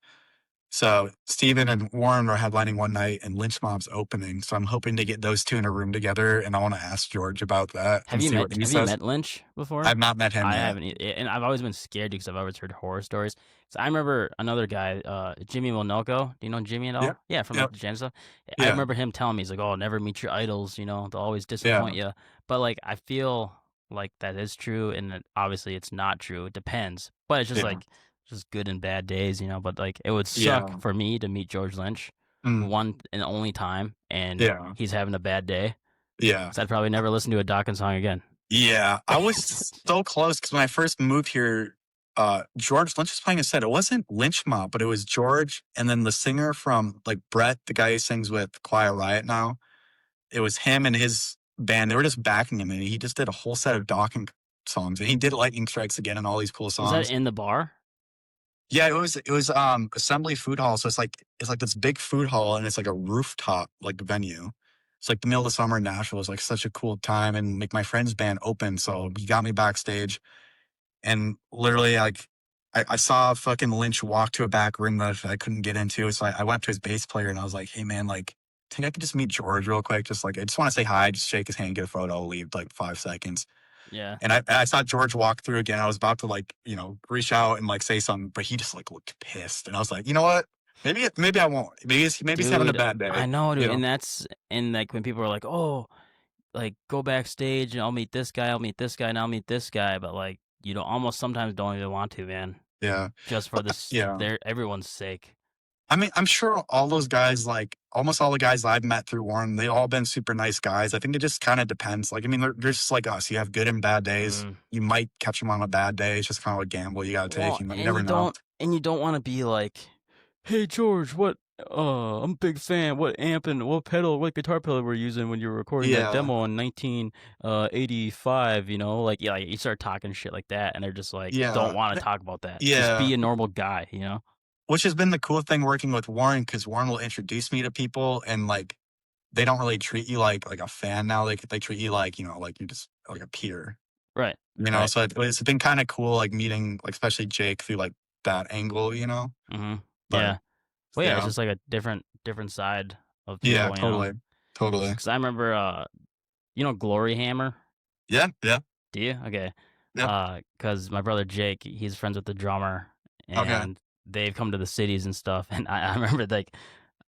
B: So Steven and Warren are headlining one night and Lynch Mob's opening. So I'm hoping to get those two in a room together and I want to ask George about that and see what he
A: Have you
B: says.
A: met Lynch before?
B: I've not met him
A: I
B: yet.
A: haven't, and I've always been scared because I've always heard horror stories. So I remember another guy, Jimmy Winoco. Do you know Jimmy at
B: Yeah.
A: all? Yeah, from
B: Yeah.
A: like the jam stuff. I
B: Yeah.
A: remember him telling me, he's like, "Oh, never meet your idols. You know, they'll always
B: Yeah.
A: disappoint you." But like, I feel like that is true, and that obviously it's not true. It depends, but it's just
B: Yeah.
A: like just good and bad days, you know. But like, it would suck
B: Yeah.
A: for me to meet George Lynch
B: Mm,
A: one and only time, and
B: yeah.
A: he's having a bad day.
B: Yeah.
A: So I'd probably never listen to a Dawkins song again.
B: Yeah, I was so close because when I first moved here, George Lynch was playing a set. It wasn't Lynch Mob, but it was George, and then the singer from like Brett, the guy who sings with Quiet Riot now. It was him and his band. They were just backing him, and he just did a whole set of Dawkins songs. And he did Lightning Strikes Again and all these cool
A: Was that
B: songs.
A: in the bar?
B: Yeah, it was Assembly Food Hall. So it's like this big food hall and it's like a rooftop like venue. It's like the middle of the summer in Nashville. It's like such a cool time and like my friend's band opened, so he got me backstage and literally like I saw fucking Lynch walk to a back room that I couldn't get into. So I went up to his bass player and I was like, hey man, like I think I could just meet George real quick. Just like I just want to say hi, just shake his hand, get a photo, leave like 5 seconds.
A: Yeah.
B: And I saw George walk through again. I was about to like, reach out and like say something, but he just like looked pissed. And I was like, you know what? Maybe I won't. Maybe he's having a
A: Dude,
B: bad
A: I
B: day.
A: know,
B: You
A: dude,
B: know?
A: and like when people are like, "Oh, like go backstage and I'll meet this guy, I'll meet this guy, and I'll meet this guy," but like you don't almost sometimes don't even want to, man,
B: Yeah.
A: just for
B: But
A: this,
B: yeah.
A: their everyone's sake.
B: I mean, I'm sure all those guys, like almost all the guys I've met through Warren, they all been super nice guys. I think it just kind of depends. Like, I mean, they're just like us. You have good and bad days.
A: Mm.
B: You might catch them on a bad day. It's just kind of a gamble you got to take.
A: Well,
B: You never know.
A: and you don't want to be like, "Hey George, what? I'm a big fan. What amp and what pedal, what guitar pedal were you using when you were recording that
B: Yeah.
A: demo in 1985?" You know, like yeah, like, you start talking shit like that, and they're just like, don't
B: Yeah.
A: want to talk about that. Just
B: Yeah.
A: be a normal guy, you know.
B: Which has been the cool thing working with Warren because Warren will introduce me to people and like they don't really treat you like a fan now. They treat you like, like you're just like a peer.
A: Right. Right.
B: So it's been kind of cool like meeting like especially Jake through like that angle.
A: Mm-hmm.
B: But
A: Yeah. Well, yeah, it's
B: yeah.
A: just like a different side of
B: Yeah,
A: people, you know.
B: totally. Totally.
A: Because I remember, you know, Glory Hammer.
B: Yeah, yeah,
A: Do you? Okay.
B: yeah.
A: Because my brother Jake, he's friends with the drummer,
B: Okay.
A: and they've come to the cities and stuff. And I remember like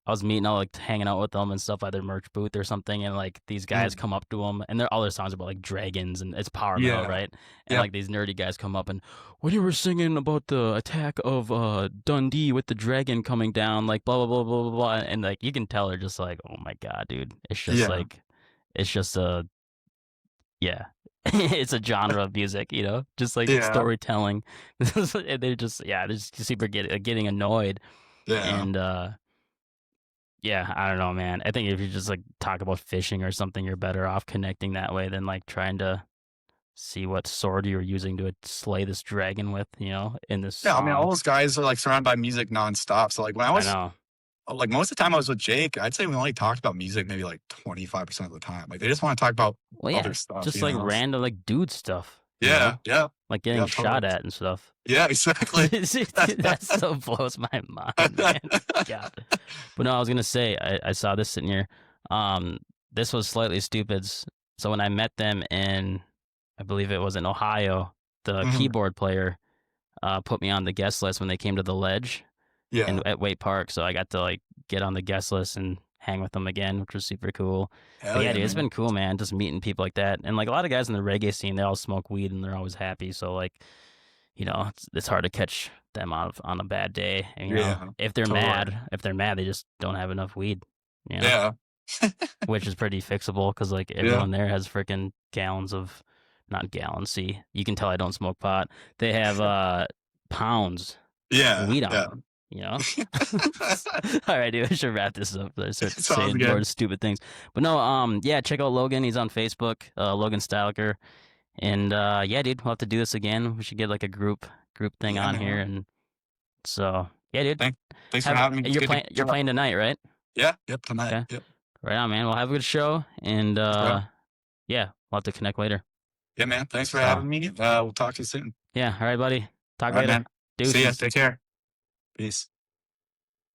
A: I was meeting, all like hanging out with them and stuff at their merch booth or something, and like these guys
B: Mm.
A: come up to them, and all their songs about like dragons and it's power metal,
B: Yeah,
A: right? And
B: yeah,
A: like these nerdy guys come up and when you were singing about the attack of Dundee with the dragon coming down, like blah blah blah blah blah blah, and like you can tell they're just like, oh my god, dude, it's just
B: yeah,
A: like it's just a yeah. It's a genre of music, you know, just like
B: yeah,
A: storytelling. And they're just yeah, they're just super getting annoyed,
B: yeah.
A: and yeah, I don't know, man. I think if you just like talk about fishing or something, you're better off connecting that way than like trying to see what sword you're using to slay this dragon with, you know, in this
B: Yeah, I mean, all
A: song.
B: those guys are like surrounded by music nonstop. So like when I
A: I
B: was
A: know.
B: like most of the time I was with Jake, I'd say we only talked about music maybe like 25% of the time. Like they just want to talk about
A: Well,
B: other
A: yeah,
B: stuff,
A: just like random like dude stuff, you know,
B: Yeah, yeah,
A: like getting
B: yeah,
A: shot
B: totally.
A: at and stuff.
B: Yeah, exactly.
A: That still blows my mind, man. God. But no, I was gonna say I saw this sitting here. This was Slightly Stupid's. So when I met them in, I believe it was in Ohio, the
B: Mhm.
A: keyboard player put me on the guest list when they came to the Ledge
B: Yeah.
A: at Wake Park. So I got to like get on the guest list and hang with them again, which was super cool. But
B: Hell
A: yeah,
B: yeah,
A: dude, it's
B: man.
A: been cool, man. Just meeting people like that, and like a lot of guys in the reggae scene, they all smoke weed and they're always happy. So like, you know, it's hard to catch them on a bad day. And, you know,
B: Yeah, totally.
A: if they're mad, they just don't have enough weed. You know,
B: Yeah,
A: which is pretty fixable because like
B: yeah,
A: everyone there has freaking gallons of, not gallons. See, you can tell I don't smoke pot. They have pounds of
B: yeah,
A: weed on
B: yeah,
A: them. you know? All right, dude, I should wrap this up. I start
B: Sounds
A: saying more
B: good.
A: stupid things. But no, yeah, check out Logan. He's on Facebook, Logan Stahlecker. And yeah, dude, we'll have to do this again. We should get like a group thing
B: Yeah,
A: on here.
B: man.
A: And so yeah, dude.
B: Thanks for
A: Have
B: having me. It's
A: you're
B: good to
A: playing you're
B: chat.
A: playing tonight, right?
B: Yeah, yep, tonight.
A: Okay.
B: Yep.
A: Right on, man. Well, have a good show and
B: Bro.
A: yeah, we'll have to connect later.
B: Yeah, man. Thanks for
A: So
B: having me. We'll talk to you soon.
A: yeah, all right, buddy. Talk
B: All right,
A: later.
B: man. See ya.
A: Deuces.
B: Take care. Peace.